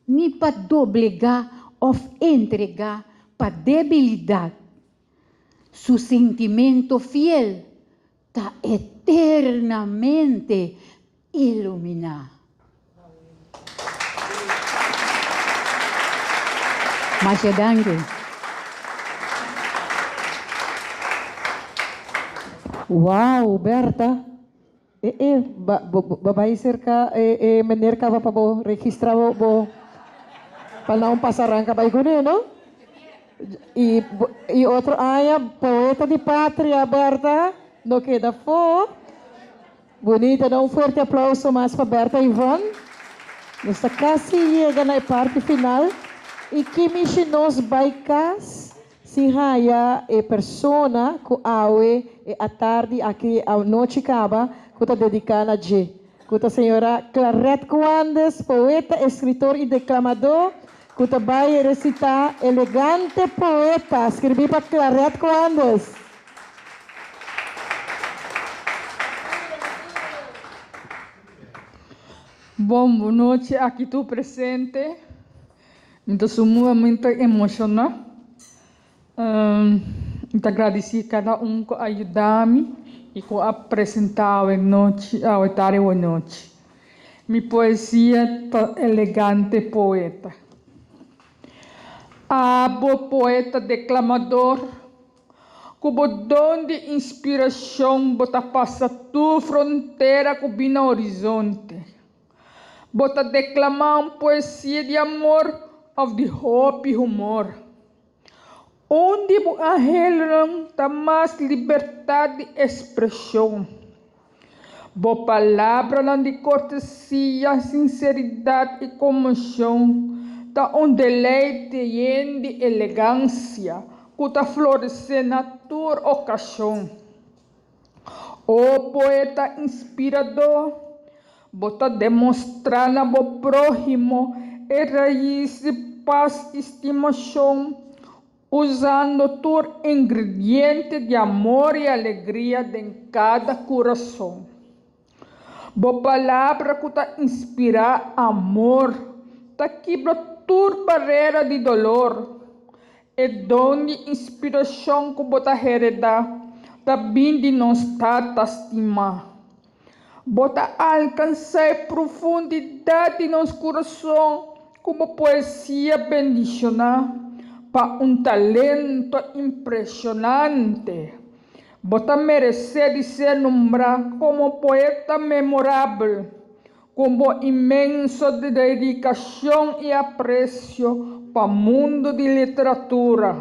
nem para doblegar ou entregar para debilidade. Seu sentimento fiel está eternamente iluminado. Masyadangin. Wow, Berta. Babai cerca, mener ka pa bo, registra bo, para não passarão ka ba no? E outro, poeta de pátria, Berta, no queda fo. Bonita, dá forte aplauso mais para Berta Ivonne. Nesta quase chega na parte final. E que nos baicas se raya persona que awe a tarde aqui a noite acaba que está dedicada a G. Que a senhora Claret Coandes, poeta, escritor e declamador, que vai recitar elegante poeta, escrevi para Claret Coandes. Boa noite aqui tu presente. Então, sou muito emocionado. Muito agradecido a cada que ajudou-me e que apresentou a noite, a tarde ou noite. Minha poesia é elegante poeta. Boa poeta declamador, como dom de inspiração, bota passa tua fronteira com bina horizonte. Bota declamar uma poesia de amor, of de hope e humor. Onde anhelam da mais liberdade de expressão. Boa palavra de cortesia, sinceridade e comoção. Da um deleite e de elegância, que está florescer na tua ocasião. O poeta inspirador, bota demonstrar na bo próximo e raiz de paz e estimação, usando todo ingrediente de amor e alegria em cada coração. Boa palavra que está inspirar amor, está quebra toda barreira de dolor, e dom de inspiração que bota heredar, está bem de não estar estimar. Bota alcançar profundidade de nosso coração, como poesia bendicionar, para um talento impressionante. Bota merecer de ser nombrado como poeta memorável, como imenso de dedicação e apreço para o mundo de literatura.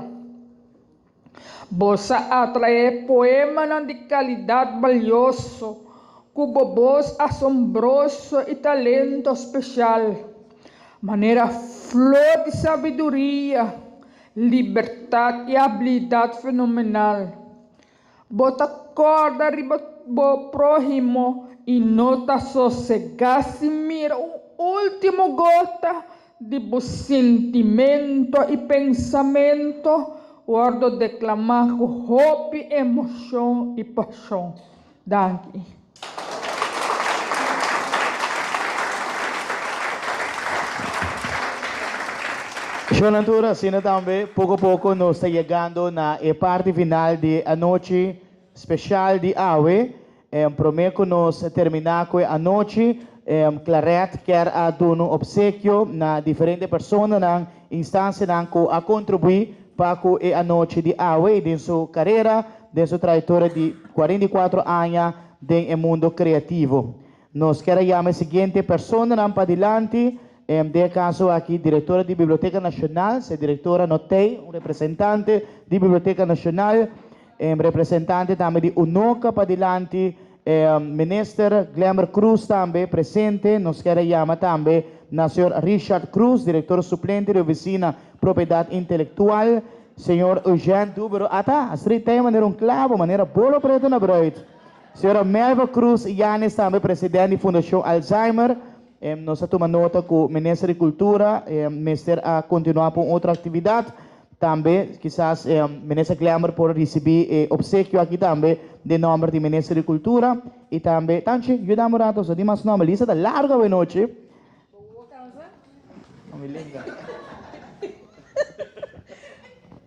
Bossa atrai poema de qualidade valioso, como voz assombroso e talento especial. Maneira flor de sabedoria, liberdade e habilidade fenomenal. Bota corda riba bo próximo e nota sossegar se mira o último gota de vos sentimento e pensamento, guardo declamar com hope, emoção e paixão. Danke. Jonatura, assim também, pouco a pouco, nós estamos chegando na parte final da noite especial de AWE. Prometo que nós terminar com a noite. Claret quer dar um obsequio na diferentes pessoas na instância que a contribuir para a noite de AWE em sua carreira, em sua trajetória de 44 anos no mundo criativo. Nós queremos chamar a seguinte pessoa para adelante. De caso aqui, diretora da Biblioteca Nacional, se diretora notei, representante da Biblioteca Nacional, representante também de UNOCA para adelante, Minister Glamour Cruz também presente, nos queremos chamar também o Sr. Richard Cruz, diretor suplente da Oficina Propriedade Intelectual, Sr. Eugênio Dubero, a street tem maneira clavo, maneira bolo preto na broit. Sra. Melva Cruz Yanes também presidente da Fundação Alzheimer. Nós tomamos nota que o Ministério da Cultura, Ministério a continuar com outra atividade. Também, quizás, o Ministério Glamour pode receber obsequio aqui também, de nome do Ministério da Cultura. E também, tanto, ajudamos a todos, de mais nome, lista da larga boa noite.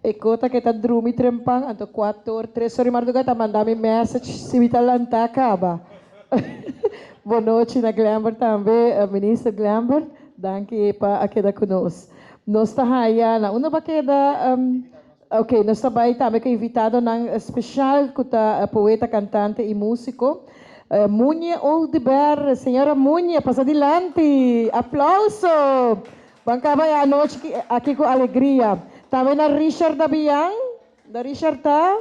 E kota kita drumi trempang, anto 4, 3 horas madrugada, mandami message, se vitalanta acaba. Boa noite na Glamour também, Ministro Glamour, danke para aqui conosco. Nós estamos aí na uma baqueda, ok, nós estamos aí também com invitado na especial com a poeta, cantante e músico, Munha Oldeber, senhora Munha, passa adiante, aplauso. Vamos acabar a noite aqui com alegria. Também na Richard Dabian, da Richard tá,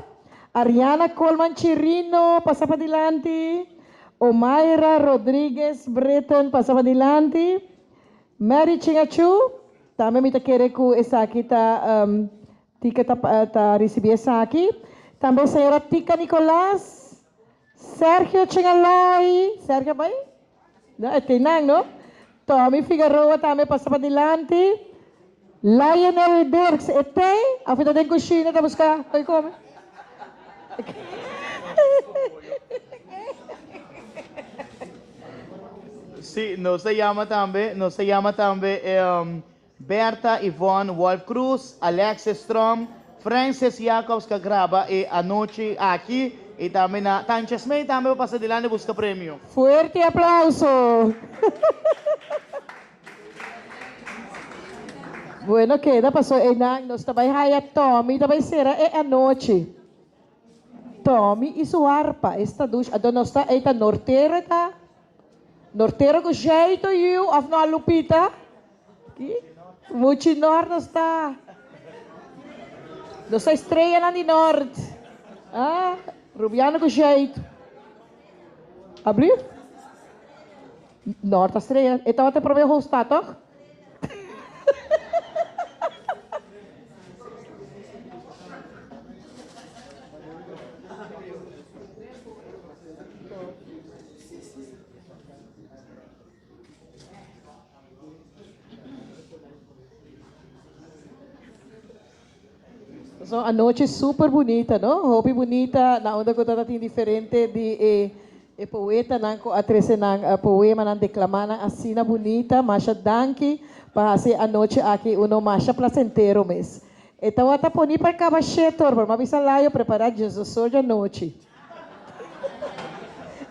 Ariana Coleman Chirino, passa para adiante. Omaira Rodrigues Breton, passava adiante. Mary Chingachu, também me querer que essa aqui tá receber essa aqui. Também a senhora Tica Nicolás, Sérgio Chingaloi, Sérgio vai? Não, é Tinang, não? Tommy Figueroa também passava adiante. Lionel Dirks, tem? A vida da cozinha, tá buscar, vai comer. Sim, nos chama também Berta Yvonne Wolf Cruz, Alex Strom, Francis Jacobs que grava a noite aqui e também na Tanches May também vai passar adiante buscar prêmio. Fuerte aplauso. Bueno, queda passou enang, nós também haya Tommy, também será a noite. Tommy e sua harpa, esta duas, a dona está eita norteira tá? Norteiro com jeito e o afno Lupita. Muito norte está. Nossa estreia lá de norte. Ah, Rubiano com jeito. Abriu? Norte estreia. Então até para ver o rosto, tá? A noite super bonita, não? Roupa bonita, na onda que eu estou diferente de poeta, não atrese não poema, não declamar, não assina bonita, mas danke para fazer a noite aqui, uno mais placentero mesmo. Então, até poni para acabar chetor, para me lá eu preparar Jesus hoje à noite.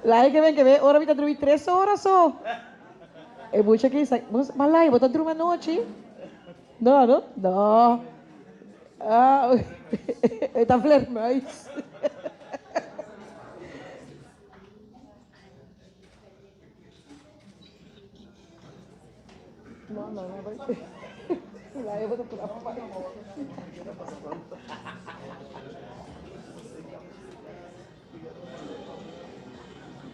Lá que vem, ora me dormir 3 horas só. É muito aqui, mas lá eu vou dormir à noite. Não. Ah, está fler mais. Não vai. Lá eu vou procurar papai.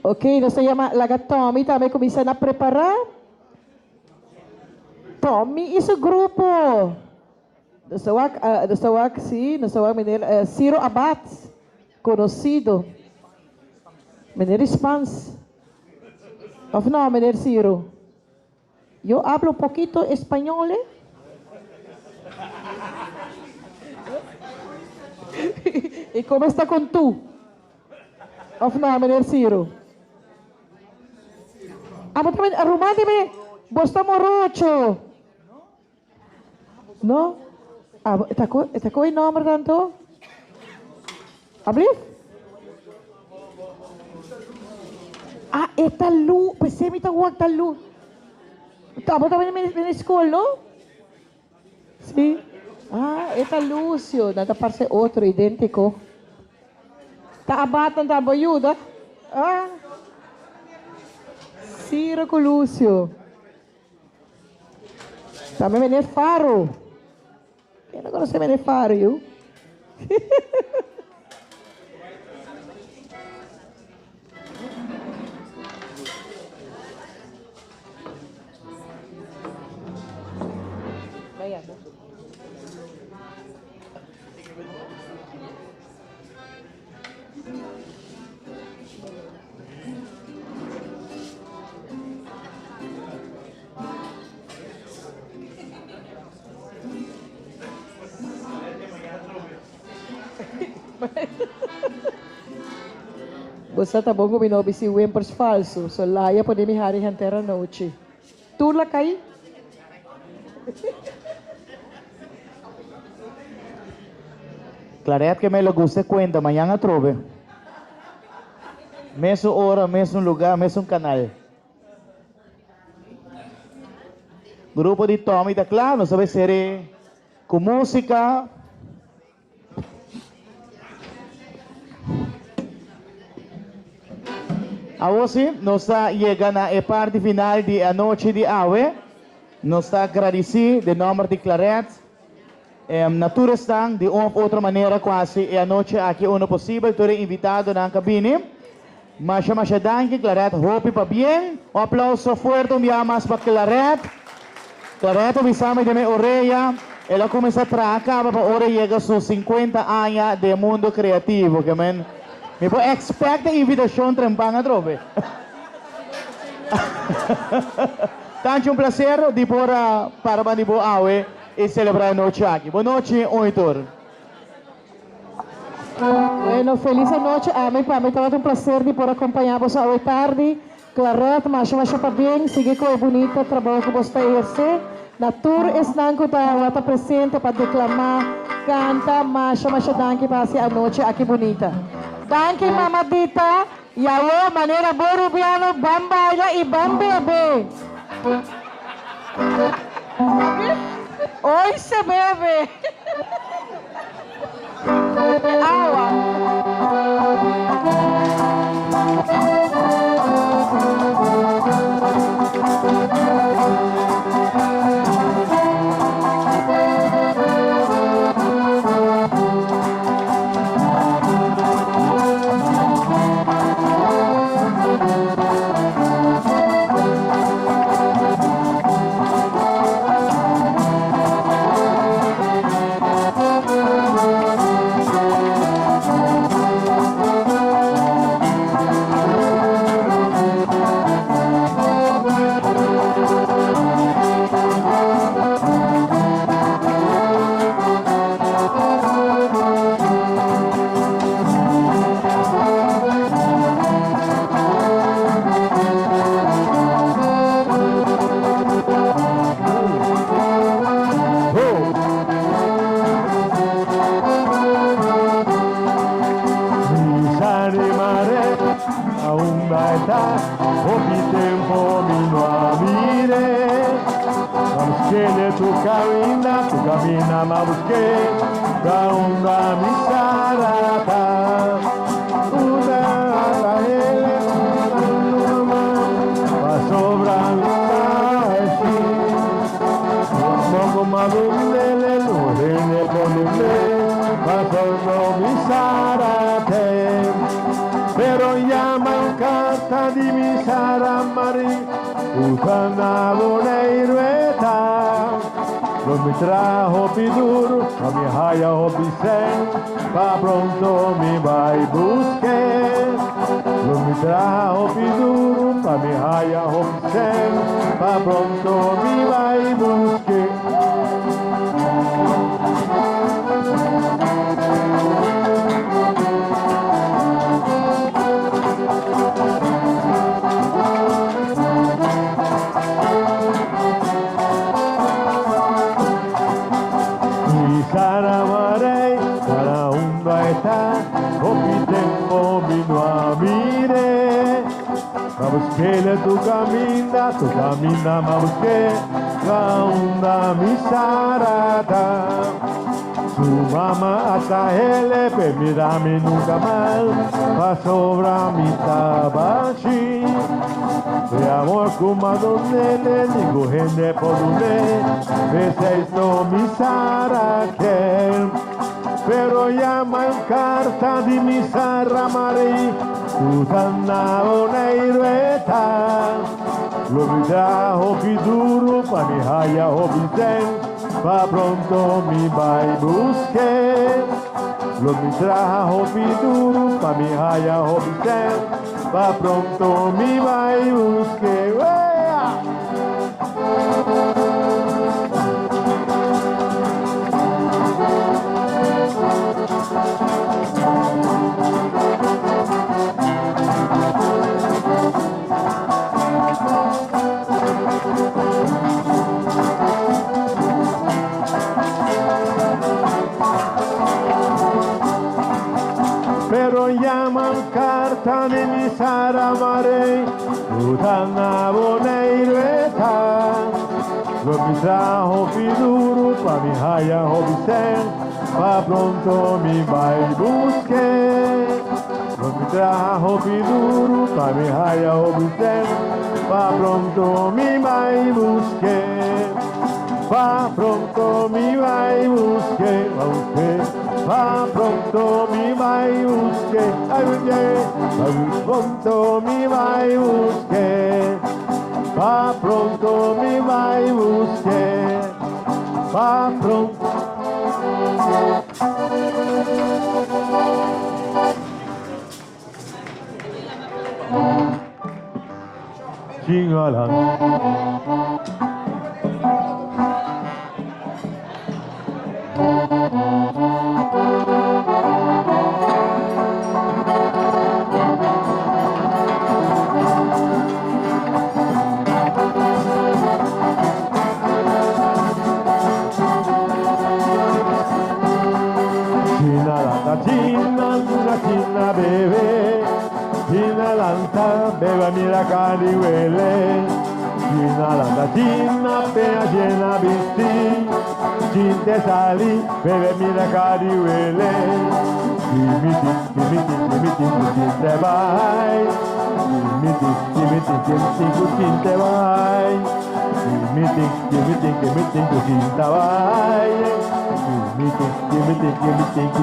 Ok, nós chama Laga Tommy, também começando a preparar. Tommy e seu grupo. Nasawak, sim, menino Ciro Abad, conhecido. Menino Spans. Of não, menino Ciro. Yo hablo poquito español. ¿Y cómo está con tú? Of na, meneer Ciro? Apa taman arumadi me? Bosta morocho. No? Ita ko yung number tanto? Ablif? Ita lu. Pwede mi tawag talu. Tama taman yung school, no? Si? Ita Lucio. Nada parece outro, idêntico. Taabatan tabo yuda. Ciro com Lúcio. Também menino Faro. Quem não conhece menino Faro, eu? Você tá bom com o si Wimpers falso. So lá ia poder me hari hantera noite. Tu lá cai? Claret que me lo guste cuenta, mañana trove. Mesmo hora, mesmo lugar, mesmo canal. Grupo de Tommy da claro, não sabe ser com música. Agora sim, nós está chegando à parte final da noite de hoje. Nós está agradecido de nome de Claret. Natura estão de uma ou outra maneira quase a noite aqui onde possível. Estou invitado na cabine. Mas danke Claret, hope para bem. Um aplauso forte, mais para Claret. Claret, bisama de minha orelha. Ela começa a trabalhar para agora chega a seus 50 anos de mundo criativo. Que man, me pode expecta invitação trempanga trove. Tanto prazer de para manibo awe e celebrar a noite aqui. Boa noite, auditor. Bueno, feliz noite. Me estava um prazer de por acompanhar-vos hoje tarde. Claret, mas para bem, siga com o bonito trabalho que você exerce. Na tour estanco está presente para declamar, canta, mas danke para a noite aqui bonita. Danke, mamadita. Yawo, maneira borubiano, bambaila e bambebe. Oi, se bebe. Mi trajo pidur, a mi haya hobisen, pa pronto mi vai busque. Mi trajo pidur, pa mi haya hopsen, pa pronto mi vai busque. Saramarei, para un baita, hopi tempo mino a mire. Vamos que le tu camina, vamos que la onda mi sarata. Su mamá hasta ele, pe mirami nunca mal, pa sobra mi tabachi. De amor como a donde digo gente por donde veces no mi saraquel. Pero llaman carta de mi sarramari, Susana Boneirueta. Lo mi trajo piduro, pa mi haya obiten, pa pronto mi vai busque. Lo mi trajo piduro, pa mi haya obiten, pa pronto mi vai busque. Pero llaman carta de mi saramarei, Susana Boneirueta. Lo mi trajo piduro, pa mi haya obisen, pa pronto mi vai busque. Lo mi trajo piduro, pa mi haya obisen, pa pronto mi vai busque. Pa pronto mi vai busque, pa pronto mi vai busque, pa pronto mi vai busque, pa pronto mi vai busque, pa pronto. Chingalan. China bebe, China lanta, beba mira cari huele. China lanta, China pena llena visti, Chinte sali, bebe mira cari huele. Chinte vai, chinte vai, chinte vai.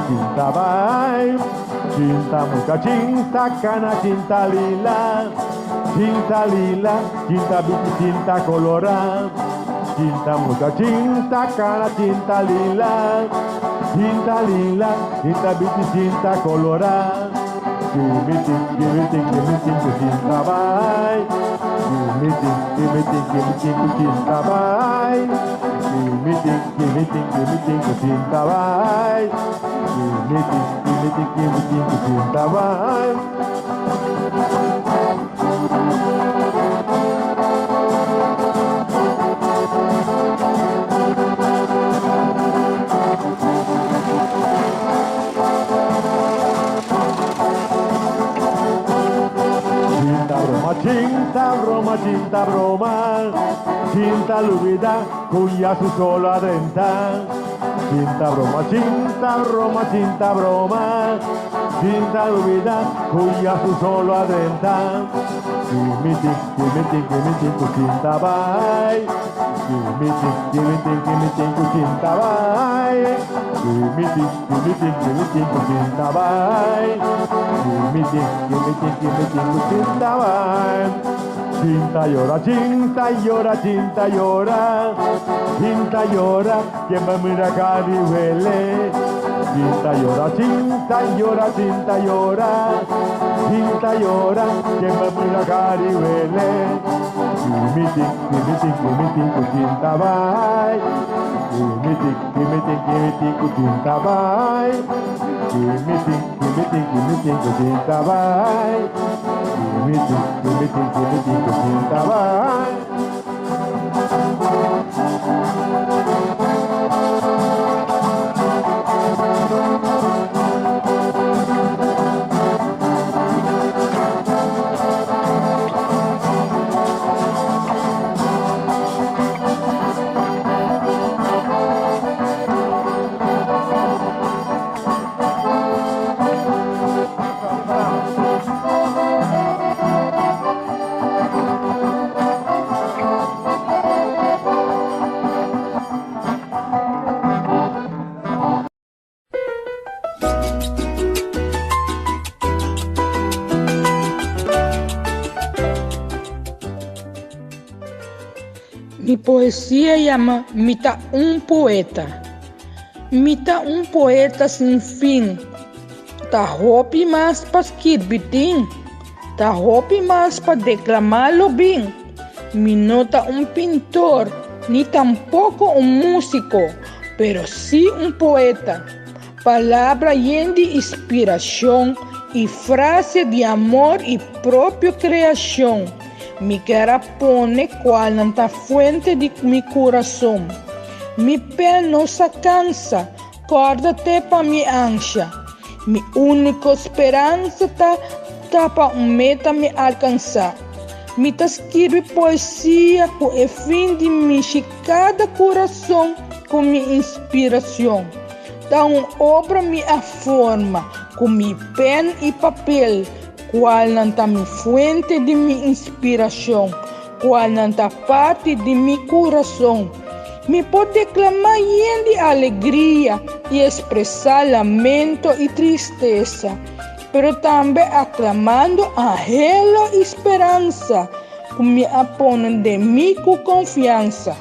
Cinta vai, cinta muka, cinta cana, cinta lila, cinta biti, cinta colora, cinta muka, cinta cana, cinta lila, cinta biti, cinta colora, cinta vai, cinta vai. Cinta vai, cinta vai. Cinta broma, cinta lubida, cuya su solo adenta. Cinta broma, cinta lubida, cuya su solo adenta. Cinta vai, cinta vai, cinta vai, cinta vai. Cinta llora, cinta llora, cinta llora, cinta llora, quien me mira cari huele. cinta llora, cinta llora, cinta llora, cinta llora, que me mira cariwele. Gimiting, ku cinta bay. Gimiting, ku cinta bay. Gimiting, ku cinta bay. Gimiting, ku cinta bay. Mi poesía llama Mita un poeta. Mita un poeta sin fin. Ta hopi más pa escribir, ta hopi más pa declamarlo bien. Mi nota un pintor, ni tampoco un músico, pero sí un poeta. Palabra llena de inspiración y frase de amor y propia creación. Mi cara pone cual anta fuente de mi corazón. Mi piel no se cansa, córdate pa mi ansia. Mi única esperanza ta pa un meta me alcanzar. Mi ta escribe poesía con el fin de mi cada corazón con mi inspiración. Da una obra mi a forma con mi pen y papel. Qual nanta mi fuente de mi inspiración, qual nanta parte de mi corazón. Me puedo declamar lleno de alegría y expresar lamento y tristeza, pero también aclamando anhelo y esperanza, que me aponen de mí con confianza.